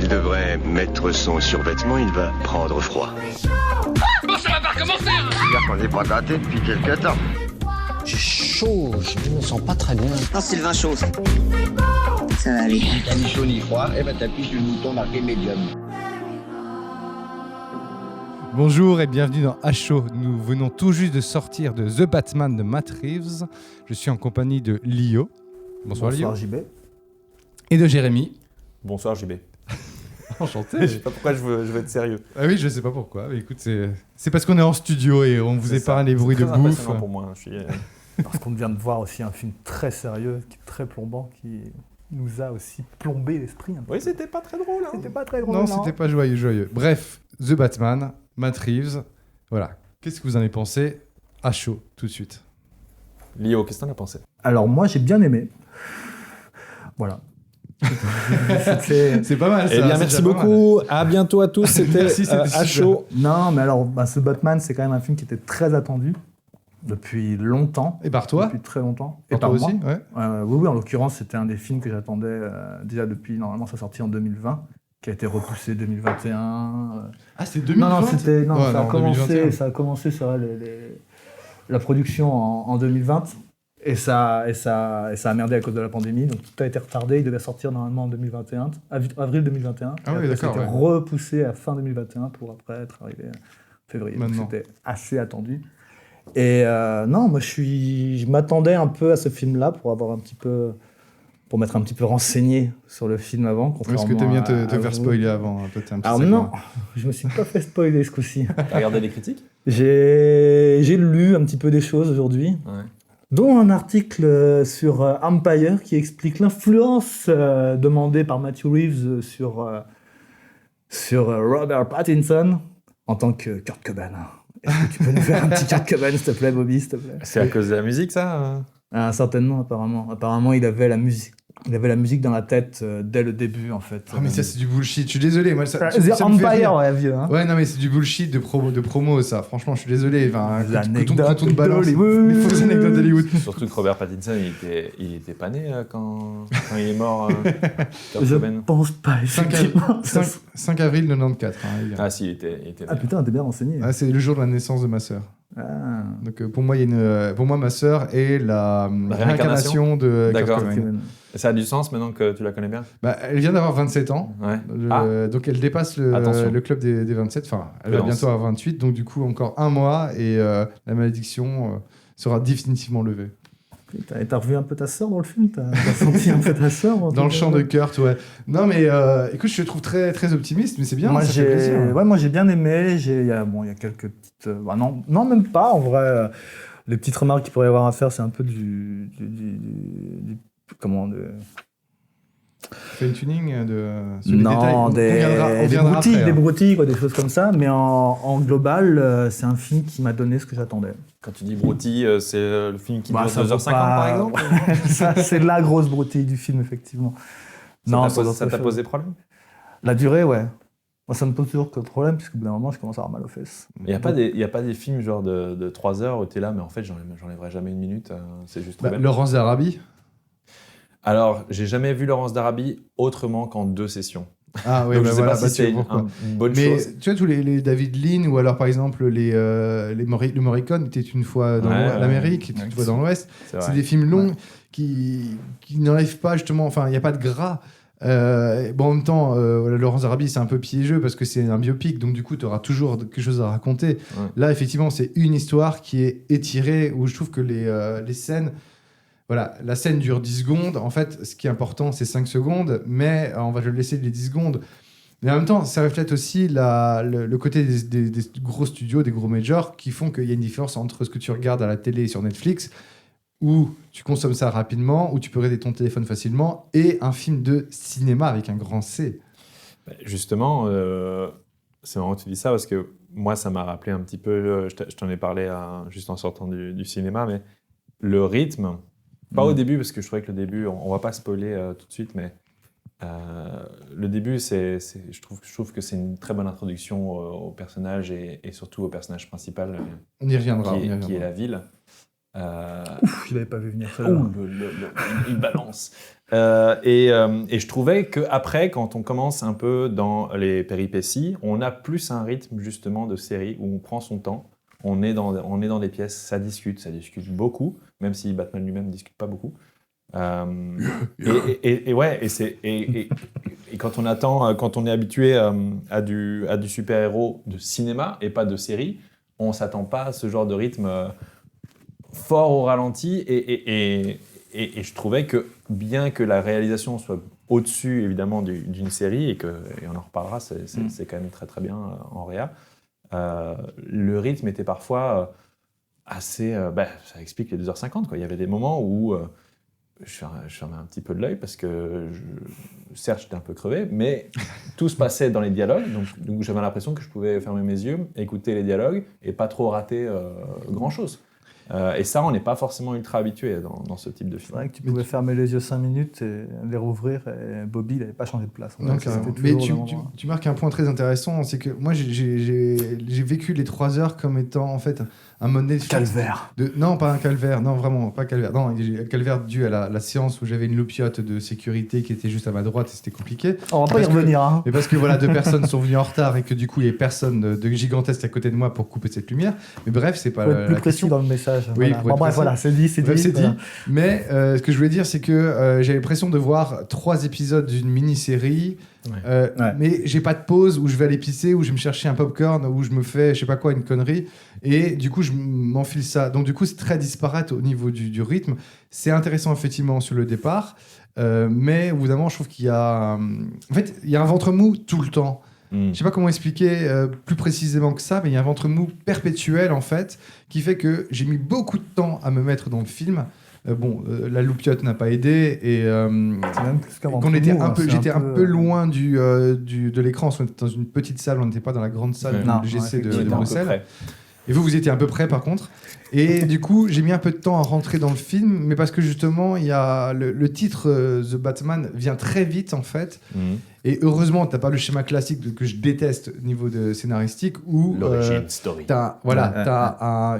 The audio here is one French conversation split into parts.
devrait mettre son survêtement, il va prendre froid. Bon, ça va pas recommencer, hein. C'est-à-dire qu'on n'est pas gâté depuis quelques temps. J'ai chaud, je me sens pas très bien. Non, c'est le vin chaud. Ça va aller. T'as ni chaud ni froid, et ben t'appuies sur le bouton marqué médium. Bonjour et bienvenue dans HO. Nous venons tout juste de sortir de The Batman de Matt Reeves. Je suis en compagnie de Lio. Bonsoir Lio. JB. Et de Jérémy. Bonsoir JB. Enchanté. Je sais pas pourquoi je veux être sérieux. Ah oui, je sais pas pourquoi. Mais écoute, c'est parce qu'on est en studio et on vous épargne les bruits de très bouffe. impressionnant pour moi. Je suis... Parce qu'on vient de voir aussi un film très sérieux, très plombant, qui nous a aussi plombé l'esprit un peu. Oui, c'était pas très drôle. Hein. C'était pas très drôle. Non, c'était pas joyeux. Bref, The Batman, Matt Reeves. Voilà. Qu'est-ce que vous en avez pensé à chaud, tout de suite? Lio, qu'est-ce que t'en as pensé? Alors moi, j'ai bien aimé. Voilà. C'est pas mal ça. Eh bien, c'est merci déjà pas beaucoup. À bientôt à tous. C'était Merci, c'était super. HO. Non, mais alors, ce Batman, c'est quand même un film qui était très attendu depuis longtemps. mal. Et par toi? Depuis très longtemps. Par toi aussi, moi. ouais. Oui, en l'occurrence, c'était un des films que j'attendais déjà depuis, normalement, sa sortie en 2020, qui a été repoussé 2021. Ah, c'est 2020? Non, c'était, non, Ouais, ça, a non, commencé, 2021. ça a commencé sur la production en 2020 et ça a merdé à cause de la pandémie, donc tout a été retardé. Il devait sortir normalement en 2021, avril 2021. Ah oui, Après, d'accord, C'était ouais. repoussé à fin 2021 pour après être arrivé en février. Donc Maintenant. c'était assez attendu. Et non, moi je m'attendais un peu à ce film-là pour m'être un petit peu renseigné sur le film avant. Est-ce que t'aimes bien te à faire vous. spoiler avant? Toi, t'es un petit Alors sac, non, hein. je me suis pas fait spoiler ce coup-ci. T'as regardé les critiques? J'ai lu un petit peu des choses aujourd'hui, Ouais. dont un article sur Empire qui explique l'influence demandée par Matthew Reeves sur Robert Pattinson en tant que Kurt Cobain. Est-ce que tu peux nous faire un petit Kurt Cobain, s'il te plaît, Bobby, s'il te plaît? C'est à cause de la musique, ça? Ah, certainement, apparemment. Apparemment, il avait la musique dans la tête dès le début, en fait. Ah mais ça c'est du bullshit, je suis désolé, moi ça, The ça me fait Empire, rire. ouais, vieux. Hein. Ouais non mais c'est du bullshit de promo ça, franchement je suis désolé, enfin, L'anecdote quand on te balance d'Hollywood. les fausses anecdotes d'Hollywood. Surtout que Robert Pattinson, il était pas né quand il est mort. Kurt Je Cobain. pense pas, 5, effectivement. 5 avril 94, hein, les gars. Ah si, il était Ah né. putain, t'es bien renseigné. Ah, c'est le jour de la naissance de ma sœur. Ah. Donc pour moi ma sœur est la réincarnation de Kurt D'accord. Cobain. Ça a du sens maintenant que tu la connais bien? Bah, elle vient d'avoir 27 ans. Ouais. Donc elle dépasse Attention. le club des 27, enfin elle va Prudence. bientôt avoir 28, donc du coup encore un mois et la malédiction sera définitivement levée. Et t'as revu un peu ta sœur dans le film? T'as senti un peu ta sœur? Dans le chant de Kurt, ouais. Non mais écoute, je te trouve très, très optimiste, mais c'est bien, Moi, ça fait plaisir. moi j'ai bien aimé. Il y a quelques petites. Non, même pas en vrai. Les petites remarques qu'il pourrait y avoir à faire, c'est un peu du Fine tuning sur les détails. non, On des viendra broutilles, après, des hein. broutilles, quoi, des choses comme ça. Mais en global, c'est un film qui m'a donné ce que j'attendais. Quand tu dis broutille, c'est le film qui Bah, dure ça vaut 2h50 pas- par exemple? Ça, c'est la grosse broutille du film, effectivement. Ça t'a posé problème? La durée, ouais. Moi, ça me pose toujours que problème, puisque au bout d'un moment, je commence à avoir mal aux fesses. Il n'y a pas des films genre de 3 heures où tu es là, mais en fait, j'enlèverai jamais une minute. C'est juste trop Bah, bien. Laurence d'Arabie. Alors, j'ai jamais vu Laurence d'Arabie autrement qu'en 2 sessions. Ah oui, Donc, bah je sais voilà, pas bah, si tu c'est vois pourquoi. une bonne Mais chose. tu vois, tous les David Lean ou alors par exemple le Morricone était une fois dans Ouais, l'Amérique, ouais, une fois dans l'Ouest. C'est C'est vrai. des films longs qui n'enlèvent pas justement, enfin il n'y a pas de gras. Bon, en même temps, Laurence d'Arabie c'est un peu piégeux parce que c'est un biopic, donc du coup tu auras toujours quelque chose à raconter. Ouais. Là effectivement c'est une histoire qui est étirée où je trouve que les scènes. Voilà, la scène dure 10 secondes. En fait, ce qui est important, c'est 5 secondes, mais on va le laisser les 10 secondes. Mais en même temps, ça reflète aussi le côté des gros studios, des gros majors, qui font qu'il y a une différence entre ce que tu regardes à la télé sur Netflix, où tu consommes ça rapidement, où tu peux regarder ton téléphone facilement, et un film de cinéma avec un grand C. Justement, c'est marrant que tu dis ça parce que moi, ça m'a rappelé un petit peu, je t'en ai parlé juste en sortant du cinéma, mais le rythme, pas au début, parce que je trouvais que le début, on va pas spoiler tout de suite, mais le début, je trouve que c'est une très bonne introduction au personnage et surtout au personnage principal On y reviendra. qui est la ville. Ouf, je l'avais pas vu venir ça. Ouh, il balance. Et je trouvais qu'après, quand on commence un peu dans les péripéties, on a plus un rythme justement de série où on prend son temps, on est dans des pièces, ça discute beaucoup, même si Batman lui-même ne discute pas beaucoup. Et quand on attend, quand on est habitué à du super-héros de cinéma et pas de série, on s'attend pas à ce genre de rythme fort au ralenti. Et je trouvais que bien que la réalisation soit au-dessus évidemment d'une série et on en reparlera, c'est quand même très très bien en réa. Le rythme était parfois assez. Ça explique les 2h50 quoi. Il y avait des moments où je fermais un petit peu de l'œil parce que certes j'étais un peu crevé, mais tout se passait dans les dialogues, donc j'avais l'impression que je pouvais fermer mes yeux, écouter les dialogues et pas trop rater grand-chose. Et ça, on n'est pas forcément ultra habitué dans ce type de film. C'est vrai que tu pouvais fermer les yeux 5 minutes et les rouvrir et Bobby il n'avait pas changé de place. Non, mais tu marques un point très intéressant, c'est que moi j'ai vécu les 3 heures comme étant en fait un moment calvaire. Non, pas un calvaire, non vraiment pas calvaire. Non, un calvaire dû à la séance où j'avais une loupiote de sécurité qui était juste à ma droite et c'était compliqué. On va pas y revenir. Hein. Mais parce que voilà, 2 personnes sont venues en retard et que du coup il y a personne de gigantesque à côté de moi pour couper cette lumière. Mais bref, c'est pas faut être plus la précis question. dans le message. Oui, voilà. Bref, voilà, c'est dit. Voilà. Mais ce que je voulais dire, c'est que j'ai l'impression de voir 3 épisodes d'une mini-série, mais j'ai pas de pause où je vais aller pisser, où je vais me chercher un popcorn, où je me fais, je sais pas quoi, une connerie, et du coup, je m'enfile ça. Donc, du coup, c'est très disparate au niveau du rythme. C'est intéressant, effectivement, sur le départ, mais au bout d'un moment, je trouve qu'il y a... En fait, il y a un ventre mou tout le temps. Je sais pas comment expliquer plus précisément que ça, mais il y a un ventre mou perpétuel en fait, qui fait que j'ai mis beaucoup de temps à me mettre dans le film. La loupiote n'a pas aidé et c'est même plus qu'un ventre qu'on était mou, j'étais un peu loin de l'écran. On était dans une petite salle, on n'était pas dans la grande salle du GC de Bruxelles. Et vous étiez un peu près par contre. Et du coup, j'ai mis un peu de temps à rentrer dans le film, mais parce que justement, il y a le titre The Batman vient très vite en fait. Et heureusement, t'as pas le schéma classique que je déteste au niveau de scénaristique où l'origine story. T'as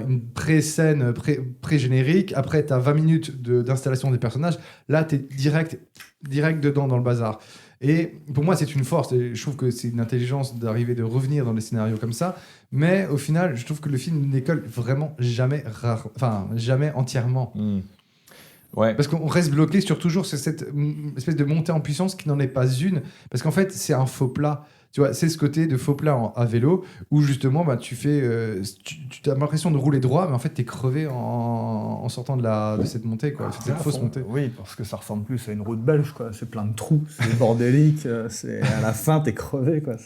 une pré-scène, pré-générique. Après, t'as 20 minutes d'installation des personnages. Là, t'es direct dedans dans le bazar. Et pour moi, c'est une force. Et je trouve que c'est une intelligence d'arriver de revenir dans des scénarios comme ça. Mais au final, je trouve que le film ne décolle vraiment jamais entièrement. Ouais. Parce qu'on reste bloqué sur toujours cette espèce de montée en puissance qui n'en est pas une. Parce qu'en fait, c'est un faux plat. Tu vois, c'est ce côté de faux plat à vélo où justement, tu fais, tu as l'impression de rouler droit, mais en fait, t'es crevé en sortant de cette montée, quoi. Cette fausse montée. Oui, parce que ça ressemble plus à une route belge, quoi. C'est plein de trous, c'est bordélique, c'est à la fin, t'es crevé, quoi.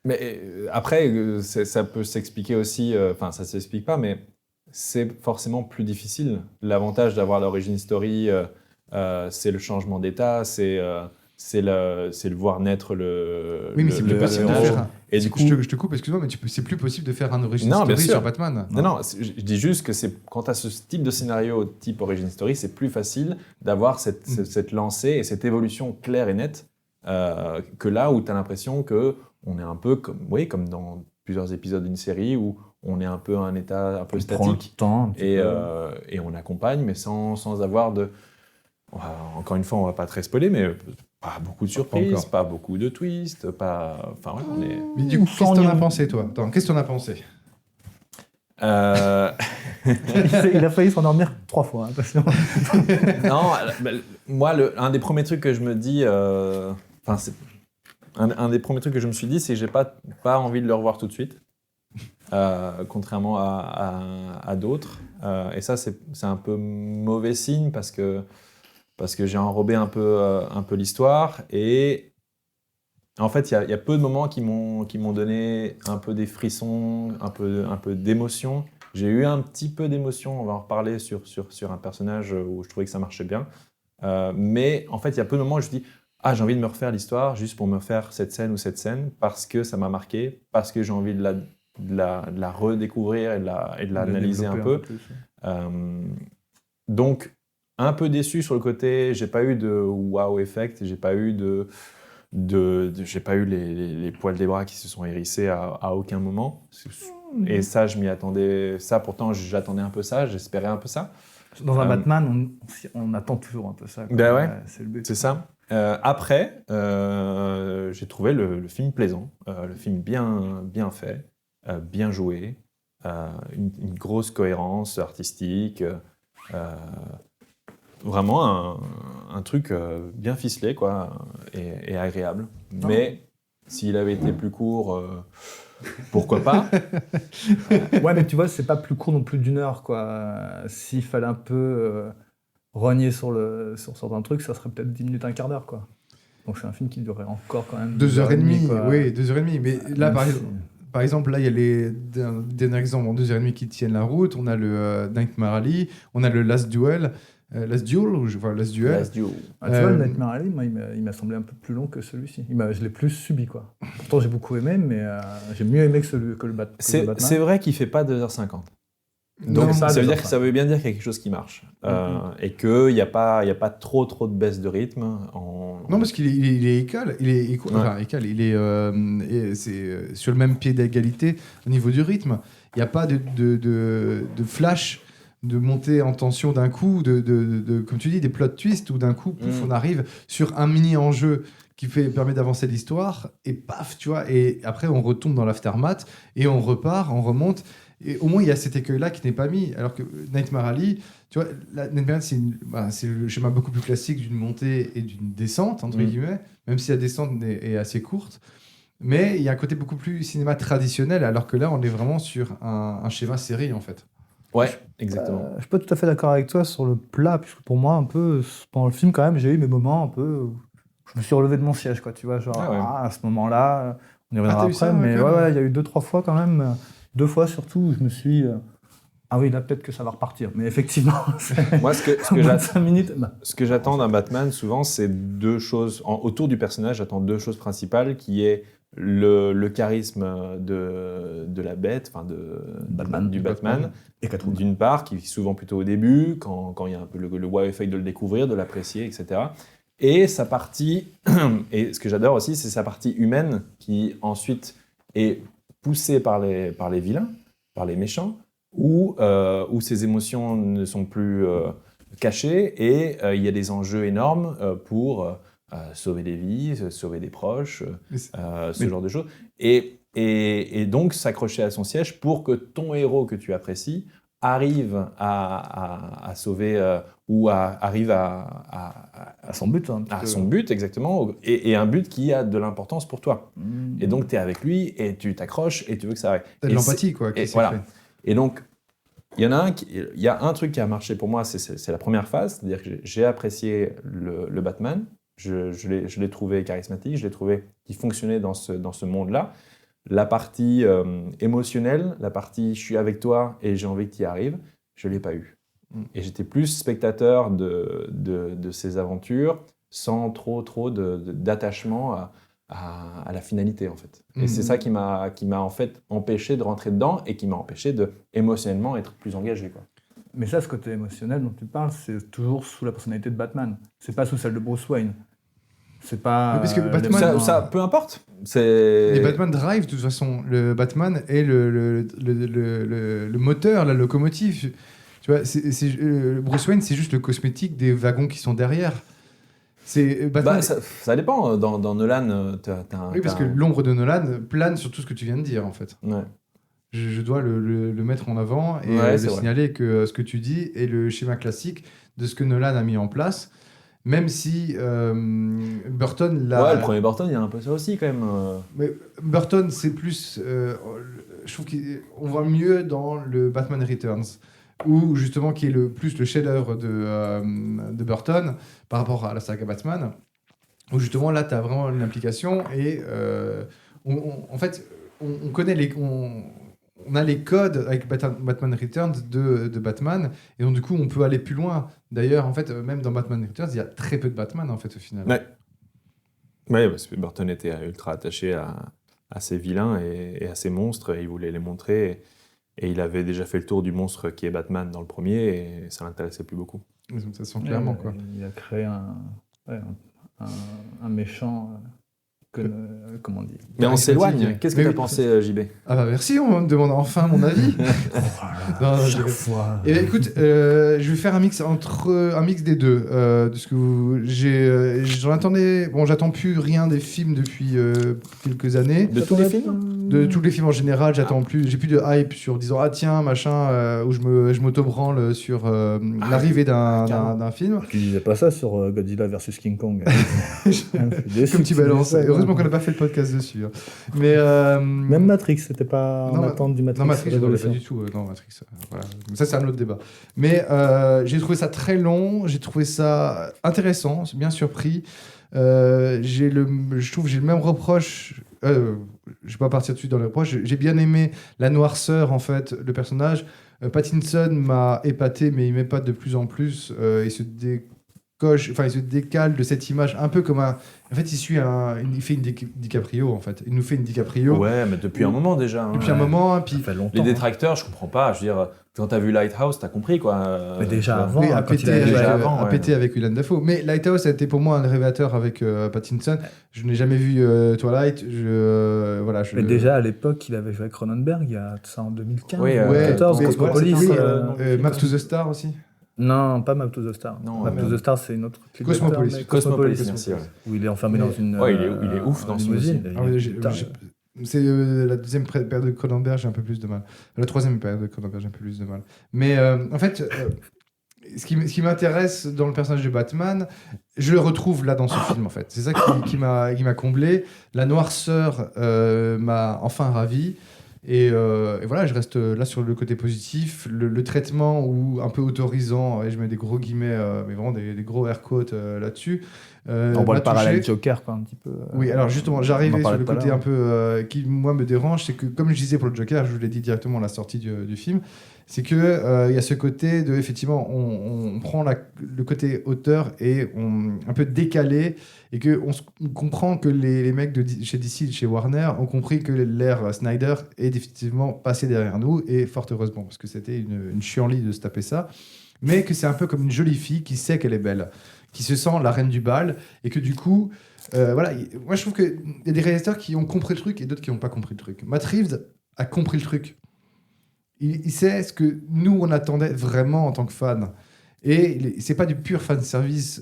Mais après, ça peut s'expliquer aussi. Enfin, ça s'explique pas, mais c'est forcément plus difficile. L'avantage d'avoir l'origin story, c'est le changement d'état, c'est le voir naître le personnage. Et du coup, je te coupe, excuse-moi, mais c'est plus possible de faire un origin story sur Batman. Non, je dis juste que quand tu as ce type de scénario type origin story, c'est plus facile d'avoir cette lancée et cette évolution claire et nette que là où tu as l'impression qu'on est un peu comme dans plusieurs épisodes d'une série où on est un peu à un état un peu statique et on accompagne, mais sans avoir de... Encore une fois, on va pas très spoiler, mais pas beaucoup de surprises, pas beaucoup de twists, pas... Enfin, ouais, on est... Mais du coup, qu'est-ce que t'en as pensé, toi ? Attends, qu'est-ce que t'en as pensé ? Il a failli s'endormir 3 fois, attention. Non, moi, un des premiers trucs que je me dis... un des premiers trucs que je me suis dit, c'est que j'ai pas envie de le revoir tout de suite. Contrairement à d'autres. Et ça, c'est un peu mauvais signe parce que j'ai enrobé un peu l'histoire. Et en fait, il y a peu de moments qui m'ont donné un peu des frissons, un peu d'émotion. J'ai eu un petit peu d'émotion, on va en reparler sur un personnage où je trouvais que ça marchait bien. Mais en fait, il y a peu de moments où je me dis « j'ai envie de me refaire l'histoire juste pour me faire cette scène ou cette scène parce que ça m'a marqué, parce que j'ai envie de la redécouvrir et de l'analyser un peu. Donc, un peu déçu sur le côté, j'ai pas eu de wow effect, j'ai pas eu j'ai pas eu les poils des bras qui se sont hérissés à aucun moment. Et ça, je m'y attendais. Ça, pourtant, j'attendais un peu ça, j'espérais un peu ça. Dans un Batman, on attend toujours un peu ça. Quoi. Ben ouais. C'est le but. C'est ça. Après, j'ai trouvé le film plaisant, le film bien fait, bien joué, une grosse cohérence artistique, vraiment un truc bien ficelé quoi, et agréable. Mais s'il avait été plus court, pourquoi pas. Ouais, mais tu vois, c'est pas plus court non plus d'une heure. Quoi. S'il fallait un peu rogner sur certains trucs, ça serait peut-être 10 minutes, un quart d'heure. Quoi. Donc c'est un film qui durerait encore quand même 2h30, quoi. oui, 2h30. Mais là, par exemple, là, il y a les derniers exemples en 2h30 qui tiennent la route. On a le Nightmare Alley, on a le Last Duel. Last Duel. Ah, tu vois, le Nightmare Alley, moi, il m'a semblé un peu plus long que celui-ci. Je l'ai plus subi, quoi. Pourtant, j'ai beaucoup aimé, mais j'ai mieux aimé que le Batman. C'est vrai qu'il fait pas 2h50. Donc Non, ça veut bien dire qu'il y a quelque chose qui marche. Et qu'il n'y a pas trop de baisse de rythme. Non, parce qu'il est égal. C'est sur le même pied d'égalité au niveau du rythme. Il n'y a pas de flash, de montée en tension d'un coup, comme tu dis, des plot twists où d'un coup, pouf, on arrive sur un mini enjeu qui permet d'avancer l'histoire et paf, tu vois. Et après, on retombe dans l'aftermath et on repart, on remonte. Et au moins, il y a cet écueil-là qui n'est pas mis. Alors que Nightmare Alley, tu vois, Nightmare Alley, c'est le schéma beaucoup plus classique d'une montée et d'une descente, entre guillemets, même si la descente est assez courte. Mais il y a un côté beaucoup plus cinéma traditionnel, alors que là, on est vraiment sur un schéma série, en fait. Ouais, exactement. Je suis pas tout à fait d'accord avec toi sur le plat, puisque pour moi, un peu, pendant le film, quand même, j'ai eu mes moments un peu... Je me suis relevé de mon siège, quoi, tu vois, genre, à ce moment-là, on y reviendra après, mais il y a eu 2-3 fois quand même... 2 fois surtout où je me suis ah oui, là peut-être que ça va repartir, mais effectivement moi ce que j'attends d'un Batman souvent, c'est 2 choses autour du personnage. J'attends 2 choses principales, qui est le charisme de la bête, enfin du Batman, et d'une part, qui est souvent plutôt au début, quand il y a un peu le wow effect de le découvrir, de l'apprécier, etc. Et sa partie, et ce que j'adore aussi, c'est sa partie humaine, qui ensuite est poussé par les vilains, par les méchants, où ses émotions ne sont plus cachées et il y a des enjeux énormes pour sauver des vies, sauver des proches, genre de choses. Et donc s'accrocher à son siège pour que ton héros que tu apprécies arrive à sauver arrive à son but. Son but, exactement, et un but qui a de l'importance pour toi. Et donc, tu es avec lui et tu t'accroches et tu veux que ça arrive. T'as de l'empathie, quoi. Voilà. Et donc, il y a un truc qui a marché pour moi, c'est la première phase, c'est-à-dire que j'ai apprécié le Batman, je l'ai trouvé charismatique, je l'ai trouvé qui fonctionnait dans ce monde-là. La partie émotionnelle, la partie je suis avec toi et j'ai envie que tu y arrives, je ne l'ai pas eu. Et j'étais plus spectateur de ces aventures sans trop d'attachement à la finalité, en fait. Et c'est ça qui m'a en fait empêché de rentrer dedans et qui m'a empêché de émotionnellement être plus engagé, quoi. Mais ça, ce côté émotionnel dont tu parles, c'est toujours sous la personnalité de Batman. C'est pas sous celle de Bruce Wayne. C'est pas... Parce que Batman... ça, peu importe. Les Batman Drive, de toute façon. Le Batman est le moteur, la locomotive. Tu vois, Bruce Wayne, c'est juste le cosmétique des wagons qui sont derrière. Batman... ça dépend. Dans Nolan, Oui, parce que l'ombre de Nolan plane sur tout ce que tu viens de dire, en fait. Ouais. Je dois le mettre en avant et signaler que ce que tu dis est le schéma classique de ce que Nolan a mis en place. Même si Burton l'a... Ouais, le premier Burton, il y a un peu ça aussi, quand même. Mais Burton, c'est plus... je trouve qu'on voit mieux dans le Batman Returns, où justement, qui est plus le chef-d'œuvre de Burton par rapport à la saga Batman, où justement, là, tu as vraiment une implication et en fait, on connaît on a les codes avec Batman Returns de Batman, et donc du coup on peut aller plus loin. D'ailleurs, en fait, même dans Batman Returns, il y a très peu de Batman en fait au final. Ouais, parce que Burton était ultra attaché à ses vilains et à ses monstres, et il voulait les montrer. Et il avait déjà fait le tour du monstre qui est Batman dans le premier, et ça l'intéressait plus beaucoup. Donc ça se sent clairement, quoi. Il a créé un méchant comment on dit. Mais on s'éloigne. charismatique. Qu'est-ce que Mais t'as oui. pensé, JB? Ah bah merci, on me demande enfin mon avis. Non, je Chaque rigole. fois. Et écoute, je vais faire un mix des deux. De ce que j'en attendais. Bon, j'attends plus rien des films depuis quelques années. De tous les films? De tous les films en général, j'attends plus. J'ai plus de hype sur disant ah tiens machin où je m'auto-branle sur l'arrivée d'un film. Tu disais pas ça sur Godzilla vs King Kong. Je suis déçu Comme que tu dises balances. ça, Heureusement quoi. qu'on n'a pas fait le podcast dessus. Hein. Mais Même Matrix, c'était pas en Non, attente du Matrix. non, Matrix, je ne Révolution. pas du tout. Non, Matrix, voilà. Ça, c'est un autre débat. Mais j'ai trouvé ça très long, j'ai trouvé ça intéressant, bien surpris. Je trouve que j'ai le même reproche. Je ne vais pas partir dessus dans les reproches. J'ai bien aimé la noirceur, en fait, le personnage. Pattinson m'a épaté, mais il m'épate de plus en plus. Il se décale de cette image un peu comme un. En fait, il fait une DiCaprio, en fait. Il nous fait une DiCaprio. Ouais, mais depuis un moment déjà. hein. Depuis un moment, puis Ça fait longtemps. Les détracteurs, je comprends pas. Je veux dire, quand t'as vu Lighthouse, t'as compris quoi. Mais déjà tu vois. avant, oui, à quand il péter, a avec, déjà avant, à ouais. péter avec Willem Dafoe. Mais Lighthouse a été pour moi un révélateur avec Pattinson. Je n'ai jamais vu Twilight. Mais déjà à l'époque, il avait joué avec Cronenberg, il y a ça en 2015, Oui, 2014, mais Cosmopolis. voilà, Map to the Star aussi. Non, pas Map to the Star. Non, Map to the Star, c'est une autre. clip Cosmopolis. d'acteur, mais Cosmopolis, merci. Ouais. Où il est enfermé Mais- dans une. Ouais, il est ouf dans ce film limousine. aussi. Ah oui, Putain, c'est la deuxième période de Cronenberg, j'ai un peu plus de mal. La troisième période de Cronenberg, j'ai un peu plus de mal. Mais en fait, ce qui m'intéresse dans le personnage de Batman, je le retrouve là dans ce film, en fait. C'est ça qui m'a comblé. La noirceur m'a enfin ravi. Et voilà, je reste là sur le côté positif. Le traitement ou un peu autorisant, et je mets des gros guillemets, mais vraiment des gros air quotes là-dessus. On voit m'a le parallèle touché. Joker, quoi, un petit peu. Oui, alors justement, on en j'arrivais sur parlait le tout à côté l'heure. un peu qui, moi, me dérange, c'est que, comme je disais pour le Joker, je vous l'ai dit directement à la sortie du film, c'est qu'il y a ce côté de, effectivement, on prend le côté auteur et un peu décalé, et qu'on comprend que les mecs chez DC, chez Warner, ont compris que l'ère Snyder est définitivement passée derrière nous, et fort heureusement, parce que c'était une chienlit de se taper ça, mais que c'est un peu comme une jolie fille qui sait qu'elle est belle, qui se sent la reine du bal, et que du coup, voilà, moi je trouve qu'il y a des réalisateurs qui ont compris le truc et d'autres qui n'ont pas compris le truc. Matt Reeves a compris le truc. Il sait ce que nous, on attendait vraiment en tant que fans. Et c'est pas du pur fan service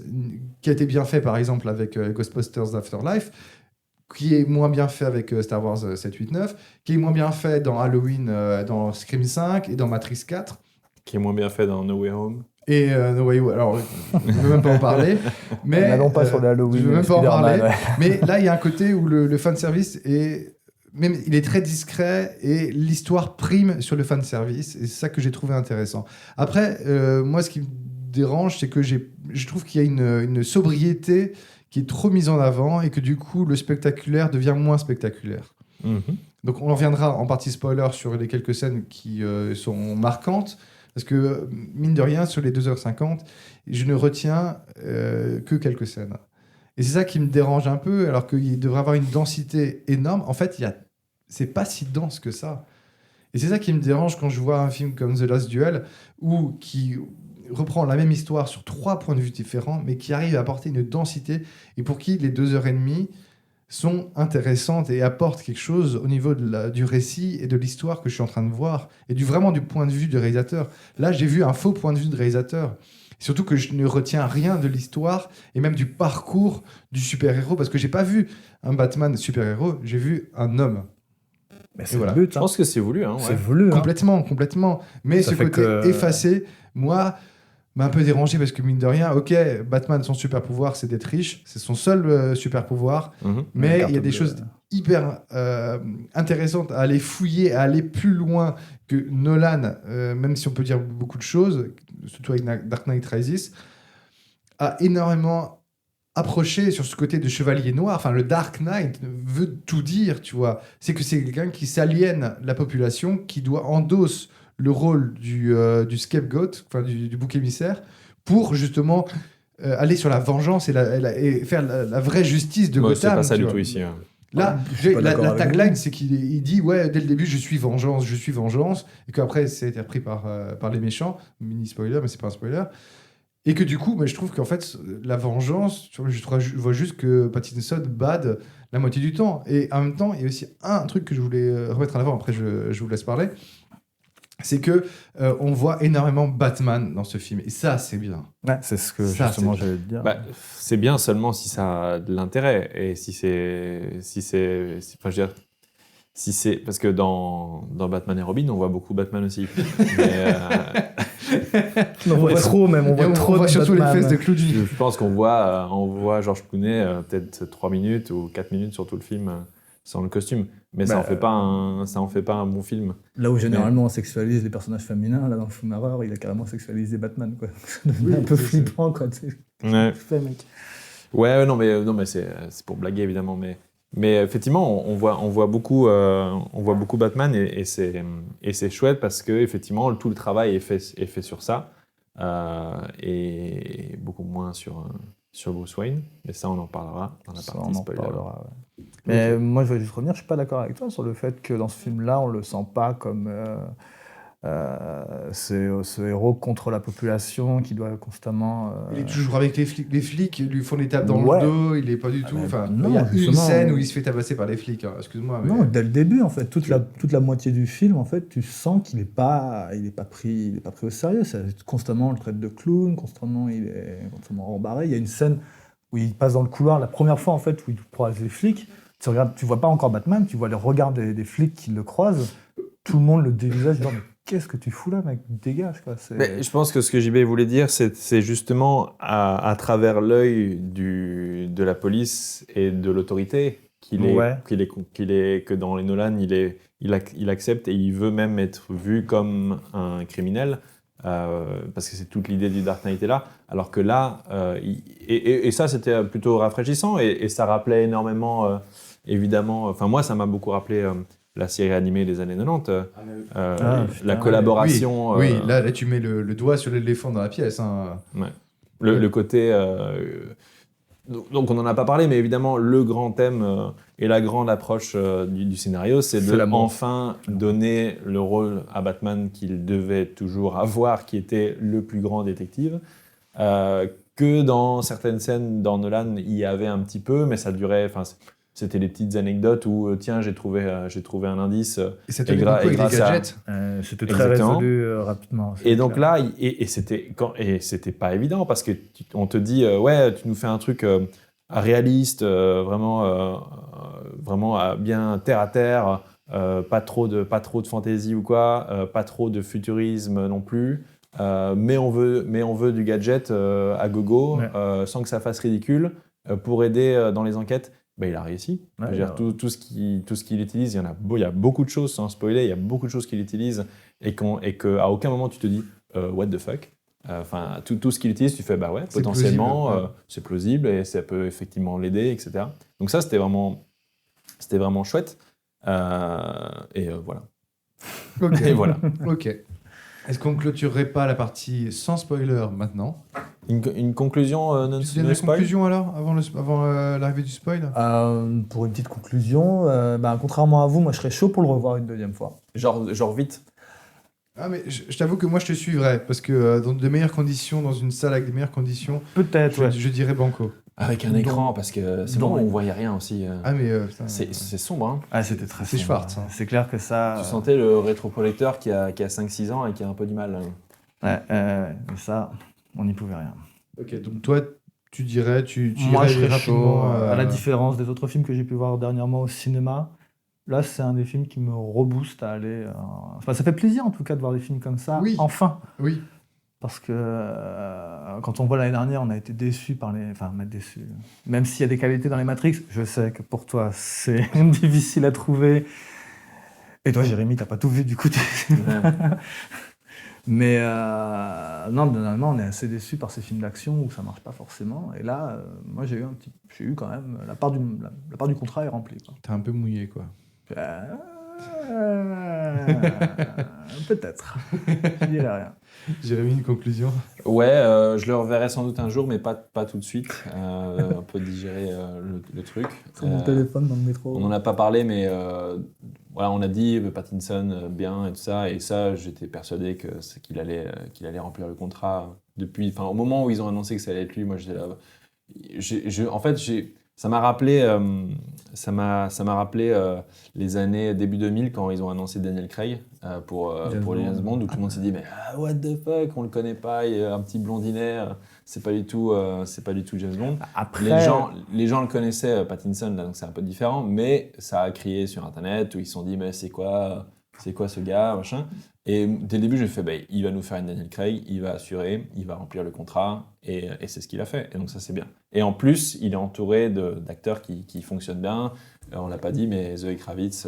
qui a été bien fait, par exemple, avec Ghostbusters Afterlife, qui est moins bien fait avec Star Wars 7, 8, 9, qui est moins bien fait dans Halloween, dans Scream 5 et dans Matrix 4. Qui est moins bien fait dans No Way Home. Et No Way Home, alors je ne veux même pas en parler. Mais, N'allons pas sur le Halloween. je veux même pas en Spider-Man, parler. ouais. Mais là, il y a un côté où le fanservice est. Même, il est très discret et l'histoire prime sur le fanservice. Et c'est ça que j'ai trouvé intéressant. Après, moi, ce qui me dérange, c'est que je trouve qu'il y a une sobriété qui est trop mise en avant et que du coup, le spectaculaire devient moins spectaculaire. Donc, on reviendra en partie spoiler sur les quelques scènes qui sont marquantes. Parce que, mine de rien, sur les 2h50, je ne retiens que quelques scènes. Et c'est ça qui me dérange un peu, alors qu'il devrait avoir une densité énorme. En fait, c'est pas si dense que ça. Et c'est ça qui me dérange quand je vois un film comme The Last Duel, qui reprend la même histoire sur 3 points de vue différents, mais qui arrive à apporter une densité, et pour qui les 2h30 sont intéressantes et apportent quelque chose au niveau du récit et de l'histoire que je suis en train de voir, et vraiment du point de vue du réalisateur. Là, j'ai vu un faux point de vue de réalisateur. Surtout que je ne retiens rien de l'histoire et même du parcours du super-héros, parce que j'ai pas vu un Batman super-héros, j'ai vu un homme. Mais c'est voilà. le but. Je hein. pense que c'est voulu. Hein, C'est ouais. voulu. hein. Complètement. Mais Ça ce fait côté que- effacé, moi, m'a un peu dérangé, parce que mine de rien, ok, Batman, son super-pouvoir, c'est d'être riche, c'est son seul super-pouvoir, mais il y a des choses hyper intéressantes à aller fouiller, à aller plus loin que Nolan, même si on peut dire beaucoup de choses, surtout avec Dark Knight Rises, a énormément approché sur ce côté de chevalier noir. Enfin, le Dark Knight veut tout dire, tu vois. C'est que c'est quelqu'un qui s'aliène la population, qui doit endosser le rôle du scapegoat, enfin du bouc émissaire, pour justement aller sur la vengeance et faire la vraie justice de Ouais, c'est Gotham. pas ça tu du vois. tout ici. Hein. Là, Je suis pas la d'accord avec tagline, vous. c'est qu'il dit, ouais, dès le début, je suis vengeance, et qu'après, ça a été repris par les méchants. Mini spoiler, mais c'est pas un spoiler. Et que du coup, je trouve qu'en fait, la vengeance, je vois juste que Pattinson bade la moitié du temps. Et en même temps, il y a aussi un truc que je voulais remettre en avant, après je vous laisse parler, c'est que on voit énormément Batman dans ce film. Et ça, c'est bien. Ouais, c'est ce que Ça, justement c'est- j'allais te dire. C'est bien seulement si ça a de l'intérêt et enfin, je veux dire, si c'est parce que dans Batman et Robin, on voit beaucoup Batman aussi. Mais, on voit trop même, on Et voit trop voit de surtout les Batman. fesses de Clooney. je pense qu'on voit George Clooney peut-être 3 minutes ou 4 minutes sur tout le film sans le costume. Mais ça en fait pas un bon film. Là où généralement on sexualise les personnages féminins, là dans le film horreur, il a carrément sexualisé Batman, quoi. Ça devient un peu flippant, quoi. Tu sais. Ouais. Fais, mec. Ouais, non, mais c'est pour blaguer évidemment, mais effectivement, on voit beaucoup Batman et c'est chouette parce que effectivement tout le travail est fait sur ça et beaucoup moins sur Bruce Wayne. Mais ça, on en parlera dans la Ça, partie on en spoiler. parlera, ouais. Mais moi, je vais juste revenir, je suis pas d'accord avec toi sur le fait que dans ce film-là, on le sent pas comme ce héros contre la population qui doit constamment... Il est toujours avec les flics. Les flics lui font des tapes dans Ouais. le dos. Il est pas du tout. mais Enfin, non, il y a une justement, scène où il se fait tabasser par les flics. Hein. Excuse-moi. Mais... Non, dès le début, en fait, toute la moitié du film, en fait, tu sens qu'il est pas pris au sérieux. C'est constamment, on le traite de clown, constamment, il est constamment rembarré. Il y a une scène où il passe dans le couloir, la première fois, en fait, où il croise les flics. Tu vois pas encore Batman, tu vois les regards des flics qui le croisent. Tout le monde le dévisage, genre, mais qu'est-ce que tu fous là, mec? Dégage, quoi. Mais je pense que ce que JB voulait dire, c'est justement à travers l'œil de la police et de l'autorité que dans les Nolan, il accepte et il veut même être vu comme un criminel. Parce que c'est toute l'idée du Dark Knight est là, alors que là, et ça c'était plutôt rafraîchissant et ça rappelait énormément, évidemment, enfin moi ça m'a beaucoup rappelé la série animée des années 90, la collaboration. Oui, là, tu mets le doigt sur l'éléphant dans la pièce. Hein. Ouais. Le côté. Donc on n'en a pas parlé, mais évidemment le grand thème et la grande approche du scénario, c'est de enfin donner le rôle à Batman qu'il devait toujours avoir, qui était le plus grand détective. Que dans certaines scènes dans Nolan, il y avait un petit peu, mais ça durait. Enfin, c'était des petites anecdotes où tiens, j'ai trouvé un indice. Et ça te met beaucoup avec les gadgets. C'était très Exactement. résolu rapidement. Et donc là, c'était pas évident parce que on te dit ouais, tu nous fais un truc réaliste, vraiment bien terre à terre, pas trop de fantaisie ou quoi, pas trop de futurisme non plus, mais on veut du gadget à gogo, sans que ça fasse ridicule, pour aider dans les enquêtes. Il a réussi. Ouais, Je veux dire, tout ce qu'il utilise, il y a beaucoup de choses, sans spoiler, il y a beaucoup de choses qu'il utilise et qu'à aucun moment tu te dis what the fuck. Enfin, tout ce qu'il utilise, tu fais bah ouais, C'est potentiellement plausible, ouais. c'est plausible et ça peut effectivement l'aider, etc. Donc ça, c'était vraiment chouette. Et voilà. Ok. Et voilà. Ok. Est-ce qu'on ne clôturerait pas la partie sans spoiler maintenant? Une conclusion non Tu donnes la spoil. conclusion alors, avant l'arrivée du spoil? Pour une petite conclusion, contrairement à vous, moi je serais chaud pour le revoir une deuxième fois. Genre vite. Ah, mais je t'avoue que moi je te suivrais, parce que dans de meilleures conditions, dans une salle avec des meilleures conditions, Peut-être, ouais. je dirais banco. Avec un écran, parce que c'est bon, on voyait rien aussi. Ah, mais putain, C'est sombre, hein. Ah, c'était très C'est sombre. Schwartz, hein. C'est clair que ça... Tu sentais le rétroprojecteur qui a 5-6 ans et qui a un peu du mal. mais ça, on n'y pouvait rien. Ok, donc toi, tu dirais, tu Moi, irais je serais chaud. rapidement. À la différence des autres films que j'ai pu voir dernièrement au cinéma, là, c'est un des films qui me rebooste à aller... Enfin, ça fait plaisir, en tout cas, de voir des films comme ça, Oui. enfin. Oui. Parce que quand on voit l'année dernière, on a été déçus par les... Enfin, déçus. Même s'il y a des qualités dans les Matrix, je sais que pour toi, c'est difficile à trouver. Et toi, Jérémy, t'as pas tout vu, du coup. Mais non, normalement, on est assez déçus par ces films d'action où ça marche pas forcément. Et là, moi, j'ai eu quand même... La part du contrat est remplie, quoi. T'es un peu mouillé, quoi. Peut-être. Je dirais rien. Jérémy, une conclusion? Ouais, je le reverrai sans doute un jour, mais pas tout de suite. Un peu digérer le truc. Sur mon téléphone dans le métro. On n'en a pas parlé, mais voilà, on a dit Pattinson bien et tout ça. Et ça, j'étais persuadé qu'il allait remplir le contrat depuis, au moment où ils ont annoncé que ça allait être lui, moi j'étais là. Ça m'a rappelé, les années début 2000 quand ils ont annoncé Daniel Craig pour les James Bond, où tout le monde s'est dit mais what the fuck, on le connaît pas, il y a un petit blondinet, c'est pas du tout James Bond. Après, les gens le connaissaient, Pattinson, là, donc c'est un peu différent, mais ça a crié sur internet où ils se sont dit mais c'est quoi ce gars, machin. Et dès le début, j'ai fait, il va nous faire une Daniel Craig, il va assurer, il va remplir le contrat, et c'est ce qu'il a fait. Et donc ça, c'est bien. Et en plus, il est entouré d'acteurs qui fonctionnent bien. On l'a pas dit, mais Zoe Kravitz,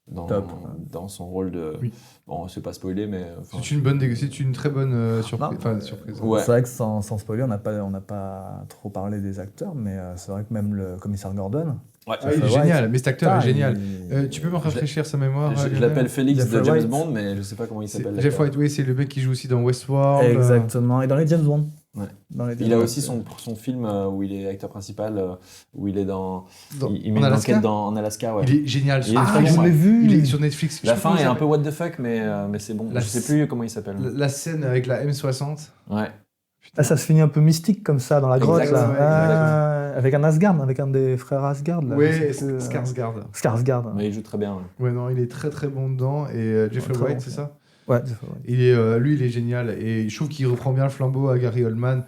dans son rôle de... Oui. Bon, c'est pas spoiler, mais... C'est une très bonne surprise. Ouais. C'est vrai que sans spoiler, on n'a pas trop parlé des acteurs, mais c'est vrai que même le commissaire Gordon... Ouais. Il est génial, mais cet acteur est génial. Tu peux me rafraîchir sa mémoire? Je l'appelle Félix Jeffrey de James Wright. Bond, mais je sais pas comment il s'appelle. Jeff White, oui, c'est le mec qui joue aussi dans Westworld. Exactement, et dans les James Bond. Ouais. Dans les Il a aussi son film où il est acteur principal, où il est il met en une Alaska enquête en Alaska. Ouais. Il est génial. Il est très bon, je l'ai vu. Il est sur Netflix. La fin est un peu what the fuck, mais c'est bon. La Je sais plus comment il s'appelle. La scène avec la M60. Ouais. Ah, ça se finit un peu mystique comme ça dans la grotte Exactement, là. Avec un Asgard, avec un des frères Asgard. Là. Oui, C'est Skarsgård. Skarsgård. Mais il joue très bien. Ouais. Ouais, non, il est très très bon dedans. Et Jeffrey Très Wright, bon, c'est ça? Ouais, Jeffrey Wright. Lui, il est génial. Et je trouve qu'il reprend bien le flambeau à Gary Oldman.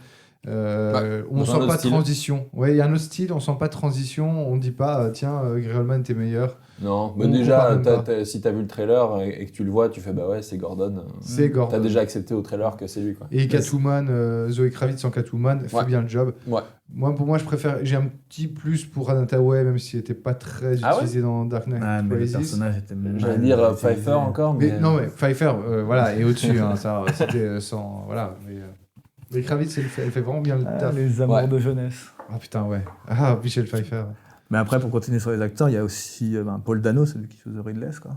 On dans sent un autre pas de style. transition. Ouais, il y a un autre style, on sent pas de transition. On dit pas, tiens, Gary Oldman, t'es meilleur. Non, mais On déjà, parle même pas. si t'as vu le trailer et que tu le vois, tu fais bah ouais, c'est Gordon. C'est Gordon. T'as déjà accepté au trailer que c'est lui, quoi. Et Catwoman, Zoe Kravitz en Catwoman, fait bien le job. Ouais. Pour moi, je préfère. J'ai un petit plus pour Anna Hathaway, même si elle n'était pas très utilisée dans Dark Knight Ah, mais le Rises. personnage était J'allais dire Pfeiffer encore, mais... Non, mais Pfeiffer, voilà, et au-dessus, hein, ça, c'était sans. Voilà. Mais Kravitz, elle fait vraiment bien le taf. Les amours Ouais. de jeunesse. Ah putain, ouais. Ah, Michel Pfeiffer. Mais après, pour continuer sur les acteurs, il y a aussi Paul Dano, celui qui faisait Ridley, quoi.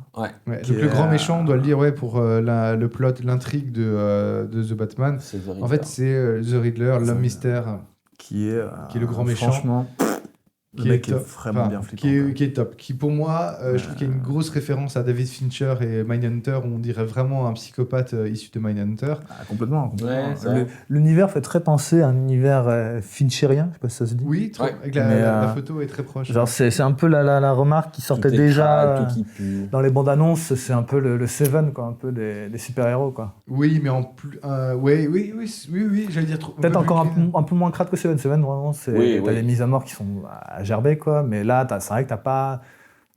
Ouais, Qui donc le est, grand méchant, on doit le dire, ouais, pour le plot, l'intrigue de The Batman. C'est The Riddler. En fait, c'est The Riddler, l'homme mystère, Qui est le grand méchant. Franchement, le qui mec est top. vraiment bien flippant. Qui est top. Qui, pour moi, je trouve qu'il y a une grosse référence à David Fincher et Mindhunter, où on dirait vraiment un psychopathe issu de Mindhunter. Ah, complètement. Ouais, c'est vrai. L'univers fait très penser à un univers fincherien, je sais pas si ça se dit. Oui, Ouais. avec Mais, la photo est très proche. Genre, c'est un peu la remarque qui sortait Tout est déjà crade, tout qui pue. dans les bandes annonces. C'est un peu le Seven, quoi, un peu des super-héros, quoi. Oui, mais en plus. Oui, j'allais dire trop. Peut-être encore plus- un peu moins crade que Seven. Seven, vraiment, t'as Oui. des mises à mort qui sont à gerber, quoi. Mais là, c'est vrai que t'as pas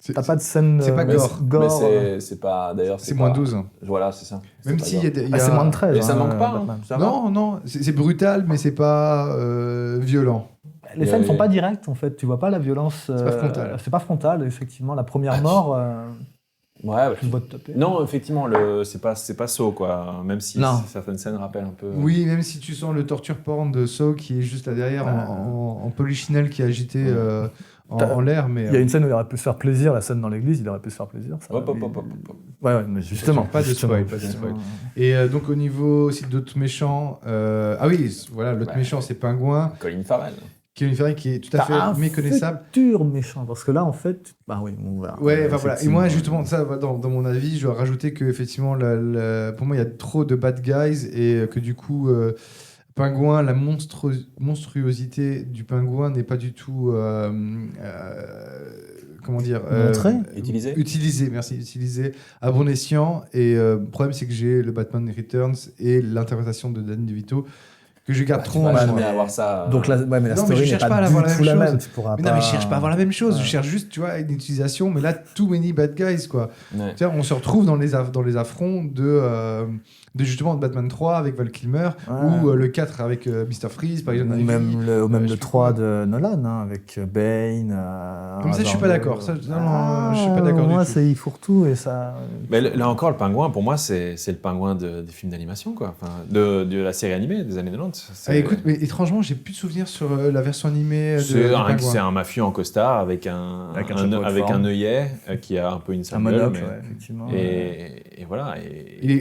de scène c'est pas Mais gore. c'est pas... D'ailleurs, C'est moins 12. Voilà, c'est ça. Même C'est s'il pas y a grave. des. c'est moins de 13. Et ça manque pas, hein. Batman. Ça va. Non, c'est brutal, mais c'est pas violent. Les scènes sont pas directes, en fait. Tu vois pas la violence. C'est pas frontal. C'est pas frontal, effectivement. La première mort, Ouais, tu dois te taper. non, effectivement, c'est pas Saw, quoi. Même si Non. certaines scènes rappellent un peu... Oui, même si tu sens le torture porn de Saw qui est juste là derrière en polichinelle qui est agité en l'air. Mais Il y a une scène où il aurait pu se faire plaisir, la scène dans l'église, il aurait pu se faire plaisir. Ça, Hop. Ouais, mais justement. Pas de spoil, pas de spoil. Et donc au niveau aussi d'autres méchants, voilà, l'autre Ouais. méchant c'est Pingouin, Colin Farrell. Kevin Ferry qui est tout à fait méconnaissable. Futur méchant, parce que là, en fait, bah oui, on va. Ouais, voilà. Et moi, justement, ça, dans mon avis, je dois rajouter que effectivement, pour moi, il y a trop de bad guys et que du coup, Pingouin, la monstruosité du Pingouin n'est pas du tout, comment dire, Montré. utilisé à bon escient. Et le problème, c'est que j'ai le Batman Returns et l'interprétation de Danny DeVito que je garde trop Tu en vas moi. jamais avoir ça. Donc, mais la Non, mais story je n'est cherche pas, pas à du avoir la tout la même même. chose. Tu pourras Mais pas... non, mais je cherche pas à avoir la même chose. Ouais. Je cherche juste, tu vois, une utilisation. Mais là, too many bad guys, quoi. Ouais. Tu vois, on se retrouve dans les affronts de justement de Batman 3 avec Val Kilmer ou le 4 avec Mr. Freeze, par exemple. Ou même le je 3 sais de Nolan, hein, avec Bane. Comme ça, je suis pas d'accord. Ça, non, je suis pas d'accord Moi, du tout. il fourre-tout et ça. Mais là encore, le pingouin, pour moi, c'est le pingouin des films d'animation, quoi. Enfin, de la série animée des années 90. Écoute, mais étrangement, j'ai plus de souvenirs sur la version animée de c'est un mafieux en costard avec un chapeau de forme. œillet qui a un peu une Un sale monocle, gueule, ouais, effectivement. et voilà.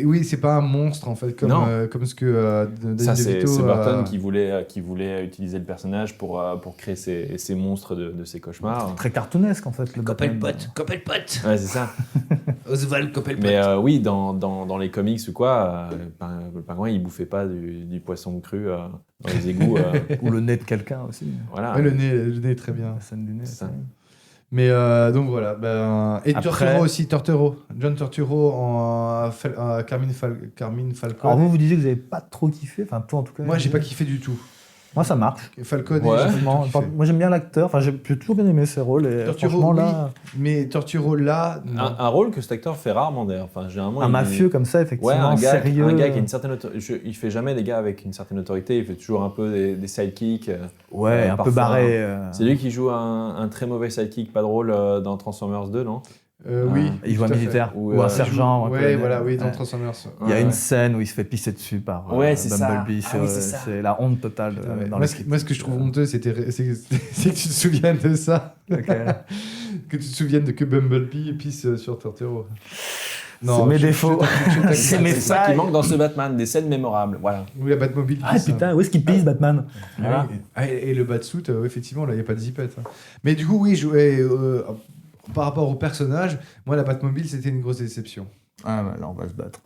Oui, c'est pas un monstre en fait, comme ce que Ça, Danny c'est DeVito, Burton qui voulait utiliser le personnage pour créer ces monstres de ses cauchemars. Très cartoonesque, en fait, le Batman. Copain le pote. Ouais, c'est ça. Oswald Cobblepot. Mais oui, dans les comics ou quoi, le pingouin, il bouffait pas du poisson cru dans les égouts. Ou le nez de quelqu'un aussi. Voilà. Ouais, le nez est très bien. La scène du nez. C'est ça. Mais donc voilà. Et Après- Turturro aussi, John Turturro en Carmine Falcone. Alors vous disiez que vous n'avez pas trop kiffé, enfin toi en tout cas. Moi, j'ai pas kiffé du tout. Moi ça marche. Falcone, Ouais. j'ai pas du tout Franchement, kiffé. moi j'aime bien l'acteur, enfin j'ai toujours bien aimé ses rôles et Turturro, franchement oui, là, mais Turturro là, non. Un rôle que cet acteur fait rarement d'ailleurs. Enfin, généralement, un il- mafieux comme ça Ouais, effectivement, sérieux. un gars qui a une certaine autorité. Il fait jamais des gars avec une certaine autorité. Il fait toujours un peu des sidekicks. Ouais, un peu parfois, barré. C'est lui qui joue un très mauvais sidekick, pas drôle, dans Transformers 2, non? Oui. Il joue un tout à fait. militaire Ou, ou un il sergent. un Ouais, colonel. voilà, oui, dans Ouais. Transformers. Il y a Ouais. une scène où il se fait pisser dessus par Ouais, c'est ça. Bumblebee. Ah oui, c'est ça. C'est la honte totale Putain, mais dans moi, le ce que je trouve honteux, c'est que tu te souviennes de ça. Que tu te souviennes de que Bumblebee pisse sur Turturro. C'est mes défauts. C'est mes C'est ça qui failles. manque dans ce Batman, des scènes mémorables. Voilà. Ou la Batmobile Ah pisse. putain, où est-ce qu'il pisse Batman? Voilà. Oui. Ah, et le Batsuit, effectivement, là, il n'y a pas de zipette. Hein. Mais du coup, oui, par rapport au personnage, moi, la Batmobile, c'était une grosse déception. Ah bah là on va se battre.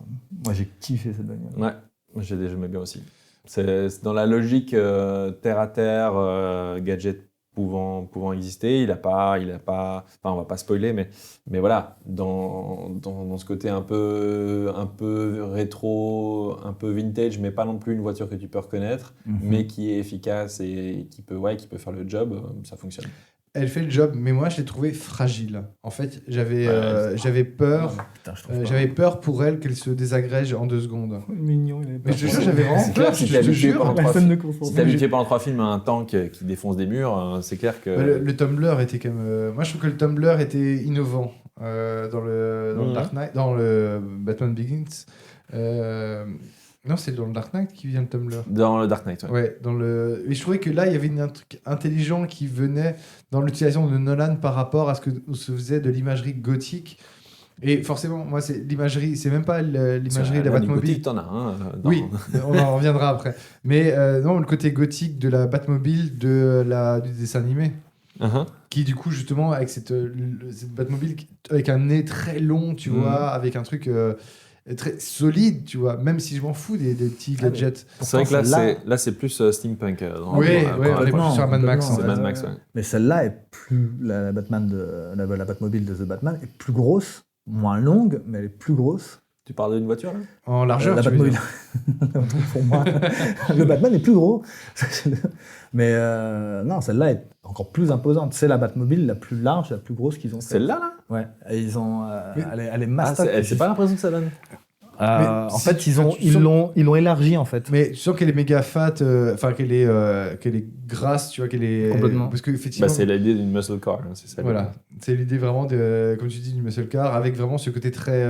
Moi j'ai kiffé cette bagnole. Ouais, j'aimais bien aussi. C'est dans la logique terre à terre, gadget pouvant exister. Il a pas, enfin, on va pas spoiler, mais voilà, dans ce côté un peu rétro, un peu vintage, mais pas non plus une voiture que tu peux reconnaître, mais qui est efficace et qui peut faire le job, ça fonctionne. Elle fait le job, mais moi, je l'ai trouvée fragile. En fait, j'avais peur. Putain, je trouve pas. J'avais peur pour elle qu'elle se désagrège en 2 secondes. Mignon, il avait Mais je te jure, j'avais vraiment C'est clair, peur, si je t'as te habitué jure. pendant La 3 scène de films. confort. Si t'es habitué pendant 3 films à un tank qui défonce des murs, c'est clair que. Le Tumblr était quand même. Moi, je trouve que le Tumblr était innovant dans le Dark Knight, dans le Batman Begins. Non, c'est dans le Dark Knight qui vient le Tumblr. Dans le Dark Knight, ouais. Ouais, et je trouvais que là, il y avait un truc intelligent qui venait dans l'utilisation de Nolan par rapport à ce que se faisait de l'imagerie gothique. Et forcément, moi, c'est l'imagerie, c'est même pas l'imagerie de la Batmobile. Gothique, t'en as un. Oui, on en reviendra après. Mais non, le côté gothique de la Batmobile du dessin animé. Qui, du coup, justement, avec cette Batmobile avec un nez très long, tu vois, avec un truc très solide, tu vois, même si je m'en fous des petits gadgets. C'est vrai que là, c'est plus steampunk. Oui, on est plus sur Mad Max. C'est Mad Max, ouais. Mais celle-là est plus. La Batmobile de The Batman est plus grosse, moins longue, mais elle est plus grosse. Tu parles d'une voiture, là? En largeur, La tu veux Batmobile. dire. Pour moi, le Batman est plus gros. Mais non, celle-là est encore plus imposante. C'est la Batmobile la plus large, la plus grosse qu'ils ont faite. Celle-là, là? Ouais. Et ils ont. Elle est Ah, mastoc. c'est pas l'impression que ça donne. En si fait, tu- ils l'ont élargi en fait. Mais tu sens qu'elle est méga fat, enfin qu'elle est grasse, tu vois, qu'elle est. Complètement. Parce qu'effectivement. Bah, c'est l'idée d'une muscle car, hein, c'est ça. Voilà, c'est l'idée vraiment de, comme tu dis, du muscle car, avec vraiment ce côté très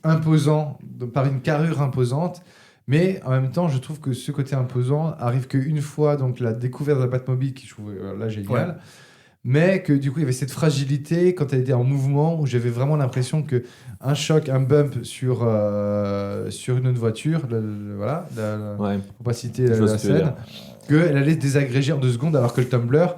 imposant, par une carrure imposante. Mais en même temps, je trouve que ce côté imposant arrive qu'une fois, donc la découverte de la Batmobile, qui je trouve là génial. Ouais. Mais que du coup, il y avait cette fragilité quand elle était en mouvement, où j'avais vraiment l'impression que un choc, un bump sur une autre voiture, voilà, Ouais. pour pas citer Je vois la ce que tu veux scène, qu'elle allait se désagréger en 2 secondes, alors que le Tumblr,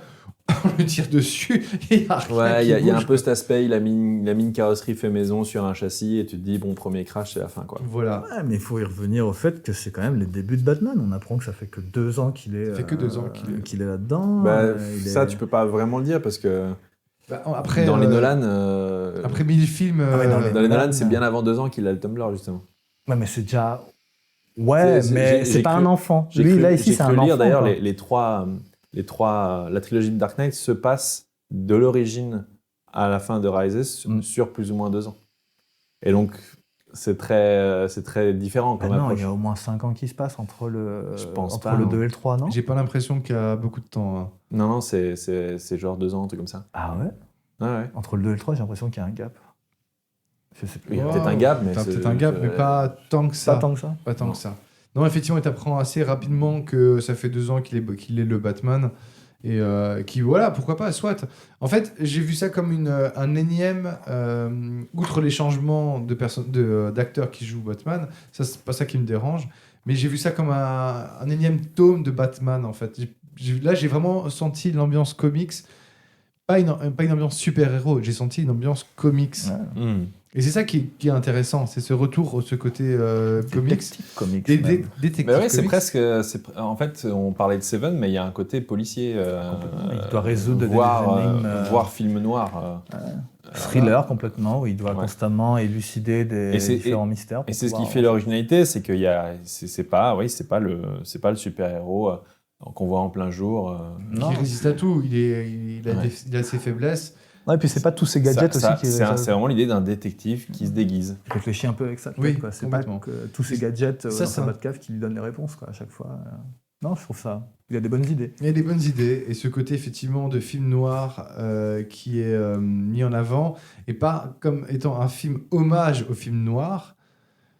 on le tire dessus, et il y a rien Ouais, qui il y a un bouge, peu cet aspect, il a mis une carrosserie fait maison sur un châssis, et tu te dis, bon, premier crash, c'est la fin, quoi. Voilà. Ouais, mais il faut y revenir au fait que c'est quand même les débuts de Batman. On apprend que ça fait que 2 ans qu'il est. Ça fait que 2 ans qu'il est là-dedans. Bah, il ça, est- tu peux pas vraiment le dire, parce que Bah, après, dans les Nolan, après 1000 films, ouais, dans dans les Nolan, Nolan, c'est bien avant 2 ans qu'il a le Tumblr, justement. Ouais, mais c'est déjà. Ouais, C'est- mais j'ai c'est pas cru- un enfant. J'ai Lui, cru- là, ici, j'ai c'est cru un enfant. lire d'ailleurs quoi. les trois, la trilogie de Dark Knight se passe de l'origine à la fin de Rises sur plus ou moins 2 ans. Et donc, c'est très différent comme Bah non, approche. il y a au moins 5 ans qui se passent entre Je pense entre pas, le non. 2 et le 3, non? j'ai pas l'impression qu'il y a beaucoup de temps. Hein. Non, c'est genre 2 ans, un truc comme ça. Ah ouais? Ouais. Entre le 2 et le 3, j'ai l'impression qu'il y a un gap. Je sais plus. Il y a peut-être un gap, mais T'as c'est- peut-être un gap, mais pas tant que ça. Pas tant que ça. Pas tant Non. que ça. Non, effectivement, il t'apprend assez rapidement que ça fait 2 ans qu'il est le Batman. Et qui, voilà, pourquoi pas, soit. En fait, j'ai vu ça comme un énième, outre les changements d'acteurs qui jouent Batman, ça, c'est pas ça qui me dérange, mais j'ai vu ça comme un énième tome de Batman, en fait. Là, j'ai vraiment senti l'ambiance comics pas une ambiance super-héros, j'ai senti une ambiance comics. Hmm. Et c'est ça qui est intéressant, c'est ce retour, ce côté comics. Détective comics. Détective Bah ouais, c'est comics. presque. En fait, on parlait de Seven, mais il y a un côté policier. Il doit résoudre des énigmes, voire film noir. Thriller complètement, où il doit Ouais. constamment élucider des différents mystères. Et pour c'est ce qui pouvoir- fait l'originalité, c'est qu'il y a, c'est pas le super héros qu'on voit en plein jour. Non. Il résiste à tout, il a ses faiblesses. Ouais, et puis c'est pas tous ces gadgets Ça, aussi qui c'est vraiment l'idée d'un détective qui se déguise. Il réfléchit un peu avec sa tête, Oui, quoi. C'est pas complètement. que tous ces gadgets Ça, dans c'est sa un- Batcave qui lui donnent les réponses, quoi, à chaque fois. Non, je trouve ça. Il a des bonnes idées. Il y a des bonnes idées, et ce côté effectivement de film noir qui est mis en avant, et pas comme étant un film hommage au film noir,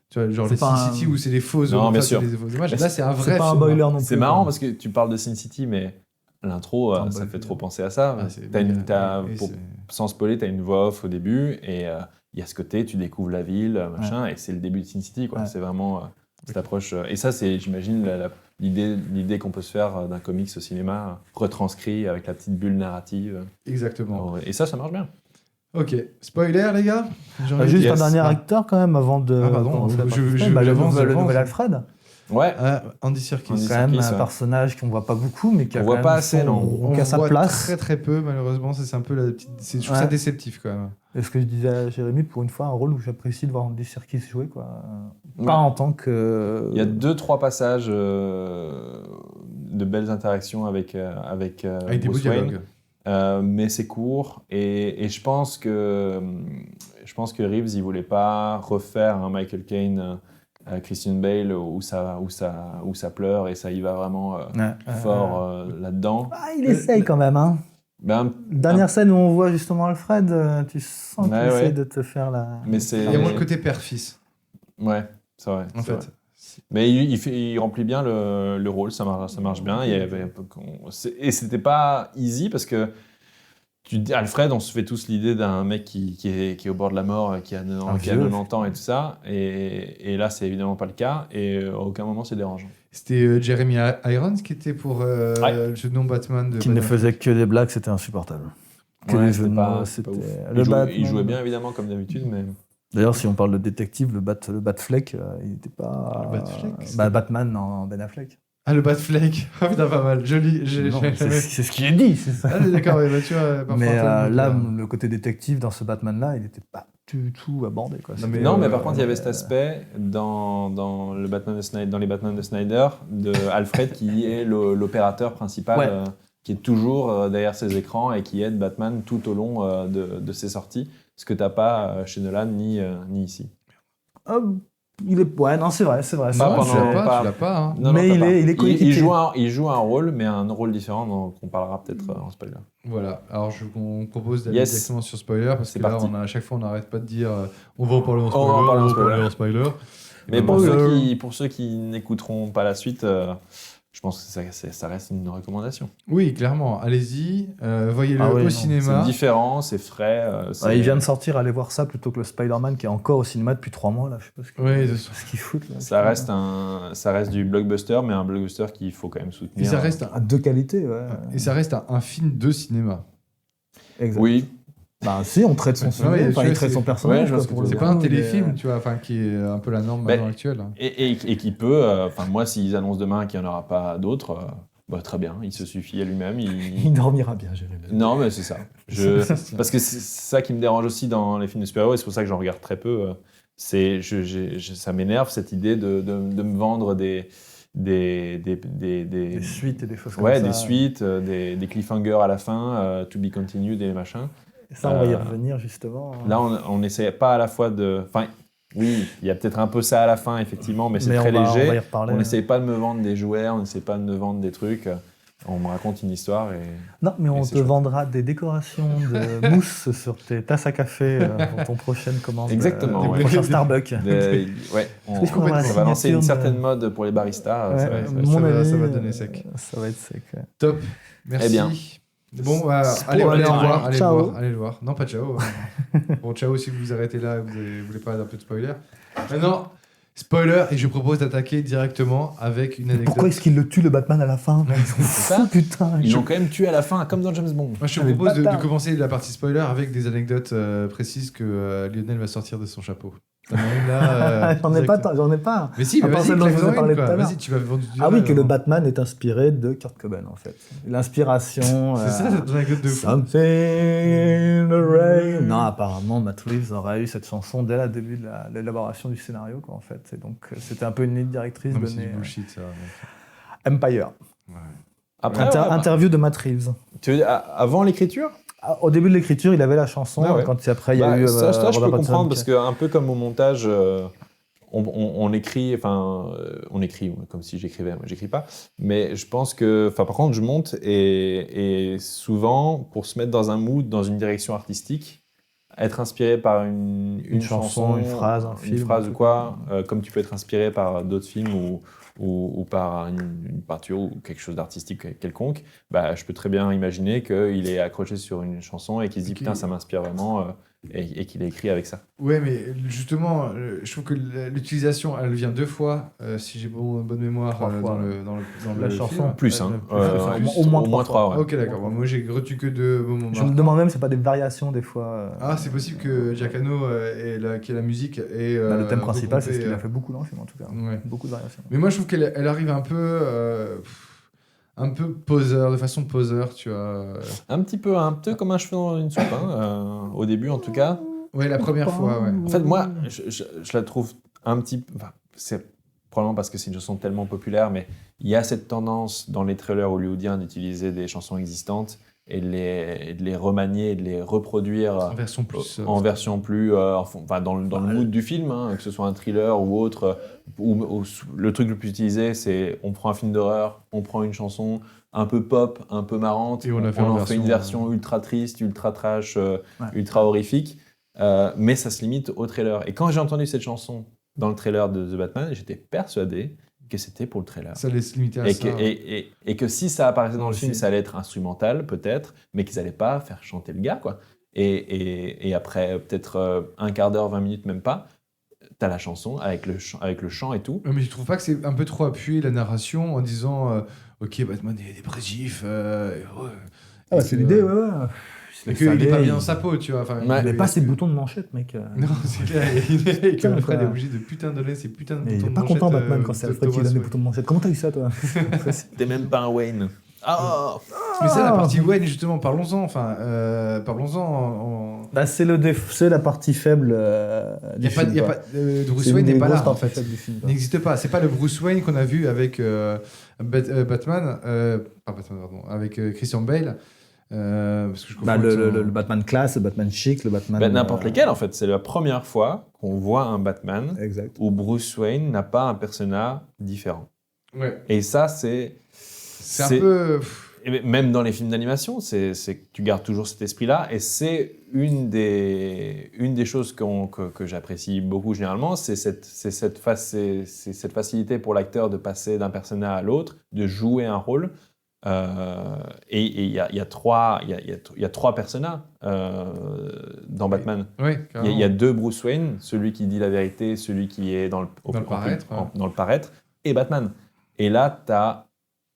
tu vois, genre C'est les pas Sin un- City où c'est des faux Non, bien sûr. des faux hommages. Mais Là, c'est un vrai C'est pas un film boiler noir. non plus. C'est marrant parce que tu parles de Sin City, mais l'intro, Ah, ça bah, fait oui. trop penser à ça. Ah, c'est- et Pour- c'est- sans spoiler, tu as une voix off au début et il y a ce côté, tu découvres la ville, machin, et c'est le début de Sin City. Quoi. Ouais. C'est vraiment cette approche. Et ça, c'est, j'imagine, l'idée qu'on peut se faire d'un comics au cinéma, retranscrit avec la petite bulle narrative. Exactement. Et ça marche bien. Ok, spoiler les gars. J'ai envie de Juste dire- un dernier Ah. acteur quand même avant de. Ah, pardon, commencer la je- partie. je- Bah, le j'avance, nouvel j'avance. Alfred. Ouais. Andy Serkis. Andy Quand même Serkis, un ouais. personnage qu'on voit pas beaucoup, mais qui a On quand voit même pas assez, son- non. qui a sa voit place. très très peu malheureusement, c'est un peu la petite. Je trouve ça Ouais. déceptif quand même. Et ce que je disais à Jérémy, pour une fois, un rôle où j'apprécie de voir Andy Serkis jouer, quoi. Ouais. Pas en tant que. Il y a 2-3 passages de belles interactions avec Avec des beaux Bruce Wayne. dialogues. Mais c'est court et je pense que Reeves il voulait pas refaire un Michael Caine, Christian Bale où ça pleure et ça y va vraiment fort là-dedans. Ah, il essaye quand même, hein. Ben, Dernière scène où on voit justement Alfred, tu sens qu'il Ouais, essaie ouais. de te faire la. mais c'est Il y a moins le côté père-fils ouais, c'est vrai. en c'est vrai. fait. Mais il remplit bien le rôle, ça marche bien. Il y avait, et c'était pas easy parce que tu te dis, Alfred, on se fait tous l'idée d'un mec qui est au bord de la mort, qui a 90 ans et tout ça. Et là, c'est évidemment pas le cas. Et à aucun moment, c'est dérangeant. C'était Jeremy Irons qui était pour le jeu de nom Batman de Qui ne Batman. faisait que des blagues, c'était insupportable. Que Ouais, les c'était jeux de pas- mots, c'était pas c'était. ouf. Le Il Batman. jouait bien, évidemment, comme d'habitude, mais... D'ailleurs, si on parle de détective, le Batfleck, il n'était pas. Le Batfleck, c'est- Batman en Ben Affleck. Ah, le Batfleck. Ah putain, pas mal. Joli. Non, c'est ce qu'il est dit, c'est ça. Ah, d'accord, mais bah, tu vois, parfois, Mais Antoine, là, donc, le côté détective dans ce Batman-là, il n'était pas du tout abordé. Quoi. Non, mais, Non, mais par contre, il y avait cet aspect dans le Batman de Snyder, dans les Batman de Snyder, de Alfred qui est l'opérateur principal, Ouais. qui est toujours derrière ses écrans et qui aide Batman tout au long de ses sorties, ce que t'as pas chez Nolan ni ici. Il est... Ouais, non, c'est vrai. C'est Pas non, pendant- tu l'as pas, pas- tu l'as pas. Hein. Non, Mais t'as il pas. est il coéquipier. joue un rôle, mais un rôle différent dont on parlera peut-être en spoiler. Voilà, alors on propose d'aller Yes. directement sur spoiler parce C'est que là, parti. à chaque fois, on n'arrête pas de dire on va en parler en va spoiler, en parler en va spoiler. parler en spoiler. Mais pour Spoiler. ceux qui n'écouteront pas la suite, je pense que ça reste une recommandation. Oui, clairement, allez-y, voyez-le Ah oui, au non, C'est cinéma. différent, c'est frais. Il vient de sortir, allez voir ça plutôt que le Spider-Man qui est encore au cinéma depuis 3 mois. Là. Je sais pas ce qu'ils foutent. Là. Ça reste du blockbuster, mais un blockbuster qu'il faut quand même soutenir. Et ça reste un, De qualité, ouais. et ça reste un film de cinéma. Exact. Oui, Bah, si, on traite son Ouais, sujet, ouais, enfin, je il sais, traite son c'est- personnage. ouais, je vois quoi, ce que pour tu le veux C'est dire. pas un coup, mais- téléfilm, tu vois, enfin, qui est un peu la norme Ben, maintenant actuelle. et qui peut. Enfin, moi, s'ils annoncent demain qu'il n'y en aura pas d'autres, très bien, il se suffit à lui-même. Il dormira bien, Jérémy. Non, mais c'est ça. Parce que c'est ça qui me dérange aussi dans les films de super-héros, et c'est pour ça que j'en regarde très peu. Ça m'énerve cette idée de me vendre des Des suites et des choses comme ouais, ça. des suites, des cliffhangers à la fin, to be continued et les machins. Et ça, on va y revenir justement. Là, on n'essaie pas à la fois de... Enfin, oui, il y a peut-être un peu ça à la fin, effectivement, mais c'est très on léger. va y reparler. On n'essaie pas de me vendre des jouets, on n'essaie pas de me vendre des trucs. On me raconte une histoire et... Non, mais on c'est te chouette. vendra des décorations de mousse sur tes tasses à café pour ton prochaine commande. Exactement, Ton ouais. prochain Starbucks. ouais, Est-ce qu'on aura la ça va lancer une signature de- certaine mode pour les baristas. Ouais, ça va- mon ça va- avis, ça va donner sec. Ça va être sec. Ouais. Top, merci. Eh bien. Bon, allez pour le aller en voir, voir. allez le Ciao. voir, allez le voir. Non, pas ciao. Bon, ciao si vous vous arrêtez là, vous voulez pas d'un peu de spoiler. Maintenant, Spoiler, et je propose d'attaquer directement avec une anecdote. Pourquoi est-ce qu'il le tue, le Batman, à la fin? C'est ça. Putain. Ils l'ont quand même tué à la fin, comme dans James Bond. Moi, je te Ah, mais propose de bâtard. commencer la partie spoiler avec des anecdotes précises que Lionel va sortir de son chapeau. T'en as une là, J'en ai pas. direct. J'en ai pas. Mais si, À mais part vas-y, celle dont je vous ai claque-en parlé une, tout à quoi. l'heure. Vas-y, tu vas vendre du Ah oui, que le avant. Batman est inspiré de Kurt Cobain, en fait. L'inspiration. C'est ça, cette anecdote de fou. Something in the rain. Non, apparemment, Matt Reeves aurait eu cette chanson dès le début de l'élaboration du scénario, quoi, en fait. Et donc, c'était un peu une ligne directrice Non, mais c'est donnée. du bullshit, ça. Empire. Ouais. Après, Interview de Matt Reeves. tu veux dire, avant l'écriture? Au début de l'écriture, il avait la chanson. Ah ouais. Quand après, il y a eu. ça, je peux Robert Pattinson comprendre qui- parce que un peu comme au montage, on écrit, on écrit comme si j'écrivais, moi j'écris pas. Mais je pense que, par contre, je monte et souvent pour se mettre dans un mood, dans une direction artistique, être inspiré par une chanson, une phrase, un film, une phrase un ou truc quoi, comme tu peux être inspiré par d'autres films ou par une peinture ou quelque chose d'artistique quelconque, bah, je peux très bien imaginer qu'il est accroché sur une chanson et qu'il se dit Ok. putain ça m'inspire vraiment et qu'il a écrit avec ça. Ouais, mais justement, je trouve que l'utilisation, elle vient 2 fois, si j'ai bonne mémoire, 3 fois. dans La le chanson. film. Plus, hein. plus. Au moins 3. Ouais. Ok, d'accord. Bon, moi, j'ai retenu que 2 moments. Je me demande même si c'est pas des variations des fois. Ah, c'est possible que Giacano, qui est la musique, et Bah, le thème principal, c'est ce qu'il a regroupé, fait beaucoup dans le film, en tout cas. ouais. Beaucoup de variations. Mais moi, je trouve qu'elle arrive un peu poseur, de façon poseur, tu vois. Un petit peu comme un cheveu dans une soupe, hein, au début en tout cas. Ouais, la première fois, ouais. En fait, moi, je la trouve un petit peu. Enfin, c'est probablement parce que c'est une chanson tellement populaire, mais il y a cette tendance dans les trailers hollywoodiens d'utiliser des chansons existantes et de les remanier et de les reproduire En version plus. en version plus. Dans le mood du film, hein, que ce soit un thriller ou autre. Ou le truc le plus utilisé, c'est on prend un film d'horreur, on prend une chanson un peu pop, un peu marrante, Et on la fait en en fait une version, version ultra triste, ultra trash, ultra horrifique. Mais ça se limite au trailer. Et quand j'ai entendu cette chanson dans le trailer de The Batman, j'étais persuadé que c'était pour le trailer. Ça laisse limiter à Et ça. et que si ça apparaissait dans le Aussi. film, ça allait être instrumental, peut-être, mais qu'ils n'allaient pas faire chanter le gars, quoi. Et après, peut-être un quart d'heure, 20 minutes, même pas, t'as la chanson avec le chant et tout. Ouais, mais tu trouves pas que c'est un peu trop appuyé la narration en disant ok, Batman est dépressif. Ouais. Ah, c'est l'idée, ouais. Et qu'il est pas bien dans sa peau, tu vois. Enfin, Ouais. Il avait pas ses boutons de manchette, mec. Non, c'est clair. Et Putain, qu'Alfred quoi. est obligé de putain donner ses putains de Mais il boutons est de pas manchette, content, Batman, quand c'est de Alfred qui Thomas donne des Wayne. boutons de manchette. Comment t'as eu ça, toi? T'es même pas un Wayne. Ah Mais ça, la partie Wayne, justement, parlons-en. Enfin, parlons-en. Bah, c'est la partie faible Il du y a pas, film. y a quoi. pas, Bruce C'est une Wayne des n'est pas là, grosses en parties fait. faibles du film, Il quoi. n'existe pas. C'est pas le Bruce Wayne qu'on a vu avec Batman. Pas Batman, pardon. Avec Christian Bale. Parce que je confonds Bah, avec le son- Batman classe, le Batman chic, le Batman. N'importe lesquels, en fait. C'est la première fois qu'on voit un Batman Exact. où Bruce Wayne n'a pas un persona différent. Ouais. Et ça, c'est C'est un peu. et même dans les films d'animation, c'est que tu gardes toujours cet esprit-là. Et c'est une des choses que j'apprécie beaucoup généralement, c'est cette facilité pour l'acteur de passer d'un personnage à l'autre, de jouer un rôle. Et il y a 3 personnages dans Batman. Ouais, Il y a 2 Bruce Wayne, celui qui dit la vérité, celui qui est dans le paraître, ouais. dans le paraître, et Batman. Et là, tu as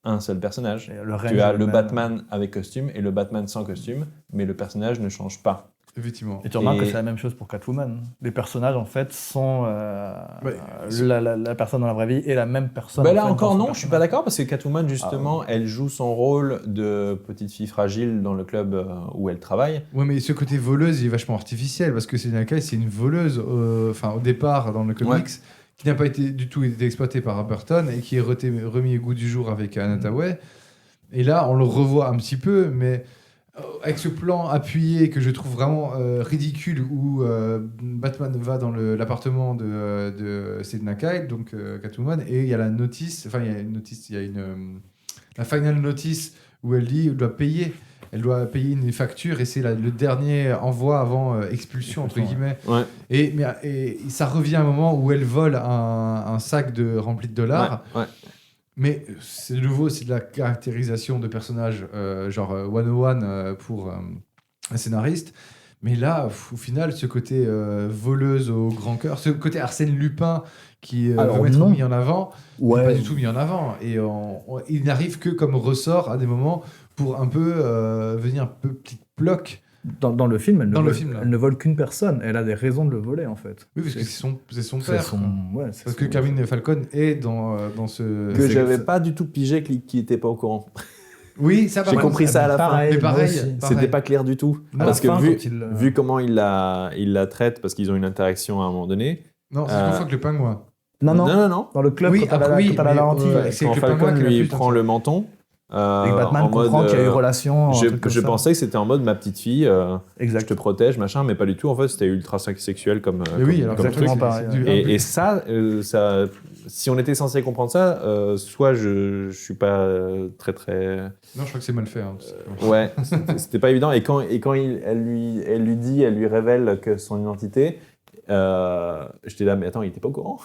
un seul personnage. Le range Tu as est le même. Batman avec costume et le Batman sans costume, mais le personnage ne change pas. Effectivement. Et tu remarques Et- que c'est la même chose pour Catwoman. Les personnages, en fait, sont Ouais. la personne dans la vraie vie et la même personne. Ben en là fait, encore dans son non, je suis pas personnage. d'accord parce que Catwoman justement, elle joue son rôle de petite fille fragile dans le club où elle travaille. Ouais, mais ce côté voleuse, il est vachement artificiel parce que Selina Kyle, c'est une voleuse, enfin au départ dans le comics, qui n'a pas été du tout été exploitée par Burton et qui est remis au goût du jour avec Anna Hathaway. Et là, on le revoit un petit peu, mais avec ce plan appuyé que je trouve vraiment ridicule où Batman va dans l'appartement de Selina Kyle, donc Catwoman, et il y a la notice, enfin il y a une notice, il y a la final notice où elle dit qu'elle doit payer. Elle doit payer une facture et c'est le dernier envoi avant expulsion, entre guillemets. Ouais. Et ça revient à un moment où elle vole un sac rempli de dollars. Ouais. Mais c'est de nouveau, c'est de la caractérisation de personnages genre 101 pour un scénariste. Mais là, au final, ce côté voleuse au grand cœur, ce côté Arsène Lupin qui Alors, veut être non. mis en avant, Ouais. n'est pas du tout mis en avant. Et il n'arrive que comme ressort à des moments pour un peu venir un peu petite bloc. Dans le film, elle, Dans ne, le vole, film, là. elle ne vole qu'une personne. Elle a des raisons de le voler, en fait. Oui, parce que c'est son C'est père. son... quoi. Ouais, c'est Parce son- que Carmine Falcone est dans ce... Que c'est- j'avais c'est- pas du tout pigé qu'il était pas au courant. Oui, ça J'ai compris ça à la fin. Pareil, Mais moi pareil, aussi. pareil. C'était pas clair du tout. Non, parce à que la fin, vu, quand il, vu comment il la traite, parce qu'ils ont une interaction à un moment donné. Non, c'est une fois que le pingouin. Non, non, non, non. dans le club, Oui, quand elle a après, quand elle a mais, ralenti. c'est Quand que le pingouin Falcon qui l'a lui plus prend tenté. le menton. Et que Batman en comprend mode, qu'il y a eu relation. un Je truc comme ça. pensais que c'était en mode ma petite fille, je Exact. te protège, machin, mais pas du tout. En fait, c'était ultra sexuel comme, Mais oui, comme, alors comme exactement truc. pareil, c'est du- Et ça, si on était censé comprendre ça, soit je suis pas très très. Non, je crois que c'est mal fait. Hein. Ouais, c'était pas évident. Et quand elle lui révèle que son identité, j'étais là, mais attends, il était pas au courant.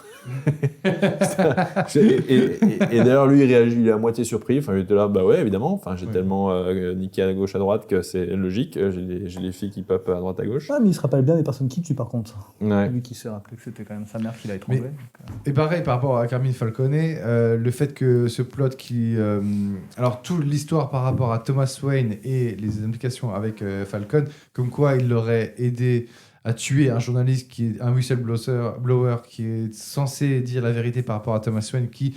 et d'ailleurs, lui, il réagit, il est à moitié surpris. Enfin, il était là, bah ouais, évidemment. Enfin, j'ai Ouais. tellement niqué à gauche, à droite que c'est logique. J'ai les filles qui pop à droite, à gauche. Ah, mais il se rappelle bien des personnes qui tuent, par contre. Ouais. Lui qui s'est rappelé que c'était quand même sa mère qui l'a étranglé. Et pareil, par rapport à Carmine Falcone, le fait que ce plot qui... alors, toute l'histoire par rapport à Thomas Wayne et les implications avec Falcone, comme quoi il l'aurait aidé à tuer un journaliste, un whistleblower qui est censé dire la vérité par rapport à Thomas Wayne, qui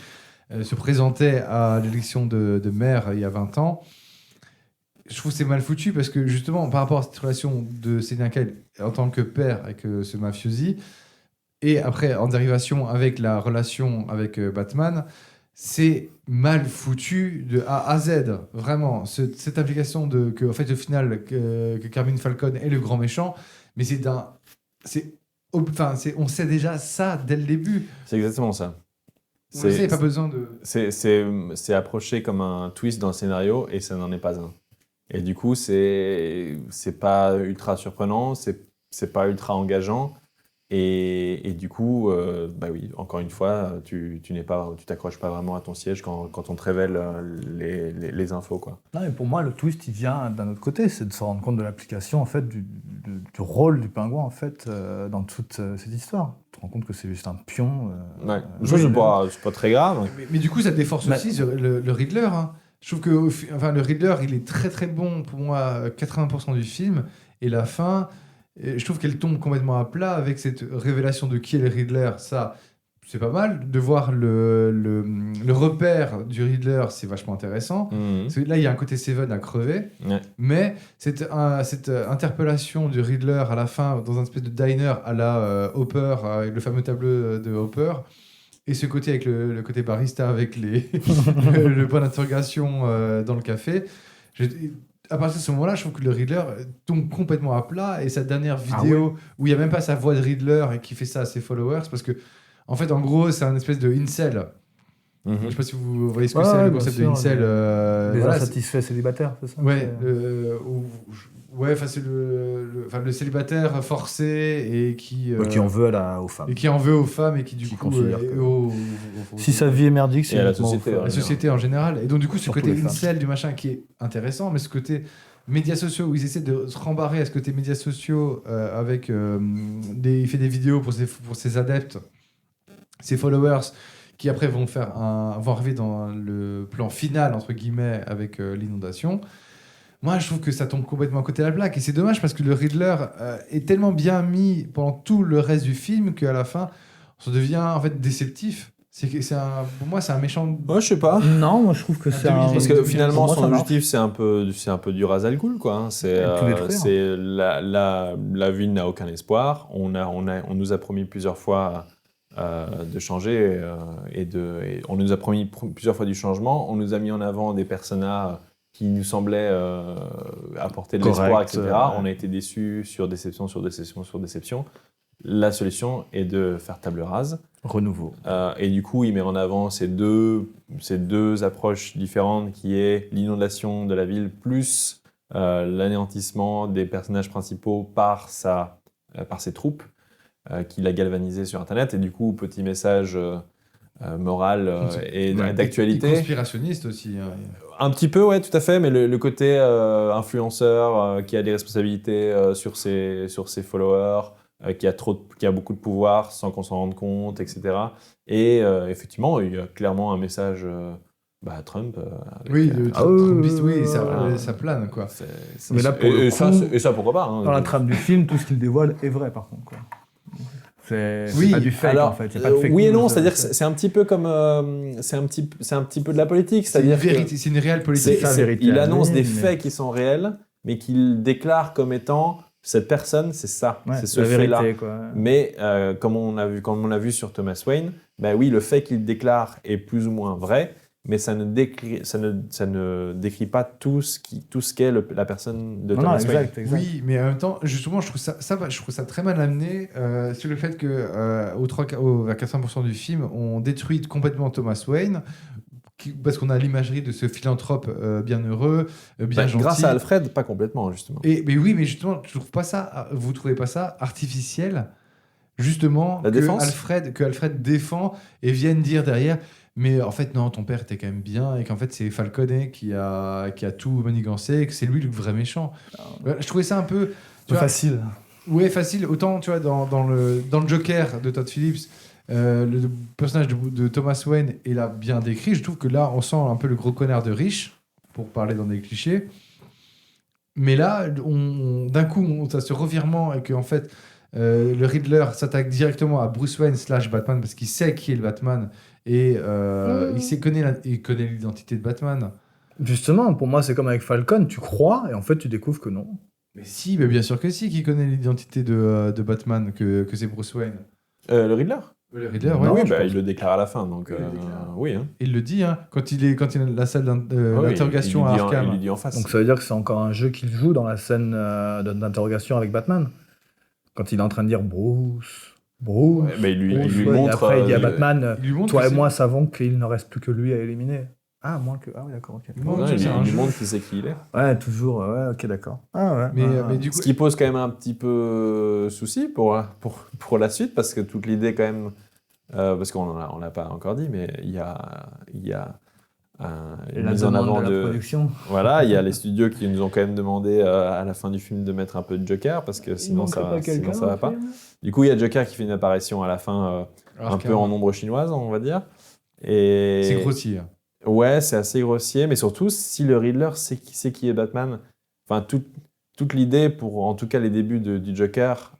se présentait à l'élection de maire il y a 20 ans. Je trouve que c'est mal foutu parce que justement, par rapport à cette relation de Céline Kyle en tant que père avec ce mafiosi, et après en dérivation avec la relation avec Batman, c'est mal foutu de A à Z, vraiment. Cette implication que, en fait, au final, que Carmine Falcone est le grand méchant, mais on sait déjà ça dès le début. C'est exactement ça. On le sait, il n'y a pas besoin de... C'est approché comme un twist dans le scénario et ça n'en est pas un. Et du coup, c'est pas ultra surprenant, c'est pas ultra engageant. Et du coup, bah oui, encore une fois, tu t'accroches pas vraiment à ton siège quand on te révèle les infos, quoi. Non, mais pour moi, le twist, il vient d'un autre côté, c'est de se rendre compte de l'application en fait du rôle du pingouin en fait dans toute cette histoire. Tu te rends compte que c'est juste un pion. Ouais. C'est pas très grave. Mais du coup, ça déforce Mais- aussi le Riddler. Hein. Je trouve que le Riddler, il est très très bon pour moi, 80% du film. Et la fin, je trouve qu'elle tombe complètement à plat avec cette révélation de qui est le Riddler. Ça, c'est pas mal. De voir le repère du Riddler, c'est vachement intéressant. Mhm. Parce que là, il y a un côté Seven à crever. Ouais. Mais cette interpellation du Riddler à la fin, dans un espèce de diner à la Hopper, avec le fameux tableau de Hopper, et ce côté avec le côté barista, avec le point d'interrogation dans le café, à partir de ce moment-là, je trouve que le Riddler tombe complètement à plat, et sa dernière vidéo, où il n'y a même pas sa voix de Riddler et qui fait ça à ses followers, parce que, en fait, en gros, c'est un espèce de incel. Je Mhm. sais pas si vous voyez ce que Ouais, c'est, ouais, le bien concept sûr, de incel. des voilà, insatisfaits célibataires, c'est ça Ouais, C'est- ouais, enfin c'est le célibataire forcé et qui qui en veut aux femmes. et qui en veut aux femmes et qui du Qui coup considère que- si Si sa vie est merdique, c'est Et à la uniquement société, aux femmes. la société en général. Et donc du coup ce Surtout côté les femmes. incel du machin qui est intéressant, mais ce côté médias sociaux où ils essaient de se rembarrer à ce côté médias sociaux avec il fait des vidéos pour ses adeptes, ses followers, qui après vont arriver dans le plan final entre guillemets avec l'inondation. Moi, je trouve que ça tombe complètement à côté de la plaque. Et c'est dommage parce que le Riddler est tellement bien mis pendant tout le reste du film qu'à la fin, ça devient en fait déceptif. Pour moi, c'est un méchant. Ouais, je sais pas. Non, moi je trouve que c'est un... demi- Parce que finalement, Pour moi, son ça marche. objectif, c'est un peu du ras al ghul, quoi. Hein. Tout détruire. C'est la ville n'a aucun espoir. On nous a promis plusieurs fois de changer et on nous a promis plusieurs fois du changement. On nous a mis en avant des personnages qui nous semblaient apporter de l'espoir, Correct, etc. On a été déçus sur déception, sur déception, sur déception. La solution est de faire table rase. renouveau. Et du coup, il met en avant ces deux approches différentes, qui est l'inondation de la ville plus l'anéantissement des personnages principaux par ses troupes, qu'il a galvanisé sur Internet. Et du coup, petit message morale et Ouais, d'actualité. et conspirationniste aussi. Hein. Un petit peu, ouais, tout à fait, mais le côté influenceur qui a des responsabilités sur ses followers, qui a beaucoup de pouvoir sans qu'on s'en rende compte, etc. Et effectivement, il y a clairement un message à Trump. Oui, Trumpiste, oui, voilà. ça plane, quoi. Mais là, pour le coup, et ça, pourquoi pas hein. Dans la trame du film, tout ce qu'il dévoile est vrai, par contre. Quoi. C'est Oui, pas du fake, alors, en fait. Y a pas de fake oui et news, non, c'est-à-dire que c'est un petit peu comme... c'est un petit peu de la politique. C'est une C'est-à-dire que vérité, c'est une réelle politique. sa vérité il à annonce lui, des mais- faits qui sont réels, mais qu'il déclare comme étant cette personne, c'est ça, Ouais, c'est ce la fait-là. vérité, quoi. Mais comme on a vu sur Thomas Wayne, oui, le fait qu'il déclare est plus ou moins vrai, mais ça ne décrit pas tout ce qu'est la personne de Non, Thomas non, Wayne. exact. Oui, mais en même temps, justement, je trouve ça très mal amené sur le fait que vers 80% du film, on détruit complètement Thomas Wayne parce qu'on a l'imagerie de ce philanthrope bien heureux, bien gentil. Grâce à Alfred, pas complètement, justement. Mais oui, mais justement, vous trouvez pas ça artificiel, justement, La défense que Alfred défend et vienne dire derrière. Mais en fait, non, ton père était quand même bien, et qu'en fait, c'est Falcone qui a tout manigancé, et que c'est lui le vrai méchant. Je trouvais ça un peu... tu vois, Facile. ouais, facile. Autant, tu vois, dans le Joker de Todd Phillips, le personnage de Thomas Wayne est là bien décrit. Je trouve que là, on sent un peu le gros connard de riche, pour parler dans des clichés. Mais là, d'un coup, on a ce revirement, et qu'en fait, le Riddler s'attaque directement à Bruce Wayne / Batman, parce qu'il sait qui est le Batman, et il connaît l'identité de Batman. Justement, pour moi, c'est comme avec Falcon, tu crois, et en fait, tu découvres que non. Mais si, mais bien sûr que si, qu'il connaît l'identité de Batman, que c'est Bruce Wayne. Le Riddler Le Riddler, Non, ouais. Oui, je pense. il le déclare à la fin, donc oui. Hein. Il le dit, hein, quand il est dans la salle Oui, d'interrogation il à lui dit Arkham. il lui dit en face. Donc ça veut dire que c'est encore un jeu qu'il joue dans la scène d'interrogation avec Batman. Quand il est en train de dire Bruce. Ouais, il lui Bruce, et montre... après, il dit à Batman, Il lui montre toi que et c'est- moi savons qu'il ne reste plus que lui à éliminer. Ah, moins que... Ah oui, d'accord, ok. Il montre Ouais, que il c'est un lui jeu. montre qui c'est qui il est. Ouais, toujours, ouais, ok, d'accord. Ah ouais. Mais du coup, Ce qui pose quand même un petit peu souci pour la suite, parce que toute l'idée quand même, parce qu'on l'a pas encore dit, mais il y a une la mise en demande avant de la production. Voilà, il y a les studios qui nous ont quand même demandé à la fin du film de mettre un peu de Joker, parce que sinon ça va pas. Du coup, il y a Joker qui fait une apparition à la fin, un Arkham. peu en ombre chinoise, on va dire. Et... C'est grossier. Ouais, c'est assez grossier, mais surtout, si le Riddler sait qui est Batman, enfin, toute l'idée pour, en tout cas, les débuts du Joker,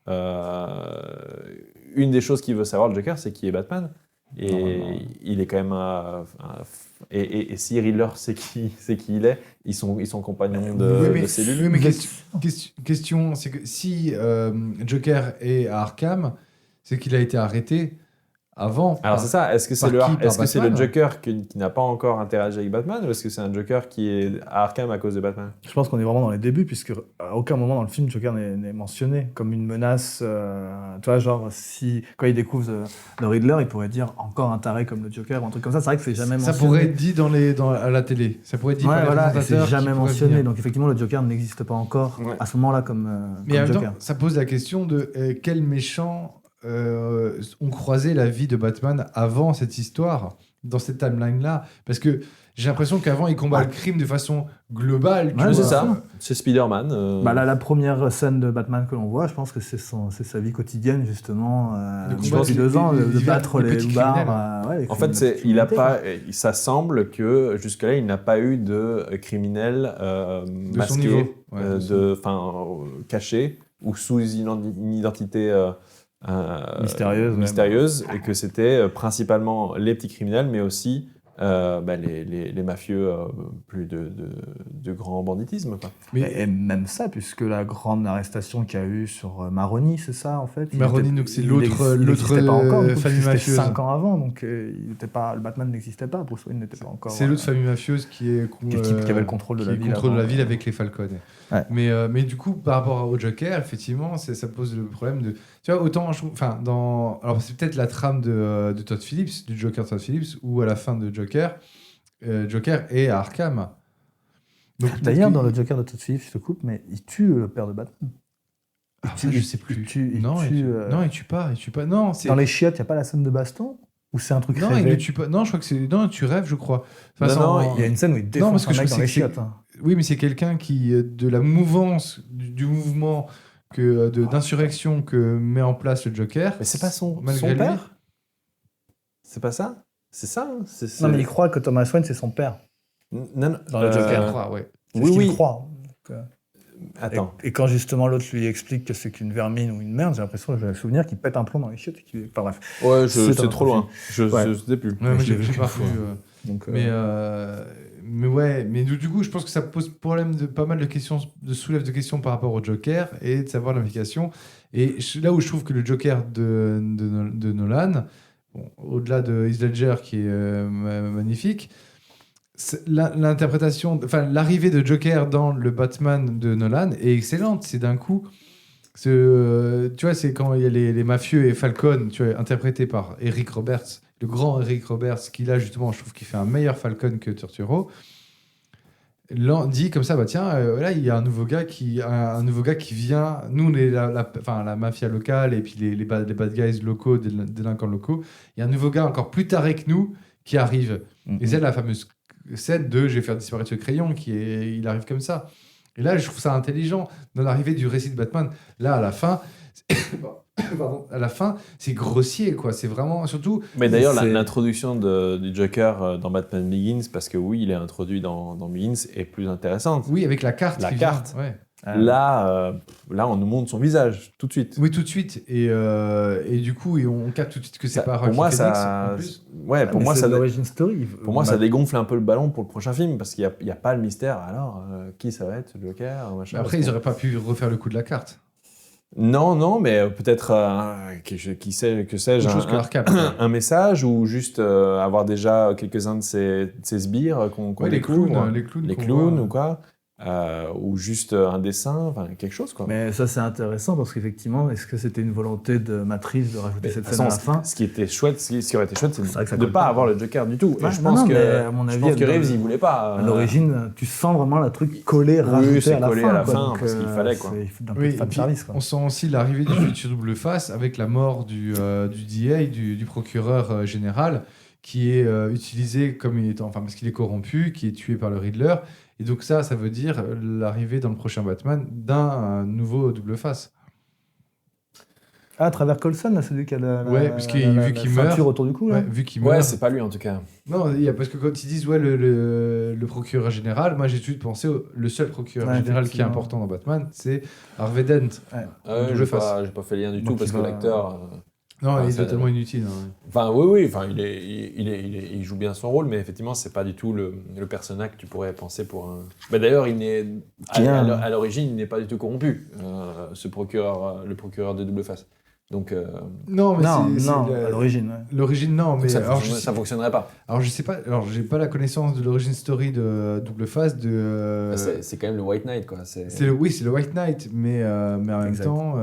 une des choses qu'il veut savoir, le Joker, c'est qui est Batman. Et il est quand même... et si Riddler sait qui il est, ils sont compagnons de cellule. Oui, mais question, c'est que si Joker est à Arkham, c'est qu'il a été arrêté avant. Alors c'est ça, est-ce que c'est par le Batman Joker qui n'a pas encore interagi avec Batman, ou est-ce que c'est un Joker qui est à Arkham à cause de Batman? Je pense qu'on est vraiment dans les débuts, puisque à aucun moment dans le film, Joker n'est mentionné comme une menace. Tu vois, genre, quand il découvre le Riddler, il pourrait dire encore un taré comme le Joker, ou un truc comme ça. C'est vrai que c'est jamais mentionné. Ça pourrait être dit à la télé. Ça pourrait être dit Ouais, par les voilà, et présentateurs c'est jamais qui pourraient mentionné. venir. Donc effectivement, le Joker n'existe pas encore Ouais. à ce moment-là comme Mais en même Joker. temps, ça pose la question de quels méchants ont croisé la vie de Batman avant cette histoire, dans cette timeline-là. Parce que j'ai l'impression qu'avant, il combat le crime de façon globale. tu Ouais, vois. C'est ça, c'est Spider-Man. Bah là, la première scène de Batman que l'on voit, je pense que c'est sa vie quotidienne, justement, combattre depuis 2 ans, les de battre petits les criminels. loupards. En fait, ça semble que jusque-là, il n'a pas eu de criminel De son masqué, niveau. Ouais, caché ou sous une identité Mystérieuse, et que c'était principalement les petits criminels, mais aussi les mafieux plus de grand banditisme. Quoi. Et même ça, puisque la grande arrestation qu'il y a eu sur Maroni, c'est ça, en fait. Maroni, donc c'est il l'autre n'existait pas encore, du coup, famille c'était mafieuse. 5 ans avant, donc le Batman n'existait pas, Bruce Wayne n'était pas encore... C'est l'autre famille mafieuse qui avait le contrôle de la ville contrôle avant. la ville avec les Falcone. Ouais. Mais du coup, par rapport au Joker, effectivement, ça pose le problème de... Tu vois, autant, alors c'est peut-être la trame de Todd Phillips, du Joker de Todd Phillips, ou à la fin de Joker est à Arkham. Donc, D'ailleurs, peut-être dans que- le Joker de Todd Phillips, je te coupe, mais il tue le père de Batman. Ah, ça, je sais plus. il Non, tue, il tue pas. Non, c'est... Dans les chiottes, il n'y a pas la scène de baston où Ou c'est un truc Non, rêvé. il le tue pas. Non, je crois que c'est. Non, tu rêves, je crois. Non, non, Il y a une scène où il défonce parce que un je mec sais dans les que c'est- chiottes. Hein. Oui, mais c'est quelqu'un qui, de la mouvance, du mouvement d'insurrection que met en place le Joker. Mais c'est pas son Malgré lui. père. C'est pas ça. C'est ça. Non, mais il croit que Thomas Wayne, c'est son père. Non, non, Dans le Joker. Je crois, ouais. C'est Oui, ce qu'il oui. croit. Attends. Et quand justement l'autre lui explique que c'est qu'une vermine ou une merde, j'ai l'impression, j'ai le souvenir qu'il pète un plomb dans les chiottes. Enfin bref. Ouais, C'est c'est un trop film. loin. Je sais plus. Ouais, moi, je j'ai l'ai vu pas qu'une vu. fois. Donc, Mais ouais, mais du coup, je pense que ça pose problème de pas mal de questions, soulève de questions par rapport au Joker et de savoir l'implication. Et là où je trouve que le Joker de Nolan, bon, au-delà de Heath Ledger qui est magnifique, l'interprétation, enfin l'arrivée de Joker dans le Batman de Nolan est excellente. C'est d'un coup, tu vois, c'est quand il y a les mafieux et Falcon, tu vois, interprétés par Eric Roberts, le grand Eric Roberts, qui là justement, je trouve qu'il fait un meilleur Falcon que Turturro. Dit comme ça, bah tiens, là il y a un nouveau gars qui vient. Nous on est la mafia locale et puis les bad guys locaux, des délinquants locaux. Il y a un nouveau gars encore plus taré que nous qui arrive. Et c'est la fameuse scène de je vais faire disparaître ce crayon il arrive comme ça. Et là je trouve ça intelligent dans l'arrivée du récit de Batman. Là à la fin, c'est grossier quoi. C'est vraiment surtout. Mais d'ailleurs, C'est- l'introduction du Joker dans Batman Begins, parce que oui, il est introduit dans Begins, est plus intéressante. Oui, avec la carte. La qui carte. vient, ouais. Là, on nous montre son visage tout de suite. Oui, tout de suite. Et du coup, on capte tout de suite que c'est pas Pour moi, Joaquin Phoenix, ça, en plus. ouais, pour moi, c'est ça, l'origine story. pour moi, ça dégonfle un peu le ballon pour le prochain film, parce qu'il n'y a pas le mystère. Alors, qui ça va être, ce Joker, machin, Mais après, parce ils auraient pas pu refaire le coup de la carte. Non, mais peut-être, que sais-je, Autre chose que l'Arkham. un message, ou juste avoir déjà quelques-uns de ces sbires qu'on Ouais, les découvre. clowns, Les qu'on clowns voit. ou quoi, ou juste un dessin, enfin quelque chose quoi. Mais ça, c'est intéressant parce qu'effectivement, est-ce que c'était une volonté de Matrice de rajouter Mais de cette toute scène à la façon, fin ce qui était chouette, ce qui aurait été chouette, c'est C'est vrai que ça de ne colle pas pas. avoir le Joker du tout. Ouais, Et je non, pense non, que, mais à mon je avis, pense que à Reeves, il voulait pas. À l'origine, tu sens vraiment le truc collé, rajouté c'est à la collé fin. à la quoi. fin, Donc, parce qu'il fallait, quoi. C'est un peu Oui, de fan et puis, service. Quoi. on sent aussi l'arrivée du futur double face avec la mort du DA, du procureur général, qui est utilisé comme il est, enfin parce qu'il est corrompu, qui est tué par le Riddler. Et donc ça veut dire l'arrivée dans le prochain Batman d'un nouveau double face. Ah, à travers Coulson, là, celui qui a la Ouais, parce qu'il- vu qu'il ceinture meurt- autour du cou. Là. Ouais, vu qu'il Ouais, meurt. c'est pas lui en tout cas. Non, parce que quand ils disent ouais, le procureur général, moi j'ai tout de suite pensé le seul procureur Ouais, général qui est effectivement. important dans Batman, c'est Harvey Dent. Double face. J'ai pas fait le lien du Donc, tout parce il que va- l'acteur. Non, Ah, il est c'est- totalement inutile. Hein. Enfin, oui, enfin, il joue bien son rôle, mais effectivement, c'est pas du tout le personnage que tu pourrais penser pour un. Bah, d'ailleurs, il n'est à l'origine, il n'est pas du tout corrompu, ce procureur, le procureur de double face. Donc, Non, mais c'est à l'origine. Ouais. l'origine, non. donc Mais ça, alors, ça fonctionnerait pas. alors, je sais pas. Alors, j'ai pas la connaissance de l'origine story de double face. C'est quand même le White Knight, quoi. C'est le White Knight, mais en même Exact. temps,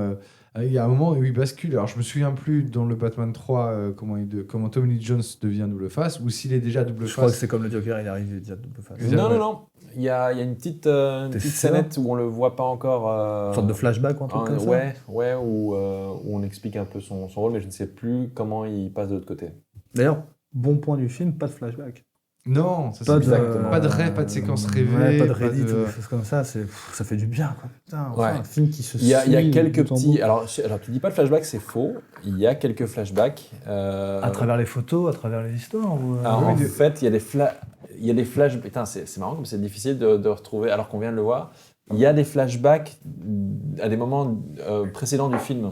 il y a un moment où il bascule. Alors, je me souviens plus dans le Batman 3 comment Tommy Lee Jones devient double face ou s'il est déjà double Je crois que face. c'est comme le Joker, il arrive déjà double face. Exact. Non. Il y a une petite T'es sûr scénette où on le voit pas encore. Une sorte de flashback ou un truc comme ça. Ouais, où on explique un peu son rôle, mais je ne sais plus comment il passe de l'autre côté. D'ailleurs, bon point du film, pas de flashback. Non, ça, Pas c'est de, exactement. Pas de rêve, pas de séquence rêvée. Ouais, pas de pas Reddit de- ou des choses comme ça. Ça fait du bien. Quoi. Putain, enfin, Ouais. un film qui se Il y a suit quelques bout en petits. bout. Alors, tu dis pas de flashback, c'est faux. Il y a quelques flashbacks. À travers les photos, à travers les histoires. Ou, Alors, oui, en des- fait, il y a des flashbacks. Putain, c'est marrant comme c'est difficile de retrouver alors qu'on vient de le voir. Il y a des flashbacks à des moments précédents du film.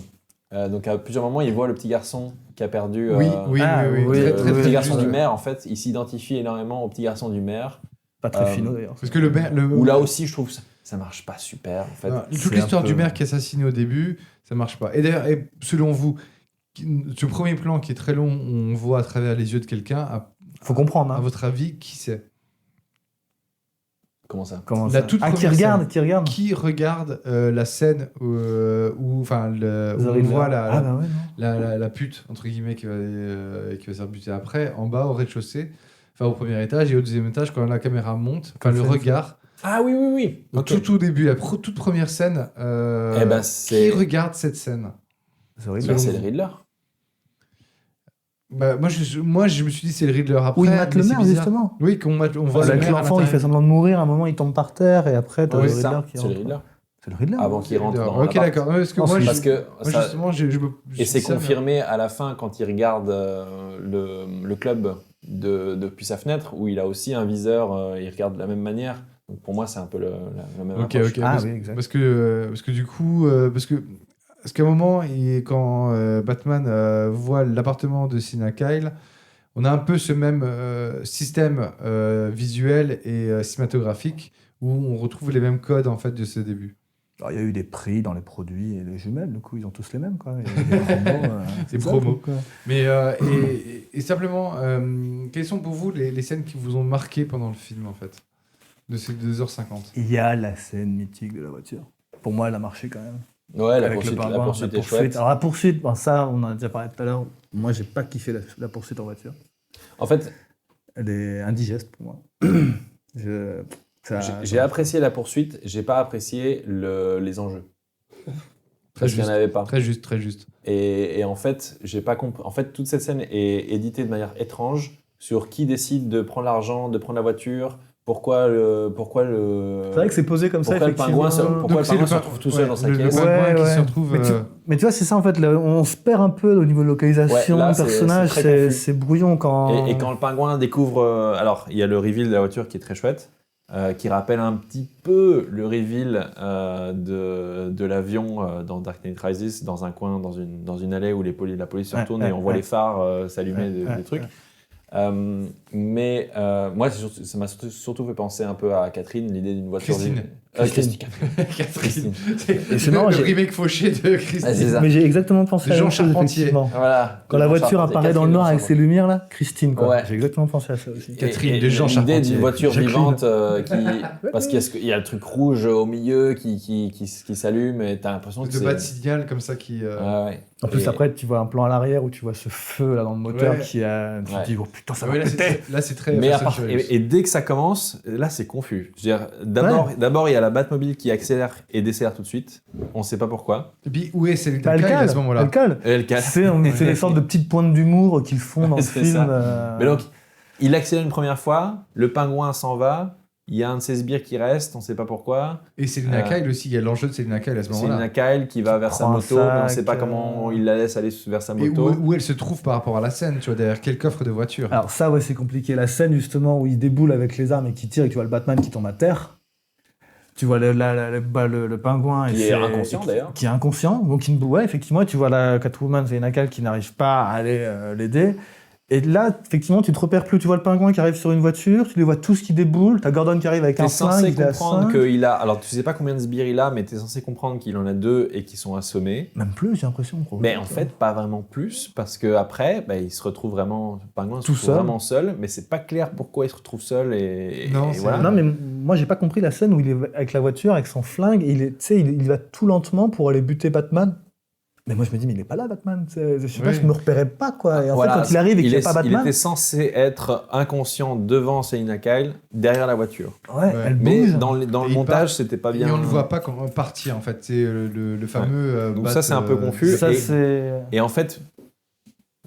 Donc, à plusieurs moments, il voit le petit garçon qui a perdu. Oui. Ah, oui, Très, le très, petit très garçon juste. du maire, en fait, il s'identifie énormément au petit garçon du maire. Pas très Euh, finaux d'ailleurs. Parce que le Où là aussi, je trouve ça marche pas super, en fait. Non, c'est toute l'histoire un peu- du maire qui est assassiné au début, ça marche pas. Et d'ailleurs, selon vous, ce premier plan qui est très long, on voit à travers les yeux de quelqu'un, Faut comprendre. à Hein. votre avis, qui c'est? Comment ça? Comment La ça toute qui première regarde, scène. qui regarde. Qui regarde la scène où on Riddler. voit Ah, bah ouais, non. la pute, entre guillemets, qui va se faire buter après, en bas, au rez-de-chaussée, enfin au premier étage, et au deuxième étage, quand la caméra monte, enfin le Comme regard, Ah oui. au tout au début, la toute première scène, Eh ben, c'est- qui regarde cette scène? C'est horrible. Bah, c'est le Riddler. Bah, moi, je me suis dit c'est le Riddler après. Où il mate le mais c'est maire, bizarre. justement. Oui, on voit le Avec maire à l'enfant, il fait l'intérieur. semblant de mourir, à un moment, il tombe par terre, et après, t'as Ouais, le c'est Riddler ça, qui c'est le rentre. Riddler. C'est le Riddler. Avant qu'il rentre dans Ok, l'appart. d'accord. Ouais, parce que Non, moi, Parce que moi, ça- justement, je Et c'est dis ça, mais- confirmé à la fin quand il regarde le club depuis sa fenêtre, où il a aussi un viseur, il regarde de la même manière. Donc pour moi, c'est un peu la même Ok, approche. ok. Ah parce, oui, exact. parce que du coup, parce qu'à un moment, quand Batman voit l'appartement de Selina Kyle, on a un peu ce même système visuel et cinématographique où on retrouve les mêmes codes en fait de ce début. Alors, il y a eu des prix dans les produits et les jumelles, du coup, ils ont tous les mêmes, quoi. Il y a des promos, Des ça, promos. quoi. Mais et simplement, quelles sont pour vous les scènes qui vous ont marqué pendant le film en fait de ces 2h50? Il y a la scène mythique de la voiture. Pour moi, elle a marché quand même. Ouais, la Avec poursuite, le la pingouin, poursuite est chouette. Alors la poursuite, bon, ça, on en a déjà parlé tout à l'heure. Moi, j'ai pas kiffé la poursuite en voiture. En fait, Elle est indigeste pour moi. j'ai apprécié la poursuite, j'ai pas apprécié les enjeux. Très Parce qu'il n'y en juste. avait pas. Très juste, très juste. Et en fait, j'ai pas compris. En fait, toute cette scène est éditée de manière étrange sur qui décide de prendre l'argent, de prendre la voiture. Pourquoi le C'est vrai que c'est posé comme ça, pourquoi le pingouin se, effectivement. pourquoi le Donc, c'est pingouin se le retrouve tout seul dans sa le caisse. pingouin qui Ouais. se retrouve. Mais tu vois, c'est ça en fait, on se perd un peu au niveau de localisation, Ouais, là, c'est personnage, très confus. c'est brouillon quand. Et quand le pingouin découvre... alors, il y a le reveal de la voiture qui est très chouette, qui rappelle un petit peu le reveal de l'avion dans Dark Knight Rises, dans un coin, dans une allée où la police se retourne et on voit les phares s'allumer des trucs. Mais moi, ça m'a surtout fait penser un peu à Catherine, l'idée d'une voiture... Christine. Christine. Catherine. Et c'est marrant, le j'ai- remake fauché de Ah, c'est Christine. ça. Mais j'ai exactement pensé De à la Jean même chose, Charpentier. effectivement. Voilà. Quand la voiture apparaît dans le noir avec ses Catherine, lumières là, Christine quoi. Ouais. J'ai exactement pensé à ça aussi. Catherine et de Jean l'idée Charpentier. d'une voiture Jacqueline. vivante parce qu'il y a le truc rouge au milieu qui s'allume et t'as l'impression que De c'est... bas de signal comme ça qui. Ouais. En plus Et- après tu vois un plan à l'arrière où tu vois ce feu là dans le moteur Ouais. qui a... Tu Ouais. te dis oh putain ça Ouais, va là, péter. là, c'est très. Mais Fast and Furious. et dès que ça commence, là c'est confus. Je veux dire, d'abord il y a la Batmobile qui accélère et décélère tout de suite. On sait pas pourquoi. Et puis où est Selina Bah, elle Kyle à cale, ce moment-là? elle cale. Et elle casse. C'est des sortes de petites pointes d'humour qu'ils font dans le C'est film. ça. Mais donc, il accélère une première fois, le pingouin s'en va, il y a un de ses sbires qui reste, on sait pas pourquoi. Et Selina Kyle aussi, il y a l'enjeu de Selina Kyle à ce moment-là. Selina Kyle qui va vers sa prend un moto, mais on sait sac, pas comment il la laisse aller vers sa Et moto. où elle se trouve par rapport à la scène, tu vois, derrière quel coffre de voiture. Alors ça ouais c'est compliqué. La scène justement où il déboule avec les armes et qui tire et tu vois le Batman qui tombe à terre. Tu vois le pingouin Qui est inconscient, d'ailleurs. Qui est inconscient. Donc ouais effectivement tu vois la Catwoman Selina Kyle qui n'arrive pas à aller l'aider. Et là, effectivement, tu te repères plus. Tu vois le pingouin qui arrive sur une voiture, tu les vois tous qui déboulent. T'as Gordon qui arrive avec T'es un censé flingue, il est à comprendre 5. qu'il a... Alors, tu sais pas combien de sbires il a, mais t'es censé comprendre qu'il en a 2 et qu'ils sont assommés. Même plus, j'ai l'impression. Mais en fait, pas vraiment plus, parce que après, il se retrouve vraiment... Le pingouin se Tout retrouve seul. vraiment seul, mais c'est pas clair pourquoi il se retrouve seul et Non, et c'est- voilà. Non, mais moi, j'ai pas compris la scène où il est avec la voiture, avec son flingue, et il va tout lentement pour aller buter Batman. Mais moi, je me dis, mais il est pas là, Batman. Je sais pas, Oui. je me repérais pas, quoi. Et en Voilà, fait, quand il arrive et qu'il n'y a pas il Batman, était censé être inconscient devant Selina Kyle, derrière la voiture. ouais, elle Mais bouge. dans Et le il montage, part- c'était pas Et bien. on ne voit pas comment partir en fait. C'est le fameux. Donc ça, c'est un peu confus. Ça, et- c'est. Et en fait,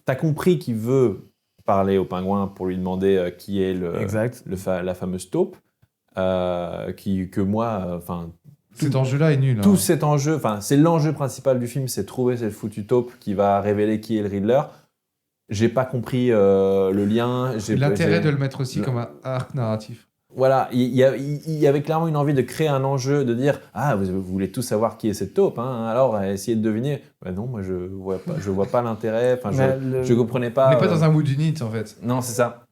t'as compris qu'il veut parler au pingouin pour lui demander qui est Exact. la fameuse taupe, que moi, enfin, Cet enjeu-là est nul. tout hein. cet enjeu, enfin, c'est l'enjeu principal du film, c'est trouver cette foutue taupe qui va révéler qui est le Riddler. J'ai pas compris le lien. L'intérêt de le mettre aussi le- comme un arc narratif. Voilà, il y avait clairement une envie de créer un enjeu, de dire ah vous voulez tous savoir qui est cette taupe, hein, alors essayez de deviner. Bah non, moi je vois pas l'intérêt. Enfin, je comprenais pas. On n'est pas dans un mood unit en fait. Non, c'est ça.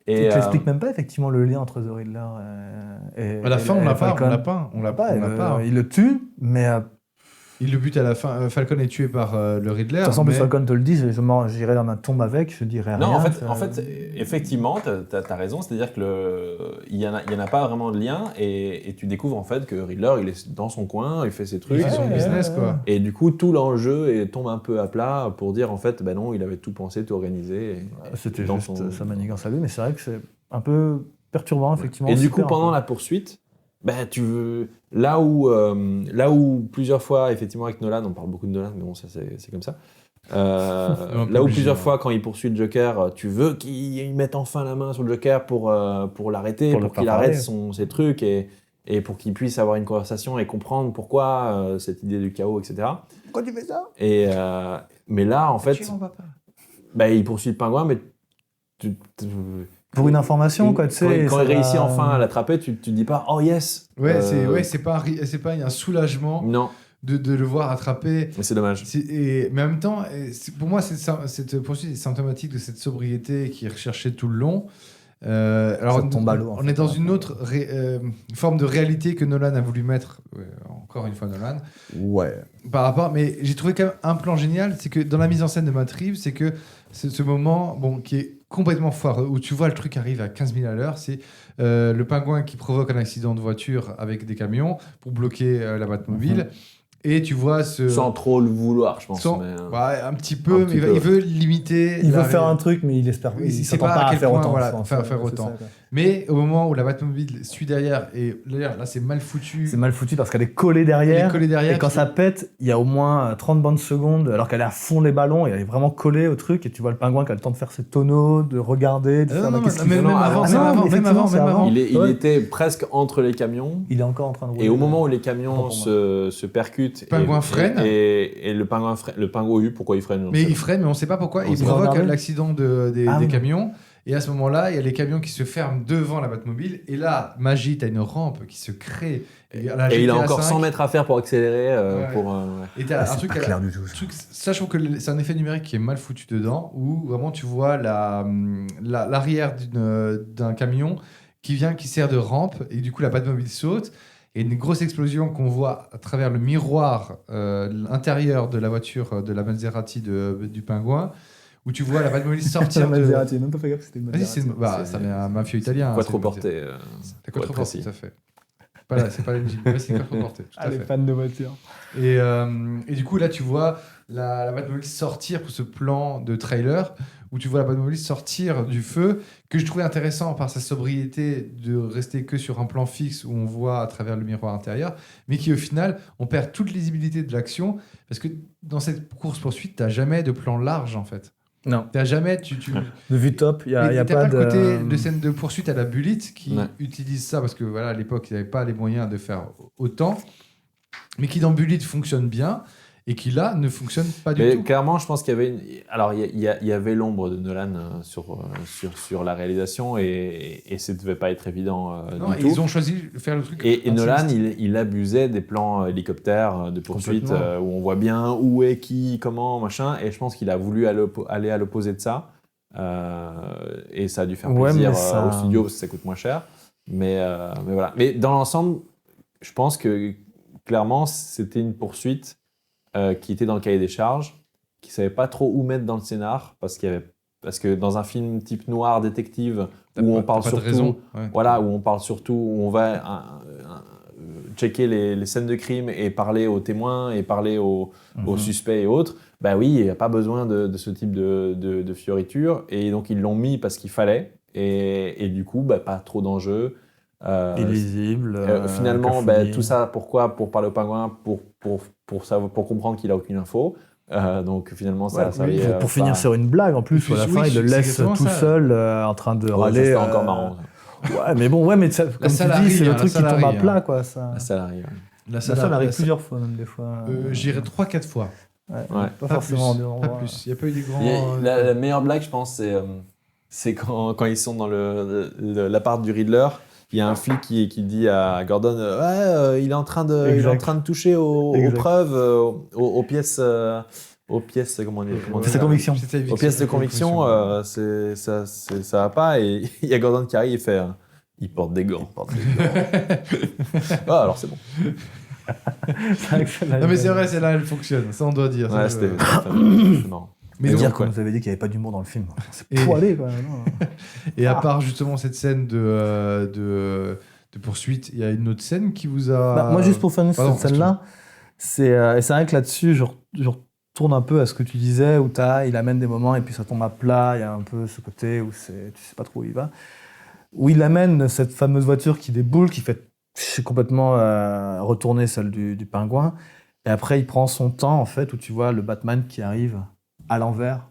Il Et t'explique même pas effectivement le lien entre The Riddler et. À la fin, on l'a pas. Falcon. On l'a pas. On l'a pas. On l'a pas. Il le tue, mais. Il le bute à la fin. Falcon est tué par le Riddler. De toute façon, mais- Falcon te le dit, j'irai dans ma tombe avec, je dirai rien. non, en ça- fait, effectivement, t'as raison, c'est-à-dire que il y en a pas vraiment de lien, et tu découvres en fait que Riddler, il est dans son coin, il fait ses trucs. Il fait son business quoi. Et du coup, tout l'enjeu tombe un peu à plat pour dire en fait, ben non, il avait tout pensé, tout organisé. C'était dans juste sa manigance à lui, mais c'est vrai que c'est un peu perturbant, effectivement. Et du super, coup, pendant un peu. la poursuite, tu veux là où plusieurs fois, effectivement, avec Nolan, on parle beaucoup de Nolan, mais bon, ça c'est comme ça. Là où plusieurs fois, quand il poursuit le Joker, tu veux qu'il mette enfin la main sur le Joker pour l'arrêter, pour qu'il arrête ses trucs et pour qu'il puisse avoir une conversation et comprendre pourquoi cette idée du chaos, etc. Pourquoi tu fais ça ? Mais là, en fait, il poursuit le pingouin, mais pour une information, quoi, tu sais. Quand il réussit enfin à l'attraper, tu te dis pas « Oh yes !» c'est pas un soulagement Non. de le voir attraper. Mais c'est dommage. Mais en même temps, pour moi, cette poursuite est symptomatique de cette sobriété qui est recherchée tout le long. Alors, on est dans une autre forme de réalité que Nolan a voulu mettre, encore une fois Nolan. Ouais. Par rapport, mais j'ai trouvé quand même un plan génial, c'est que dans la mise en scène de Matt Reeves, c'est que ce moment, qui est complètement foireux, où tu vois le truc arrive à 15 000 à l'heure, c'est le pingouin qui provoque un accident de voiture avec des camions pour bloquer la Batmobile. Et tu vois sans trop le vouloir, je pense. Un petit peu, mais il veut limiter. Il veut faire un truc, mais il espère. Il s'attend pas à faire autant. Faire autant. Mais au moment où la Batmobile suit derrière, et là c'est mal foutu. C'est mal foutu parce qu'elle est collée derrière. Et quand ça pète, il y a au moins 30 bonnes secondes, alors qu'elle est à fond les ballons, et elle est vraiment collée au truc, et tu vois le pingouin qui a le temps de faire ses tonneaux, de regarder, de faire même avant. Il était presque entre les camions. Il est encore en train de rouler. Et au moment où les camions se percutent, le pingouin freine. Et le pingouin, pourquoi il freine? Mais il freine, mais on ne sait pas pourquoi. Il provoque l'accident des camions. Et à ce moment-là, il y a les camions qui se ferment devant la Batmobile. Et là, magie, t'as une rampe qui se crée. Et il a encore 100 mètres à faire pour accélérer. Et t'as un truc pas clair du tout. Ça, je trouve que c'est un effet numérique qui est mal foutu dedans, où vraiment tu vois l'arrière d'un camion qui sert de rampe. Et du coup, la Batmobile saute. Et une grosse explosion qu'on voit à travers le miroir intérieur de la voiture de la Maserati du pingouin, où tu vois la Batmobile sortir de... Maserati, même pas fait gaffe que c'était une Maserati. Ça vient un mafieux italien. Quattroporté. C'est quattroporté, tout à fait. C'est pas l'engine, mais c'est quattroporté, tout à fait. Les fans de voiture. Et du coup, là, tu vois la Batmobile sortir pour ce plan de trailer, où tu vois la Batmobile sortir du feu, que je trouvais intéressant par sa sobriété de rester que sur un plan fixe où on voit à travers le miroir intérieur, mais qui au final, on perd toute lisibilité de l'action, parce que dans cette course-poursuite, tu n'as jamais de plan large, en fait. Non. T'as jamais... De vue top, il y a pas le côté de scène de poursuite à la Bullitt qui utilise ça, parce que voilà, à l'époque, ils n'avaient pas les moyens de faire autant, mais qui dans Bullitt fonctionne bien, et qui là ne fonctionne pas du tout. Clairement, je pense qu'il y avait il y avait l'ombre de Nolan sur la réalisation et ça ne devait pas être évident du tout. Ils ont choisi de faire le truc. Et Nolan, il abusait des plans hélicoptères de poursuite où on voit bien où est qui, comment, machin. Et je pense qu'il a voulu aller à l'opposé de ça. Et ça a dû faire plaisir au studio parce que ça coûte moins cher. Mais voilà. Mais dans l'ensemble, je pense que clairement, c'était une poursuite qui était dans le cahier des charges, qui ne savait pas trop où mettre dans le scénar, parce que dans un film type noir, détective, où on parle surtout, où on va checker les scènes de crime et parler aux témoins et parler aux suspects et autres, il n'y a pas besoin de ce type de fioriture, et donc ils l'ont mis parce qu'il fallait, et du coup, pas trop d'enjeux. Illisible. Finalement, tout ça, pourquoi? Pour parler au pingouin, pour comprendre qu'il a aucune info. Donc finalement, ça a servi. Pour finir sur une blague, en plus, à la fin, il le laisse tout seul en train de râler. C'est encore marrant. Ouais, mais bon, comme tu dis, c'est le truc qui tombe à plat, quoi. Ça arrive. Ça arrive plusieurs fois, même des fois. J'irais 3-4 fois. Pas forcément. Pas plus. Il n'y a pas eu des grands. La meilleure blague, je pense, c'est quand ils sont dans l'appart du Riddler. Il y a un flic qui dit à Gordon il est en train de toucher aux preuves, aux pièces comment dire, pièces de conviction. Aux pièces de conviction, ça va pas, et il y a Gordon qui arrive et fait il porte des gants. Alors c'est bon. Non mais c'est vrai, celle-là elle fonctionne, ça on doit dire. Ouais, c'était marrant. Mais dire qu'on nous avait dit qu'il n'y avait pas d'humour dans le film. C'est poilé, quoi. Et à part justement cette scène de poursuite, il y a une autre scène qui vous a... moi, juste pour finir sur cette scène-là, c'est vrai que là-dessus, je retourne un peu à ce que tu disais, où il amène des moments et puis ça tombe à plat, il y a un peu ce côté où tu sais pas trop où il va. Où il amène cette fameuse voiture qui déboule, qui fait complètement retourner celle du pingouin. Et après, il prend son temps, en fait, où tu vois le Batman qui arrive à l'envers.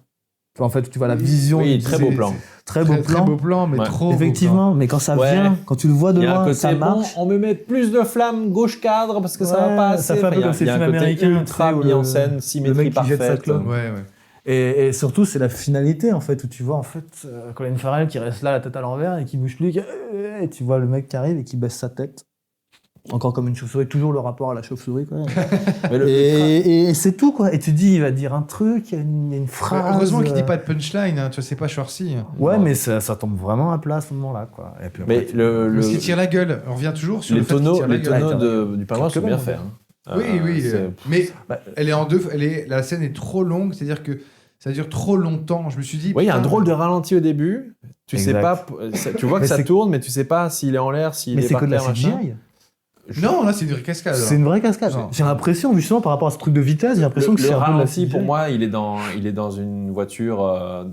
En fait, tu vois la vision. Oui, très beau plan. Très beau Très plan. beau plan, mais Ouais. trop. Effectivement, mais quand ça Ouais. vient, quand tu le vois de Il y a un loin, côté, ça marche. on me met plus de flammes gauche cadre parce que ça va Ouais, pas ça assez. fait un peu Enfin, comme ces il y a un films côté américains, ultra tu sais, où mis en le- scène, le symétrie mec qui jette sa parfaite. clope. Ouais. Et surtout, c'est la finalité, en fait, où tu vois, en fait, Colin Farrell qui reste là, la tête à l'envers, et qui bouge plus, et tu vois le mec qui arrive et qui baisse sa tête. Encore comme une chauve-souris, toujours le rapport à la chauve-souris, quoi. Mais le- Et c'est tout, quoi. Et tu dis, il va dire un truc, il y a une phrase. Heureusement qu'il dit pas de punchline, hein, tu vois, c'est pas Schwarzy. Ouais, mais ça tombe vraiment à plat à ce moment-là, quoi. Et puis après, Mais tu- Parce qu'il tire la gueule. On revient toujours sur les le fait qu'il tonneaux, tire la les gueule. tonneaux du pingouin sont bien faits. hein. Oui. c'est- Mais Bah, elle est en deux. La scène est trop longue, c'est-à-dire que ça dure trop longtemps. Je me suis dit. Oui, il y a un putain, drôle de ralenti au début. Tu sais Exact. pas, tu vois que Mais ça c'est- tourne, mais tu sais pas s'il est en l'air, s'il mais est c'est par que de la terre, machin. CGI. Non, là, c'est une vraie cascade. C'est une vraie cascade. Non. J'ai l'impression, justement, par rapport à ce truc de vitesse, j'ai l'impression que Le c'est un peu de la ralenti, CGI. pour moi, il est dans une voiture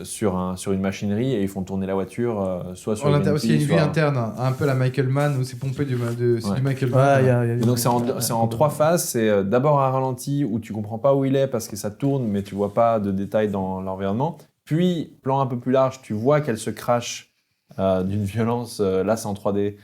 sur une machinerie et ils font tourner la voiture soit sur Parce qu'il y a une Unity, vue soit- interne, hein, un peu la Michael Mann, où c'est pompé c'est Ouais. du Michael Ouais, Mann. il y a Et donc c'est en 3 phases. C'est d'abord un ralenti où tu comprends pas où il est parce que ça tourne, mais tu vois pas de détails dans l'environnement. Puis plan un peu plus large, tu vois qu'elle se crache d'une violence. Là c'est en 3D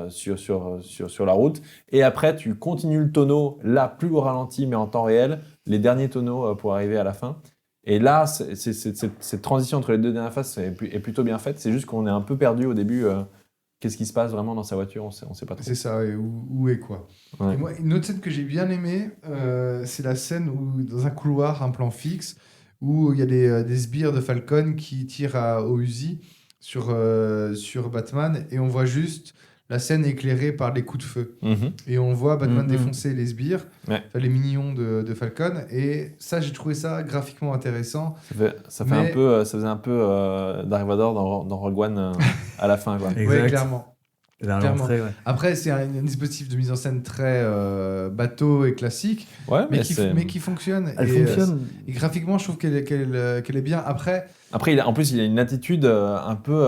sur la route. Et après tu continues le tonneau là plus au ralenti mais en temps réel, les derniers tonneaux pour arriver à la fin. Et là cette transition entre les deux dernières phases est plutôt bien faite. C'est juste qu'on est un peu perdu au début. Qu'est-ce qui se passe vraiment dans sa voiture, on sait pas trop. C'est ça, ouais, où est quoi. Ouais. Et moi, une autre scène que j'ai bien aimée, c'est la scène où, dans un couloir, un plan fixe, où il y a des sbires de Falcon qui tirent au Uzi sur Batman, et on voit juste la scène éclairée par les coups de feu. Mhm. Et on voit Batman Mhm. défoncer les sbires, Ouais. enfin, les minions de Falcon, et ça, j'ai trouvé ça graphiquement intéressant. Ça Mais- faisait un peu Dark Vador dans Rogue One à la fin, quoi. Exact. Ouais, clairement. Là, à Clairement. l'entrée, ouais. Après, c'est un dispositif de mise en scène très bateau et classique, Ouais, mais qui fonctionne. Elle et, fonctionne. et graphiquement, je trouve qu'elle est bien. Après, Après, en plus, il a une attitude un peu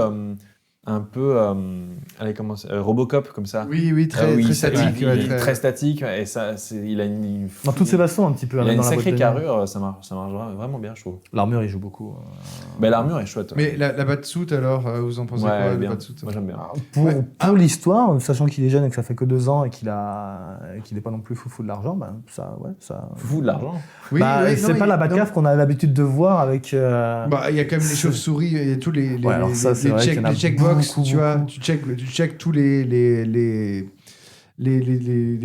allez, comment Robocop comme ça. oui, très, Oui, très ça- statique. il ouais, est très statique et ça, il a une. Dans toutes ses façons, un petit peu. Il a même une dans la sacrée boîte de nuit. carrure, ça marche vraiment bien, je trouve. L'armure, il joue beaucoup. Mais l'armure est chouette. Mais la batsuit, alors, vous en pensez ouais, quoi, bien. la batsuit Moi, j'aime bien. Pour l'histoire, sachant qu'il est jeune et que ça fait que 2 ans et qu'il n'est pas non plus foufou de l'argent, ben ça. Fou de l'argent. Oui, Bah, oui, c'est non, pas la Batcave qu'on a l'habitude de voir avec. Bah, il y a quand même les chauves-souris et tous les Ouais, alors ça, c'est vrai qu'il y en a les checkbox, beaucoup, tu vois, beaucoup. tu check tous les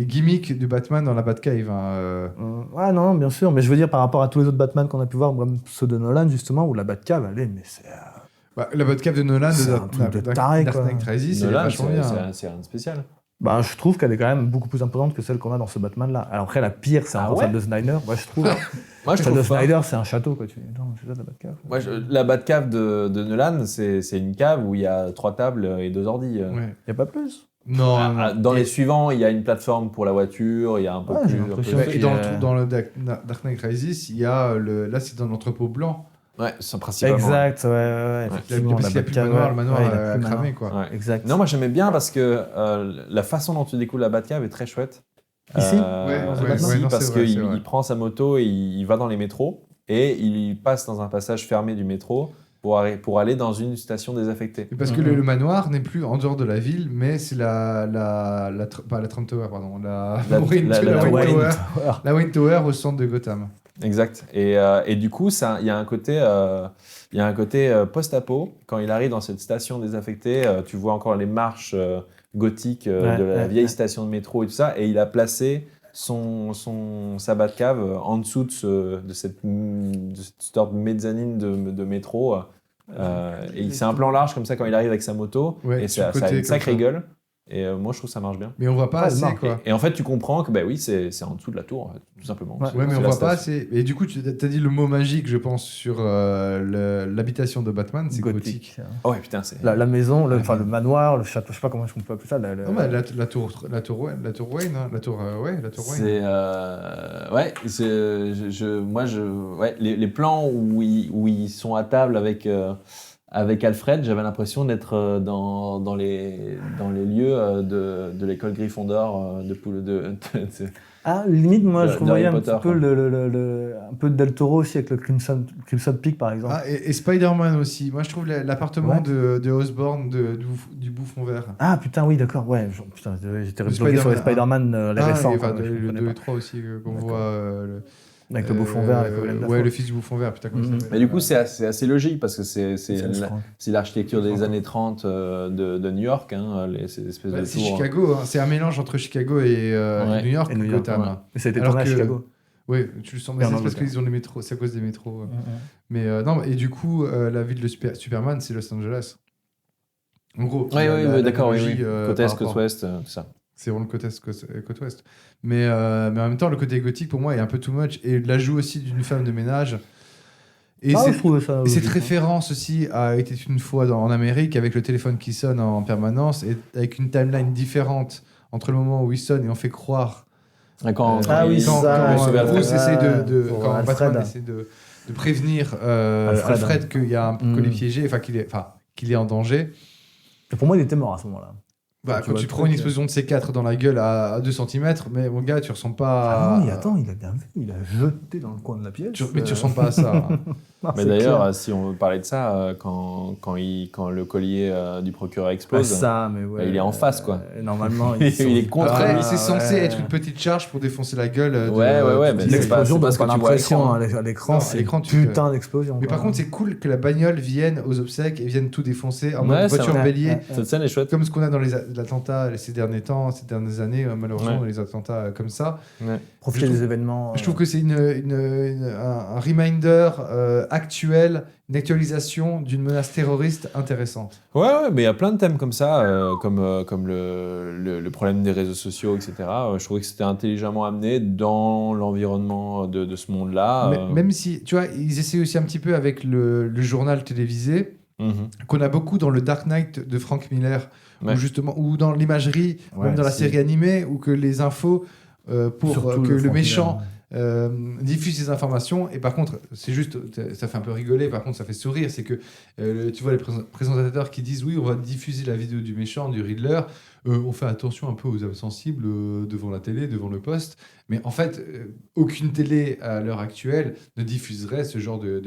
gimmicks du Batman dans la Batcave. Hein. Ouais, non, bien sûr, mais je veux dire par rapport à tous les autres Batman qu'on a pu voir, comme ceux de Nolan justement, où la Batcave, elle est, mais c'est. Bah, la Batcave de Nolan, C'est de un truc de taré, Dark quoi. Knight Rises, c'est Nolan, vachement bien. c'est rien de spécial. Bah, je trouve qu'elle est quand même beaucoup plus imposante que celle qu'on a dans ce Batman-là. Alors après, la pire, c'est Ah encore ouais celle de Snyder. Moi, je trouve. Moi, je Celle de trouve pas. Snyder, c'est un château, quoi. Non, c'est ça, la Batcave. Moi, la Batcave de Nolan, c'est une cave où il y a 3 tables et 2 ordis. Ouais. Y a pas plus. Non, non. Dans les suivants, il y a une plateforme pour la voiture, il y a un peu Ouais, plus. j'ai un peu- l'impression Ouais, que- et dans le Dark Knight Rises, il y a là, c'est dans l'entrepôt blanc. Ouais, c'est principalement. Exact, ouais. Effectivement, Parce qu'il n'y a plus de manoir, le manoir ouais, il a a plus de cramé, manoir. quoi. Ouais. Exact. Non, moi j'aimais bien parce que la façon dont tu découvres la Batcave est très chouette. Ici Ouais, ici, ouais, non, parce c'est vrai, qu'il c'est vrai. il prend sa moto et il va dans les métros et il passe dans un passage fermé du métro pour aller dans une station désaffectée. Et parce que le manoir n'est plus en dehors de la ville, mais c'est pas la Trump Tower, pardon, la Wayne Tower au centre de Gotham. Exact. Et du coup, il y a un côté post-apo. Quand il arrive dans cette station désaffectée, tu vois encore les marches gothiques de la vieille station de métro et tout ça, et il a placé sa Batcave en dessous de cette sorte de mezzanine de métro. Et c'est un plan large comme ça quand il arrive avec sa moto, Ouais, et sur le ça a côté, une sacrée comme ça. gueule. Et moi, je trouve que ça marche bien. Mais on voit pas Ouais, assez, non. quoi. Et en fait, tu comprends que oui, c'est en dessous de la tour, en fait, tout simplement. Ouais. C'est- Ouais, mais c'est on la voit pas station. assez. Et du coup, tu as dit le mot magique, je pense, sur l'habitation de Batman, c'est gothique. Oh ouais, putain, c'est. La maison, le manoir, le château, je sais pas comment on peut appeler ça. Non, bah, la tour Wayne, la tour Wayne. La tour Wayne. C'est ouais, ouais, les plans où ils sont à table avec Alfred, j'avais l'impression d'être dans les lieux de l'école Gryffondor Ah, limite, moi, je De voyais Harry un petit Potter, peu un peu de Del Toro aussi avec le Crimson Peak, par exemple. Ah, et Spider-Man aussi. Moi, je trouve l'appartement Ouais. de Osborn du Bouffon Vert. Ah, putain, oui, d'accord, ouais. Putain, j'étais Le bloqué sur les Spider-Man, Spider-Man, les Ah, récents. et enfin, quoi, je le connais 2 pas. et 3 aussi, qu'on D'accord. voit. Avec le Bouffon Vert, avec Willem Dafoe. Ouais, le fils du Bouffon Vert, putain, comment ça Mhm. s'appelle Mais du coup, c'est assez logique parce que c'est je crois. l'architecture des Franco. années 30 de New York, hein, ces espèces de C'est tours. Chicago, hein. C'est un mélange entre Chicago et Ouais. New York, Et New York, Gotham. ouais. hein. Mais ça a été Alors tourné à que- Chicago. Oui, tu le sens, mais Et en c'est parce Angleterre. qu'ils ont les métros, c'est à cause des métros. Mais non, et du coup, la ville de Superman, c'est Los Angeles. En gros, Oui, d'accord, oui. l'analogie, Côte par est, côte rapport- ouest, tout ça. C'est vraiment le côte ouest. Mais en même temps, le côté gothique, pour moi, est un peu too much. Et l'ajout aussi d'une femme de ménage. Et Ah, c'est- je trouvais ça. et cette logique, hein. référence aussi a été une fois en Amérique avec le téléphone qui sonne en permanence et avec une timeline différente entre le moment où il sonne et on fait croire. Quand Ah oui, il- ça, quand il sauve Alfred. Bruce essaie pour quand Alfred. Batman essaie de prévenir Alfred. Alfred qu'il y a un Mm. colis piégé, qu'il est en danger. Et pour moi, il était mort à ce moment-là. Bah, Tu quand vois tu le prends truc, une explosion de C4 dans la gueule à 2 cm, mais mon gars, tu ressens pas. Ah non, attends, il a bien vu. Il a jeté dans le coin de la pièce. Mais tu ressens pas à ça. hein. Non, Mais c'est d'ailleurs, clair. si on veut parler de ça, quand le collier du procureur Pas explose, ça, mais ouais. il est en face, quoi. Normalement, il est contre Après, lui. c'est censé ouais. être une petite charge pour défoncer la gueule. Ouais, mais c'est L'explosion, pas donne ce pas que tu vois à l'impression l'écran. à l'écran, Non, à c'est l'écran, une tu- putain d'explosion. Mais quoi. par contre, c'est cool que la bagnole vienne aux obsèques et vienne tout défoncer en Ouais, mode c'est voiture vrai. bélier. Cette scène est chouette. Comme ce qu'on a dans les attentats ces derniers temps, ces dernières années, malheureusement, Ouais. dans les attentats comme ça. Profiter je des trouve- événements. Je trouve que c'est un reminder actuel, une actualisation d'une menace terroriste intéressante. Ouais, mais il y a plein de thèmes comme ça, comme le problème des réseaux sociaux, etc. Je trouvais que c'était intelligemment amené dans l'environnement de ce monde-là. Même si, tu vois, ils essaient aussi un petit peu avec le journal télévisé, qu'on a beaucoup dans le Dark Knight de Frank Miller, Ouais. ou dans l'imagerie, Ouais, même dans la si. série animée, où que les infos, pour Surtout que le Frank méchant Miller. diffuse ces informations. Et par contre, c'est juste, ça fait un peu rigoler, par contre, ça fait sourire. C'est que tu vois les présentateurs qui disent oui, on va diffuser la vidéo du méchant, du Riddler. On fait attention un peu aux âmes sensibles devant la télé, devant le poste. Mais en fait, aucune télé à l'heure actuelle ne diffuserait ce genre de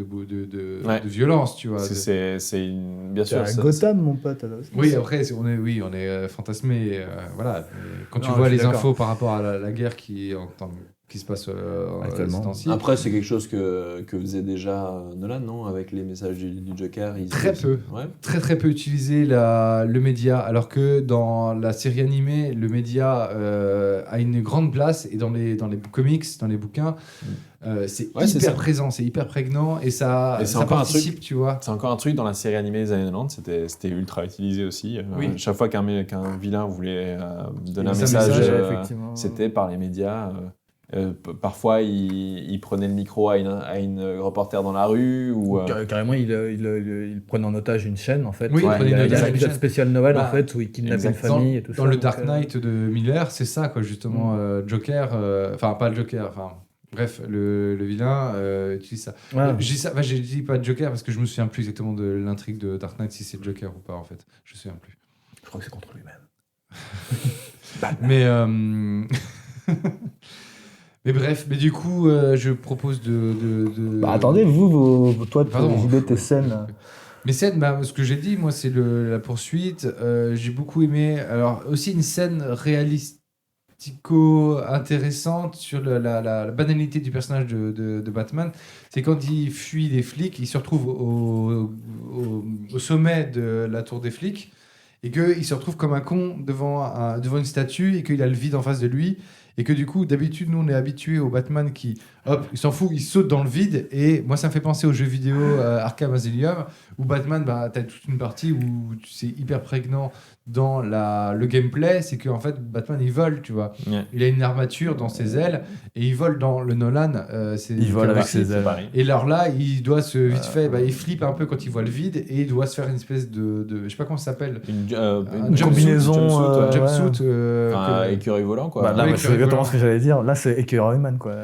violence, tu vois. C'est bien T'es sûr. à ça- Gotham, mon pote. alors. Oui, après, on est fantasmé. Voilà. Quand tu Non, vois je suis les d'accord. infos par rapport à la guerre qui se passe Actuellement. ces temps-ci, Après, c'est quelque chose que faisait déjà Nolan, non? Avec les messages du Joker. Très peu. Ouais. très très peu utilisé le média, alors que dans la série animée, le média a une grande place, et dans les comics, dans les bouquins, c'est Ouais, c'est hyper ça. présent, c'est hyper prégnant, et ça Et c'est encore un participe, tu vois. C'est encore un truc dans la série animée des années 90, c'était ultra utilisé aussi. Oui. Chaque fois qu'un vilain voulait donner un Un message, message, effectivement. c'était par les médias. Parfois, il prenait le micro à une reporter dans la rue. Ou, Carrément, il prenait en otage une chaîne, en fait. Oui, il prenait il y en a otage un une épisode chaîne. spécial Noël, Bah, en fait, où il kidnappe une exact. famille et tout ça. Dans le donc, Dark Knight de Miller, c'est ça, quoi, justement. Joker, enfin, pas le Joker, enfin. Bref, le vilain utilise ça. ouais. Je dis ça, enfin, j'ai dit pas Joker parce que je me souviens plus exactement de l'intrigue de Dark Knight, si c'est Joker ou pas, en fait. Je me souviens plus. Je crois que c'est contre lui-même. Mais, mais bref, mais du coup, je propose de... Bah, attendez, toi, Pardon. JB, tes scènes. Mes scènes, bah, ce que j'ai dit, moi, c'est la poursuite. J'ai beaucoup aimé. Alors, aussi une scène réalistico-intéressante sur la banalité du personnage de Batman. C'est quand il fuit les flics, il se retrouve au sommet de la tour des flics, et qu'il se retrouve comme un con devant une statue, et qu'il a le vide en face de lui. Et que du coup, d'habitude, nous, on est habitués au Batman qui, hop, il s'en fout, il saute dans le vide. Et moi, ça me fait penser aux jeux vidéo Arkham Asylum, où Batman, bah, t'as toute une partie où c'est hyper prégnant dans le gameplay. C'est qu'en fait, Batman, il vole, tu vois. Ouais. Il a une armature dans ses ailes, et il vole dans le Nolan. Il vole avec ses ailes. Et alors là, il doit se, vite fait, bah, il flippe un peu quand il voit le vide, et il doit se faire une espèce de je sais pas comment ça s'appelle. Une jumpsuit, combinaison, ouais. Jumpsuit. Enfin, écureuil volant, quoi. Bah, là, Oui, moi, c'est que- exactement ce que j'allais dire. Là, c'est Écureuilman, quoi.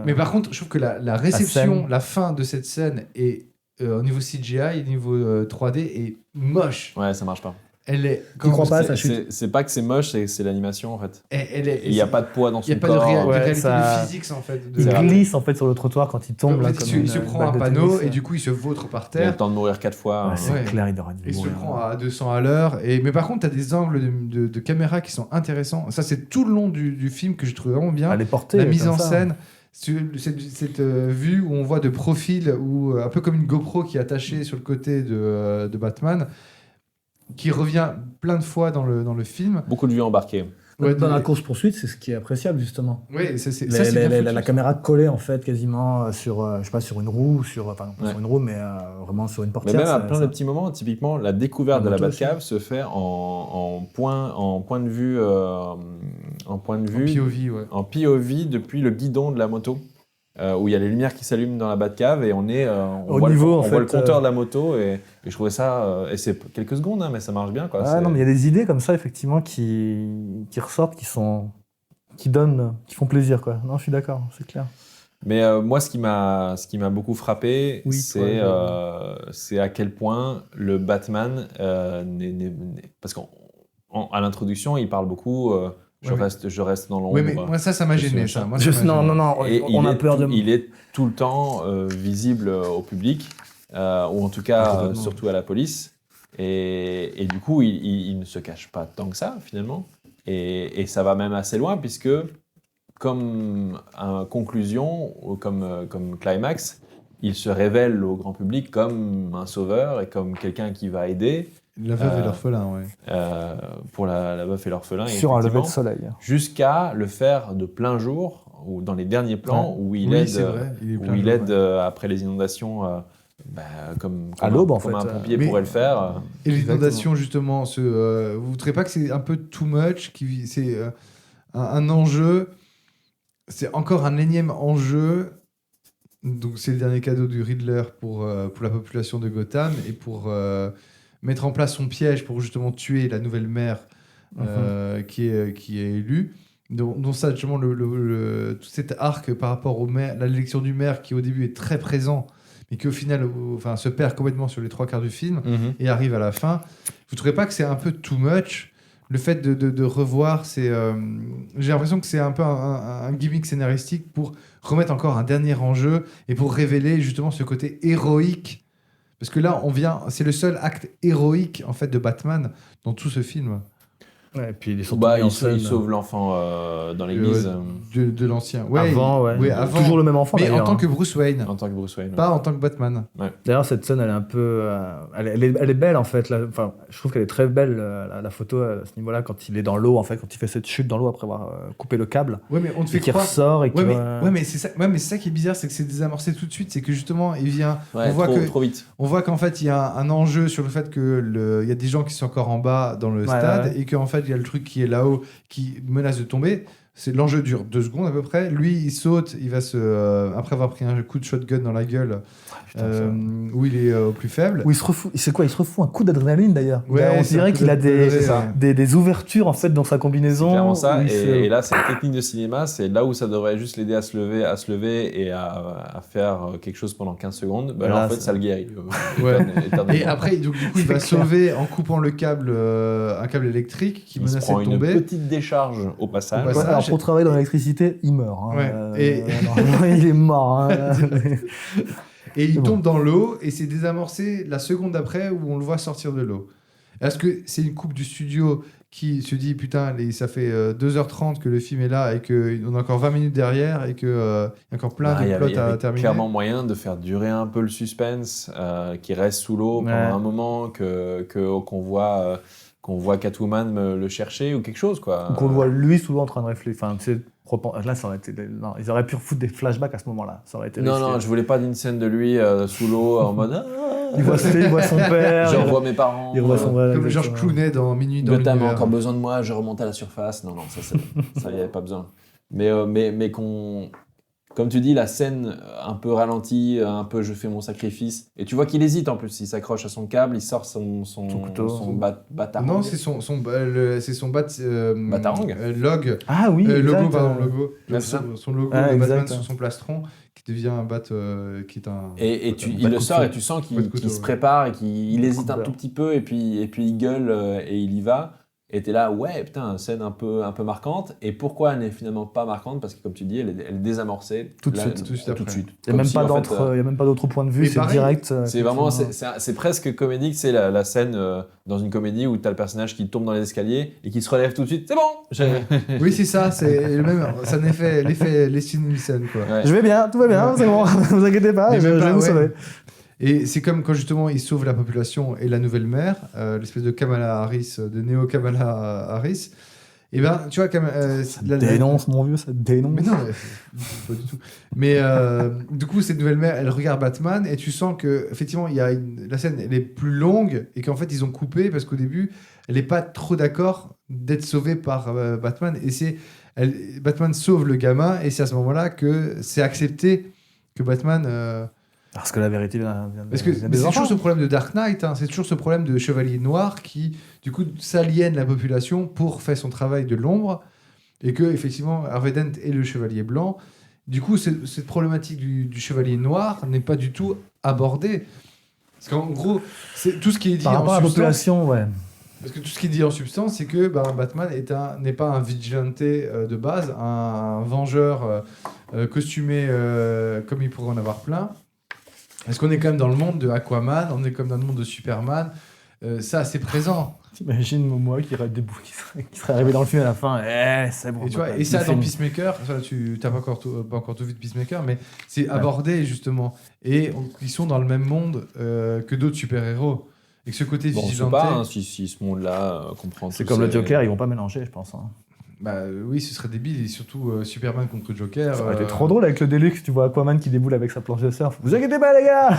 Mais par contre, je trouve que la réception, scène. la fin de cette scène est au niveau CGI, au niveau 3D, est moche. Ouais, ça marche pas. Elle est. Tu crois pas, ça chute. C'est pas que c'est moche, c'est l'animation en fait. Elle est. Il n'y a pas de poids dans Il n'y son a pas de, corps. de Ouais, réalité ça- de physique en fait. Il glisse en fait sur le trottoir quand il tombe. En là, fait, comme il se une prend balle un de panneau tennis. et du coup il se vautre par Il a le terre. temps de mourir 4 fois. Ouais, c'est Ouais. clair, il aurait dû Il se mourir. prend à 200 à l'heure. Mais par contre, tu as des angles de caméra qui sont intéressants. Ça, c'est tout le long du film que je trouve vraiment bien. Elle est portée. La mise comme en ça. scène, cette vue où on voit de profil, ou un peu comme une GoPro qui est attachée sur le côté de Batman, qui revient plein de fois dans le film. Beaucoup de vues embarquées. Ouais, Dans la course-poursuite, c'est ce qui est appréciable, justement. Oui, ça, c'est La, bien foutu. la caméra collée, en fait, quasiment sur, je sais pas, sur une roue, enfin, pas Ouais. sur une roue, mais vraiment sur une Mais portière. même à ça- plein ça- de petits moments, typiquement, la découverte La de la moto aussi. Batcave se fait en point de vue, En POV, ouais. en POV depuis le guidon de la moto, où il y a les lumières qui s'allument dans la Batcave et on est, on Au voit, niveau, on en voit le fait, compteur de la moto et je trouvais ça, et c'est quelques secondes, hein, mais ça marche bien, quoi. Ah C'est- non, mais il y a des idées comme ça, effectivement, qui ressortent, qui font plaisir, quoi. Non, je suis d'accord, c'est clair. Mais moi, ce qui m'a beaucoup frappé, Oui, c'est à quel point le Batman parce qu'à l'introduction, il parle beaucoup. Je Ouais, reste dans l'ombre. Oui, mais moi, ça m'a gêné. Ça. Moi, ça m'a Non, gêné. non, non, Et on a peur de... il est tout le temps visible au public, ou en tout cas Complètement. surtout à la police. Et du coup, il ne se cache pas tant que ça, finalement. Et ça va même assez loin, puisque comme conclusion, ou comme climax, il se révèle au grand public comme un sauveur et comme quelqu'un qui va aider La veuve et l'orphelin, ouais. pour la veuve et l'orphelin. Sur un lever de effectivement, soleil. jusqu'à le faire de plein jour, ou dans les derniers plans, Ouais. où il Oui, aide, c'est vrai, il est où plein il jour, aide ouais. après les inondations, comme À l'aube, en comme fait, un pompier mais- pourrait le faire. Et l'inondation, justement, vous ne trouvez pas que c'est un peu too much, c'est un enjeu, c'est encore un énième enjeu. Donc c'est le dernier cadeau du Riddler pour la population de Gotham et pour mettre en place son piège pour justement tuer la nouvelle maire qui est élue. Dont ça, justement, tout cet arc par rapport au maire, l'élection du maire qui au début est très présent, mais qui au final se perd complètement sur les 3/4 du film et arrive à la fin. Vous ne trouvez pas que c'est un peu too much le fait de revoir j'ai l'impression que c'est un peu un gimmick scénaristique pour remettre encore un dernier enjeu et pour révéler justement ce côté héroïque, parce que là c'est le seul acte héroïque en fait de Batman dans tout ce film. Ouais, et puis il est surtout Bah, mis en il scène, sauve l'enfant dans l'église De l'ancien. avant, ouais. Oui, avant. Toujours le même enfant, Mais en d'ailleurs, tant hein. que Bruce Wayne, en tant que Bruce Wayne. pas en tant que Batman. D'ailleurs, cette scène, elle est un peu... elle est belle, en fait. Enfin, je trouve qu'elle est très belle, la photo, à ce niveau-là, quand il est dans l'eau, en fait, quand il fait cette chute dans l'eau après avoir coupé le câble. Ouais, mais on te Et fait qui croire. ressort et qui... Ouais, mais c'est ça qui est bizarre, c'est que c'est désamorcé tout de suite. C'est que justement, il vient. Ouais, on voit trop vite. On voit qu'en fait, il y a un enjeu sur le fait il y a des gens qui sont encore en bas dans le stade et qu'en fait, il y a le truc qui est là-haut qui menace de tomber. L'enjeu dure 2 secondes à peu près. Lui, il saute, il va après avoir pris un coup de shotgun dans la gueule, où il est au plus faible. Où il se refout, c'est quoi? Il se refout un coup d'adrénaline, d'ailleurs. Ouais, On c'est dirait un coup qu'il a d'adrénaline, des ouvertures, en fait, dans sa combinaison. C'est clairement ça. où il Et se- là, c'est la technique de cinéma. C'est là où ça devrait juste l'aider à se lever et à faire quelque chose pendant 15 secondes. Bah, là, Là, en fait, c'est- ça le guérit. Ouais. Éternellement. Et après, donc, du coup, il va C'est clair. sauver en coupant le câble, un câble électrique qui il se menaçait prend de une tomber. petite décharge au passage. Au Ouais, passage. alors, pour travailler dans l'électricité, il meurt. Hein. Ouais. Normalement, il est mort. Hein. Et il C'est tombe dans l'eau et c'est désamorcé la seconde d'après où on le voit sortir de l'eau. Est-ce que c'est une coupe du studio qui se dit putain, ça fait 2h30 que le film est là et qu'on a encore 20 minutes derrière et qu'il y a encore plein Il y de plots avait à terminer? clairement moyen de faire durer un peu le suspense, qui reste sous l'eau pendant Ouais. un moment, qu'on voit Catwoman le chercher ou quelque chose, quoi. Donc on le voit lui sous l'eau en train de réfléchir. Enfin, là, ça aurait été. Non, ils auraient pu foutre des flashbacks à ce moment-là. Ça aurait été. Non, risqué. non, je voulais pas d'une scène de lui sous l'eau en mode. Il voit son père. Je il revois mes parents. il revoit son père. Comme George exactement. Clooney dans Minuit dans Gotham a l'univers. encore besoin de moi, je remonte à la surface. Non, non, ça, il n'y avait pas besoin. Mais comme tu dis, la scène un peu ralentie, un peu je fais mon sacrifice. Et tu vois qu'il hésite en plus. Il s'accroche à son câble, il sort son couteau. batarang. Non, c'est son Batarang. log. Ah oui, Logo, exact, pardon, logo. Ouais, c'est ça. Son logo Ah, de Batman exact. sur son plastron, qui devient un bat qui est un. Et un il bat le de sort couteau. et tu sens Bat de qu'il couteau, se ouais. prépare et qu'il hésite un Coupeur. tout petit peu et puis il gueule et il y va. Et t'es là, ouais, putain, scène un peu marquante. Et pourquoi elle n'est finalement pas marquante? Parce que comme tu dis, elle est désamorcée. Tout de là, suite. Tout de suite après. Il n'y Comme a même si, pas en fait, d'autre, il y a même pas d'autre point de vue, Et c'est pareil, direct. c'est vraiment, effectivement. c'est presque comédique, c'est la scène dans une comédie où t'as le personnage qui tombe dans les escaliers et qui se relève tout de suite. C'est bon. Oui, c'est ça, c'est le même. Ça en effet l'effet Leslie Nielsen, quoi. Ouais. Je vais bien, tout va bien, c'est bon, vous inquiétez pas, Mais je même vais pas, vous ouais. sauver. Et c'est comme quand justement il sauve la population et la nouvelle mère, l'espèce de Kamala Harris, de Néo Kamala Harris. Et ben, tu vois, Dénonce, mon vieux, ça dénonce. Mais non, pas du tout. Mais du coup, cette nouvelle mère, elle regarde Batman et tu sens que effectivement, la scène, elle est plus longue et qu'en fait, ils ont coupé parce qu'au début, elle n'est pas trop d'accord d'être sauvée par Batman. Et Batman sauve le gamin et c'est à ce moment-là que c'est accepté que Batman. Parce que la vérité vient Parce que vient mais des c'est enfants. toujours ce problème de Dark Knight, hein, c'est toujours ce problème de Chevalier Noir qui, du coup, s'aliène la population pour faire son travail de l'ombre et que, effectivement, Harvey Dent est le Chevalier Blanc. Du coup, cette problématique du Chevalier Noir n'est pas du tout abordée. Parce qu'en gros, c'est tout ce qui est dit Par rapport en à la substance. population, ouais. Parce que tout ce qui est dit en substance, c'est que Batman n'est pas un vigilante de base, un vengeur costumé comme il pourrait en avoir plein. Parce qu'on est quand même dans le monde de Aquaman, on est comme dans le monde de Superman. Ça, c'est présent. T'imagines Momoa qui serait arrivé dans le film à la fin. C'est bon. Et, tu vois, bah, et ça, il dans finit. Peacemaker, ça, tu n'as pas encore tout vu de Peacemaker, mais c'est abordé justement. Et ils sont dans le même monde que d'autres super-héros. Et que ce côté Bon, on sait vigilanté. pas hein, si ce monde-là comprend C'est tous comme le ces- Joker, ils vont pas mélanger, je pense. Hein. Oui, ce serait débile. Et surtout Superman contre Joker. Ça aurait été trop drôle avec le Deluxe, tu vois Aquaman qui déboule avec sa planche de surf. Vous inquiétez pas, les gars.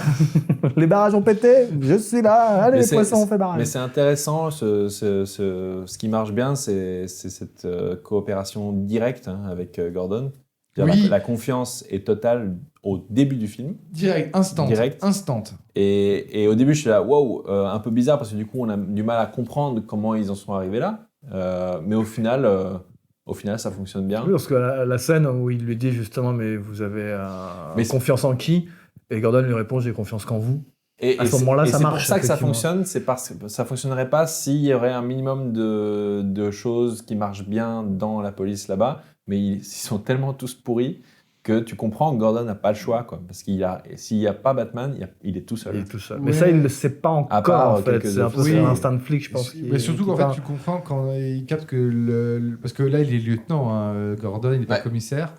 Les barrages ont pété, je suis là. Allez, Mais les c'est- poissons, on fait barrage. Mais c'est intéressant, ce qui marche bien, c'est cette coopération directe hein, avec Gordon. C'est-à-dire Oui. La confiance est totale au début du film. Direct, instant. Et au début, je suis là, wow, un peu bizarre parce que du coup, on a du mal à comprendre comment ils en sont arrivés là. Mais au final, ça fonctionne bien. Oui, parce que la scène où il lui dit justement, mais vous avez Mais confiance en qui? Et Gordon lui répond, j'ai confiance qu'en vous. Et, À ce moment-là, ça c'est marche, pour ça que ça effectivement. fonctionne. C'est parce que ça fonctionnerait pas s'il y aurait un minimum de choses qui marchent bien dans la police là-bas. Mais ils sont tellement tous pourris que tu comprends que Gordon n'a pas le choix, quoi. Parce s'il n'y a pas Batman, il est tout seul. Il est tout seul. Ouais. Mais ça, il ne le sait pas encore, À part en fait. quelques C'est un peu officiers. l'instinct de flic, je pense. Mais surtout qu'en fait, tu comprends quand il capte que parce que là, il est lieutenant, hein, Gordon, il n'est pas Ouais. commissaire,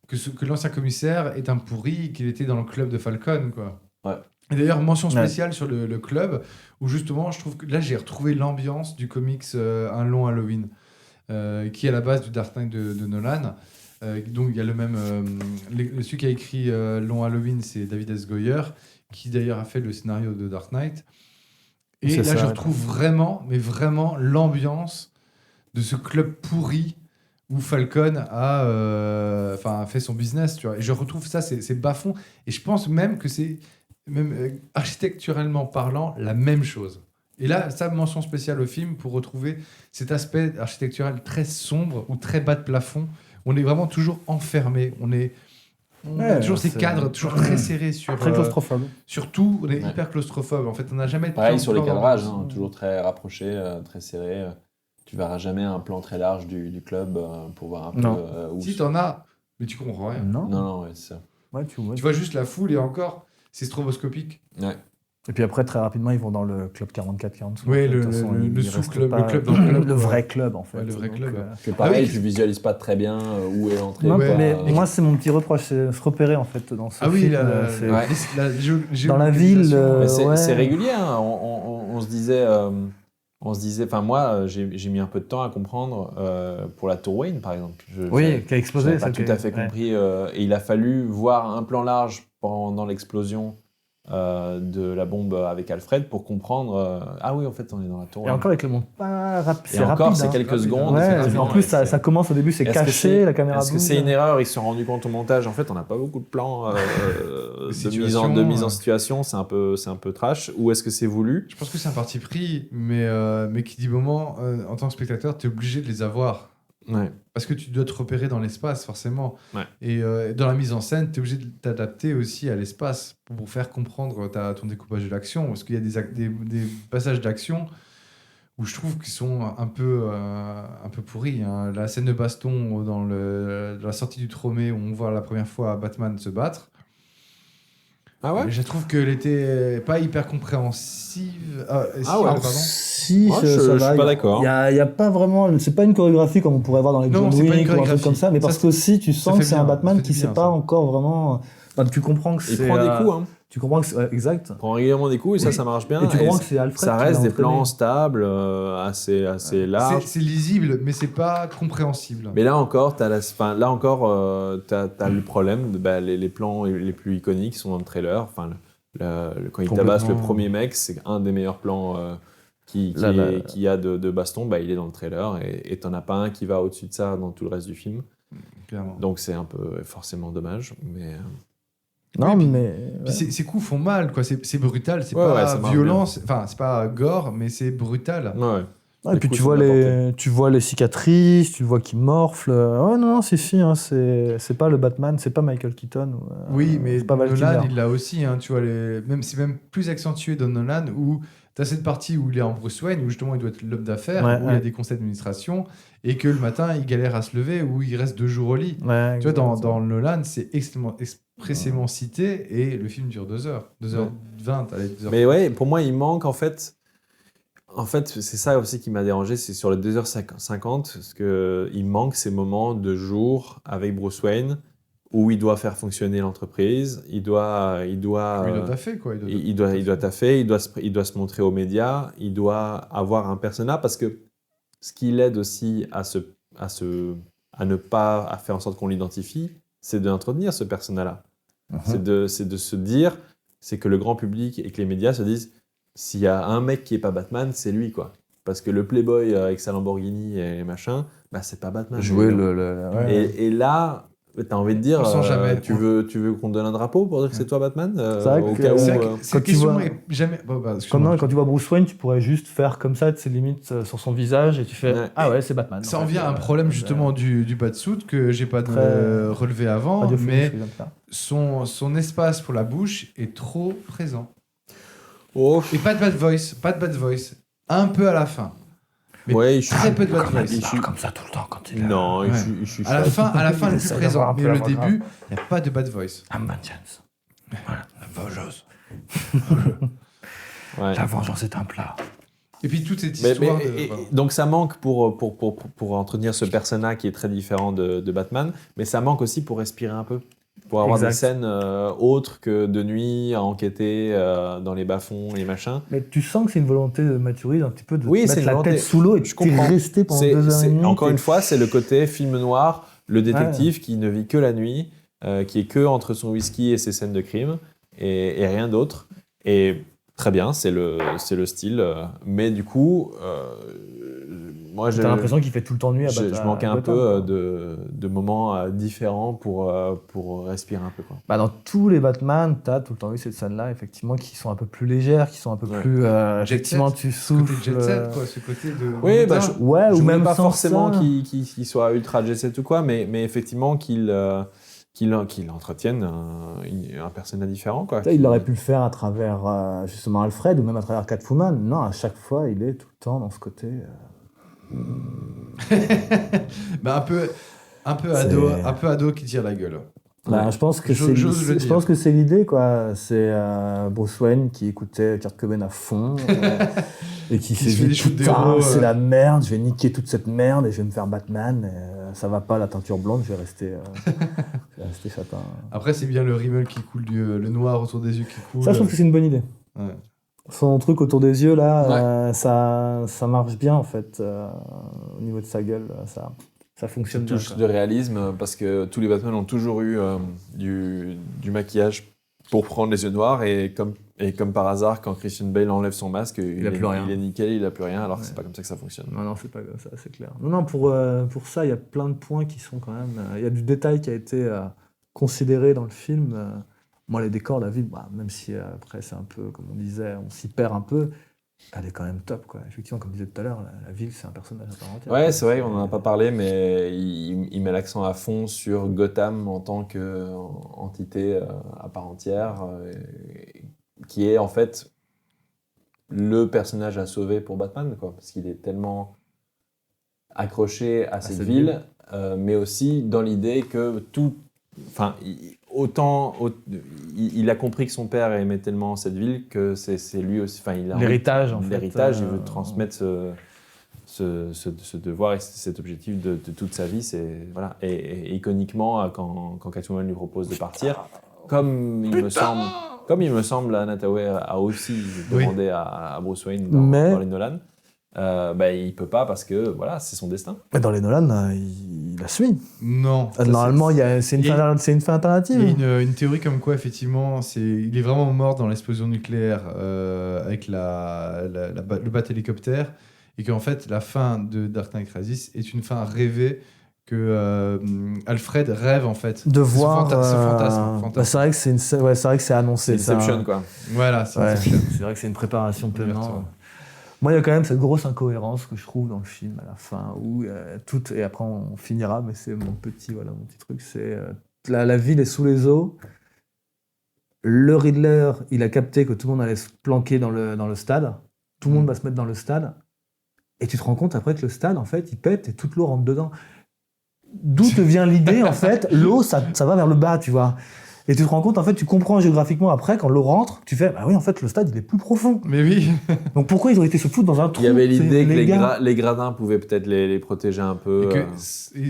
que l'ancien commissaire est un pourri, qu'il était dans le club de Falcon, quoi. Ouais. Et d'ailleurs, mention spéciale sur le club, où justement, je trouve que là, j'ai retrouvé l'ambiance du comics Un long Halloween, qui est à la base du Dark Knight de Nolan. Donc, il y a le même. Celui qui a écrit Long Halloween, c'est David S. Goyer, qui d'ailleurs a fait le scénario de Dark Knight. Et C'est là, ça, je ouais. retrouve vraiment, mais vraiment, l'ambiance de ce club pourri où Falcon a fait son business. Tu vois. Et je retrouve ça, c'est bas-fond. Et je pense même que c'est, même architecturalement parlant, la même chose. Et là, ça, mention spéciale au film pour retrouver cet aspect architectural très sombre ou très bas de plafond. On est vraiment toujours enfermé. On a toujours ces c'est- cadres toujours très serrés sur Très claustrophobe. sur tout. On est Ouais. hyper claustrophobe. En fait, on n'a jamais de Pareil plan- sur les plan cadrages, d'ambiance. hein, toujours très rapprochés, très serrés. Tu verras jamais un plan très large du club pour voir un peu Non. où Si t'en as, mais tu comprends rien. Non. Non, ouais, c'est ça. Ouais, tu vois. Tu vois juste la foule et encore, c'est stroboscopique. Ouais. Et puis après, très rapidement, ils vont dans le club 44-45. Ouais, De le toute façon, le ils sous-club, restent pas- le club dans le club. Le vrai club, en fait. Ouais, le vrai Donc, club. Que pareil, Ah oui. tu visualises pas très bien où est l'entrée. Non, ou Ouais. pas. mais moi, c'est mon petit reproche, c'est se repérer, en fait, dans ce Ah oui, film. c'est Ouais. Dans la ville, Mais c'est ouais. c'est régulier. Hein. On se disait. Enfin, moi, j'ai mis un peu de temps à comprendre pour la Tour Wayne, par exemple. Oui, qui a explosé. J'avais pas ça, tout à fait compris. Et il a fallu voir un plan large pendant l'explosion de la bombe avec Alfred pour comprendre ah oui, en fait, on est dans la tour. Et encore avec le monde pas Et encore, rapide. c'est quelques secondes. Ouais, effectivement, en plus, et c'est- ça commence au début, c'est Est-ce que caché, la caméra Est-ce que bouge. c'est une erreur? Ils se sont rendus compte au montage. En fait, on n'a pas beaucoup de plans de mise en situation. C'est un peu trash. Ou est-ce que c'est voulu? Je pense que c'est un parti pris, mais qui dit moment, en tant que spectateur, tu es obligé de les avoir. Ouais. Parce que tu dois te repérer dans l'espace, forcément. Ouais. Et dans la mise en scène, tu es obligé de t'adapter aussi à l'espace pour faire comprendre ton découpage de l'action. Parce qu'il y a des passages d'action où je trouve qu'ils sont un peu pourris. Hein. La scène de baston dans la sortie du Tromé, où on voit la première fois Batman se battre. Ah ouais? Je trouve qu'elle était pas hyper compréhensive. Ah ouais, pardon. Si, Moi, ça je va. suis pas d'accord. Il y a pas vraiment. C'est pas une chorégraphie comme on pourrait voir dans les Non, John c'est pas une Wick ou un truc chorégraphie. comme ça, mais Ça, parce que aussi tu ça sens fait que c'est bien, un Batman ça fait qui du sait bien, pas ça. encore vraiment. Enfin, tu comprends que Il c'est. prend des coups, hein. Tu comprends que c'est exact. Il prend régulièrement des coups et Oui. ça marche bien. Et tu comprends Et que c'est Alfred. ça qui reste l'a des plans entraîné. stables, assez larges. C'est lisible, mais c'est pas compréhensible. Mais là encore, t'as le problème de les plans les plus iconiques sont dans le trailer. Enfin, quand il tabasse le Complètement. premier mec, c'est un des meilleurs plans qu'il y a de baston. Il est dans le trailer et t'en as pas un qui va au-dessus de ça dans tout le reste du film. Clairement. Donc c'est un peu forcément dommage. Mais Non, Oui, mais. Puis ces coups font mal, quoi. C'est brutal, c'est Ouais, pas ça marche violent, c'est pas gore, mais c'est brutal. ouais. Et puis coups tu vois, sont tu vois les cicatrices, tu vois qu'il morfle. Ouais, non, si, hein, c'est pas le Batman, c'est pas Michael Keaton. Oui, mais c'est pas Val Nolan, Kilmer. il l'a aussi, hein, tu vois, c'est même plus accentué dans Nolan où tu as cette partie où il est en Bruce Wayne, où justement il doit être l'homme d'affaires, Ouais, où il y a des conseils d'administration, et que le matin il galère à se lever, où il reste 2 jours au lit. Ouais, Tu vois, dans exactement. Nolan, c'est expressément cité, et le film dure 2 heures. 2h20, allez, 2h. Mais ouais, pour moi, il manque en fait, c'est ça aussi qui m'a dérangé, c'est sur les 2h50, parce qu'il manque ces moments de jour avec Bruce Wayne où il doit faire fonctionner l'entreprise, il doit il doit taffer, quoi. il doit taffer, il doit se montrer aux médias, il doit avoir un persona, parce que ce qui l'aide aussi à ne pas à faire en sorte qu'on l'identifie, c'est d'entretenir ce persona-là. C'est de se dire, c'est que le grand public et que les médias se disent, s'il y a un mec qui est pas Batman, c'est lui, quoi. Parce que le Playboy avec sa Lamborghini et machin, c'est pas Batman. Jouer Et là, t'as envie de dire, On sent jamais. tu veux qu'on te donne un drapeau pour dire que c'est toi Batman vrai au que- cas où, C'est vrai que quand cette tu question vois- est jamais. Excuse-moi. Quand tu vois Bruce Wayne, tu pourrais juste faire comme ça, ses limites sur son visage, et tu fais Ouais. ah ouais, c'est Batman. Ça en en fait. vient à un problème justement du Batsuit que j'ai pas Très- relevé avant, radiophonique, mais ce que je viens de faire. son espace pour la bouche est trop présent. Oh, Et pas de bad voice. Un peu à la fin. Mais ouais, je très peu de bad Comme voice. il parle comme ça tout le temps quand il est Non, Ouais. il chuchote. À la fin, le Il plus essaie présent. d'avoir un Mais peu la le voix début, il n'y a pas de bad voice. I'm vengeance. Ouais. La vengeance est un plat. Et puis toute cette Mais- histoire mais- de... voilà. donc ça manque pour entretenir ce persona qui est très différent de Batman, mais ça manque aussi pour respirer un peu, pour avoir Exact. des scènes autres que de nuit à enquêter dans les bas-fonds, les machins. Mais tu sens que c'est une volonté de Matthew Reeves un petit peu de Oui, te c'est mettre une la volonté. tête sous l'eau et de Je comprends. rester pendant 2h30. Encore une fois, c'est le côté film noir, le détective qui ne vit que la nuit, qui est que entre son whisky et ses scènes de crime, et rien d'autre. Et très bien, c'est le style. Mais du coup, moi, T'as l'impression qu'il fait tout le temps nuit à je Batman. manquais un peu de moments différents pour respirer un peu. Quoi. Bah, dans tous les Batman, t'as tout le temps eu cette scène-là, effectivement, qui sont un peu plus légères, qui sont un peu Ouais. plus. Jet Effectivement, set. tu Ce côté souffles. jet set, quoi. Ce côté de... Oui, bah, Ouais, je ou voulais même pas sans forcément ça. qu'il soit ultra jet set ou quoi, mais effectivement qu'il entretienne un personnage différent. Quoi. Ça, il aurait pu le faire à travers justement Alfred ou même à travers Catwoman. Non, à chaque fois, il est tout le temps dans ce côté. Bah, un peu ado qui tire la gueule. Bah, je pense que J'ose le je dire. pense que c'est l'idée, quoi. C'est Bruce Wayne qui écoutait Kurt Cobain à fond et qui s'est se fait des dit shoots putain, d'héros, c'est la merde, je vais niquer toute cette merde et je vais me faire Batman. Ça va pas la teinture blonde, je vais rester châtain. Après, c'est bien le rímel qui coule, le noir autour des yeux qui coule. Ça, je trouve que c'est une bonne idée. Ouais. Son truc autour des yeux, là, ça marche bien, en fait, au niveau de sa gueule. Ça fonctionne Une bien. touche quoi. de réalisme, parce que tous les Batman ont toujours eu du maquillage pour prendre les yeux noirs et comme par hasard, quand Christian Bale enlève son masque, il a plus rien. Il est nickel, il a plus rien, alors que c'est pas comme ça que ça fonctionne. Non, c'est pas comme ça, c'est clair. Non, pour ça, il y a plein de points qui sont quand même... Il y a du détail qui a été considéré dans le film. Moi, les décors, la ville, même si après, c'est un peu, comme on disait, on s'y perd un peu, elle est quand même top, quoi. Effectivement, comme je disais tout à l'heure, la ville, c'est un personnage à part entière. Ouais, c'est vrai, on n'en a pas parlé, mais il met l'accent à fond sur Gotham en tant qu'entité à part entière, qui est en fait le personnage à sauver pour Batman, quoi, parce qu'il est tellement accroché à cette ville, mais aussi dans l'idée que tout... Enfin, il a compris que son père aimait tellement cette ville que c'est lui aussi... Enfin, il a l'héritage, en fait. L'héritage, il veut transmettre ce devoir et cet objectif de toute sa vie. Voilà. Et iconiquement, quand Catwoman lui propose de partir, comme il me semble, Anna Hathaway a aussi demandé à Bruce Wayne dans les Nolan, il peut pas parce que voilà, c'est son destin. Mais dans les Nolan, il la suit. Non. Normalement, c'est une fin alternative. Il y a une théorie comme quoi, effectivement, il est vraiment mort dans l'explosion nucléaire avec le bat-hélicoptère, et qu'en fait, la fin de Dark Knight Rises est une fin rêvée, que Alfred rêve en fait de voir ce fantasme. C'est vrai que c'est annoncé. C'est Inception, quoi. Voilà, c'est Inception. C'est vrai que c'est une préparation pleinement. Moi, il y a quand même cette grosse incohérence que je trouve dans le film à la fin, où et après on finira, mais c'est mon petit truc, c'est la ville est sous les eaux. Le Riddler, il a capté que tout le monde allait se planquer dans le stade. Tout le monde va se mettre dans le stade. Et tu te rends compte après que le stade, en fait, il pète et toute l'eau rentre dedans. D'où te vient l'idée, en fait, l'eau, ça va vers le bas, tu vois. Et tu te rends compte, en fait, tu comprends géographiquement après, quand l'eau rentre, tu fais, bah oui, en fait, le stade, il est plus profond. Mais oui. Donc pourquoi ils ont été se foutre dans un trou? Il y avait l'idée que les gradins pouvaient peut-être les protéger un peu.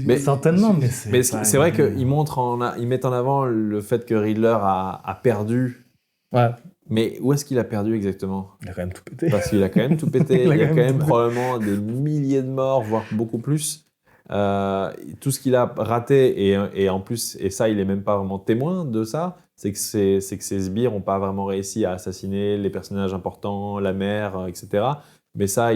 Mais certainement, mais c'est vrai qu'ils mettent en avant le fait que Riddler a perdu. Ouais. Mais où est-ce qu'il a perdu exactement? Il a quand même tout pété. Parce qu'il a quand même tout pété. Il y a quand même probablement des milliers de morts, voire beaucoup plus. Tout ce qu'il a raté, et en plus, et ça, il est même pas vraiment témoin de ça, c'est que ces sbires n'ont pas vraiment réussi à assassiner les personnages importants, la mère, etc. Mais ça,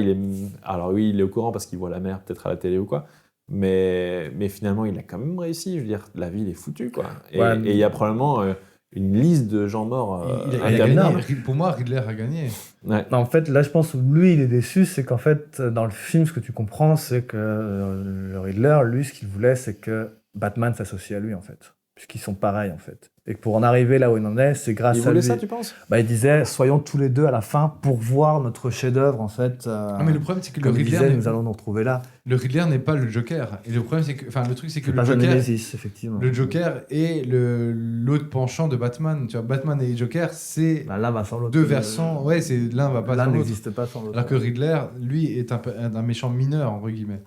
alors oui, il est au courant parce qu'il voit la mère peut-être à la télé ou quoi. Mais finalement, il a quand même réussi. Je veux dire, la ville est foutue, quoi. Et il y a probablement une liste de gens morts. Il a gagné. Pour moi, Riddler a gagné. Ouais. En fait, là, je pense que lui, il est déçu, c'est qu'en fait, dans le film, ce que tu comprends, c'est que le Riddler, lui, ce qu'il voulait, c'est que Batman s'associe à lui, en fait. Puisqu'ils sont pareils, en fait. Et que pour en arriver là où il en est, c'est grâce à lui. Il voulait ça, tu penses? Il disait, soyons tous les deux à la fin pour voir notre chef-d'œuvre, en fait. Mais le problème, c'est que comme le il Riddler... disait, nous allons nous retrouver là. Le Riddler n'est pas le Joker. Et le problème, c'est que... Enfin, le truc, c'est que le Joker... effectivement. Le Joker est l'autre penchant de Batman. Tu vois, Batman et Joker, c'est l'un va sans l'autre. Deux versants. Ouais, l'un va pas sans l'autre. L'un n'existe pas sans l'autre. Alors que Riddler, lui, est un méchant mineur, entre guillemets.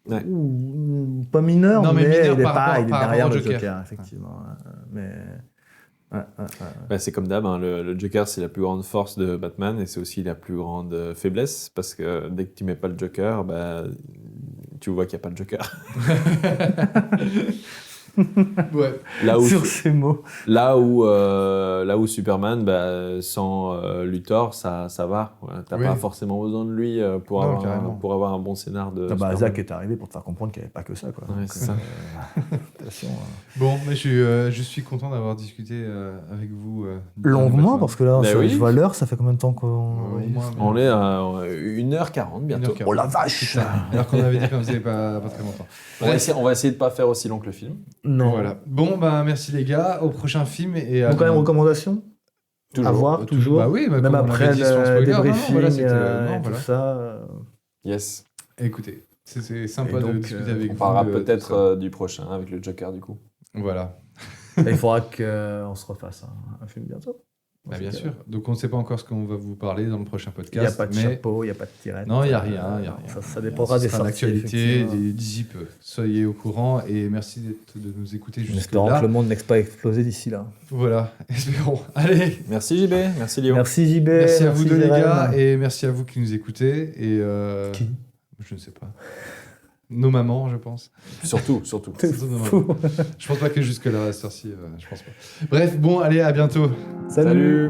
Ouais. Ou pas mineur, non, mais mineur il est derrière le Joker, effectivement. Mais... c'est comme d'hab, hein, le Joker, c'est la plus grande force de Batman et c'est aussi la plus grande faiblesse, parce que dès que tu mets pas le Joker, tu vois qu'il n'y a pas de Joker. Ouais. Sur ces mots. Là où Superman, sans Luthor, ça va. T'as pas forcément besoin de lui pour avoir un bon scénar de Superman. Zach est arrivé pour te faire comprendre qu'il n'y avait pas que ça, quoi. Ouais, donc, c'est ça. Bon, mais je suis content d'avoir discuté avec vous. Longuement, parce que là, je vois l'heure, ça fait combien de temps qu'on... On est à 1h40 bientôt. 1h40. Oh la vache! Alors qu'on avait dit qu'on faisait pas très longtemps. On va essayer de pas faire aussi long que le film. Non. Voilà. Bon, merci les gars. Au prochain film. Et donc, quand même, recommandation? Toujours. À voir, toujours. Bah oui, même après le débriefing, tout ça. Yes. Écoutez, c'est sympa de discuter avec vous. On parlera peut-être du prochain avec le Joker, du coup. Voilà. Il faudra qu'on se refasse un film bientôt. Bien sûr. Donc on ne sait pas encore ce qu'on va vous parler dans le prochain podcast. Il n'y a pas de chapeau, il n'y a pas de tirette. Non, il n'y a rien. Ça dépendra des sorties. L'actualité, d'ici peu. Soyez au courant et merci de nous écouter jusque-là. Espérons que le monde n'ait pas explosé d'ici là. Voilà, espérons. Allez. Merci JB, merci Léo. Merci JB. Merci à vous deux les gars et merci à vous qui nous écoutez. Et qui? Je ne sais pas. nos mamans, je pense. Surtout. Surtout nos mamans. Je pense pas que jusque-là, cette heure-ci, je pense pas. Bref, bon, allez, à bientôt. Salut.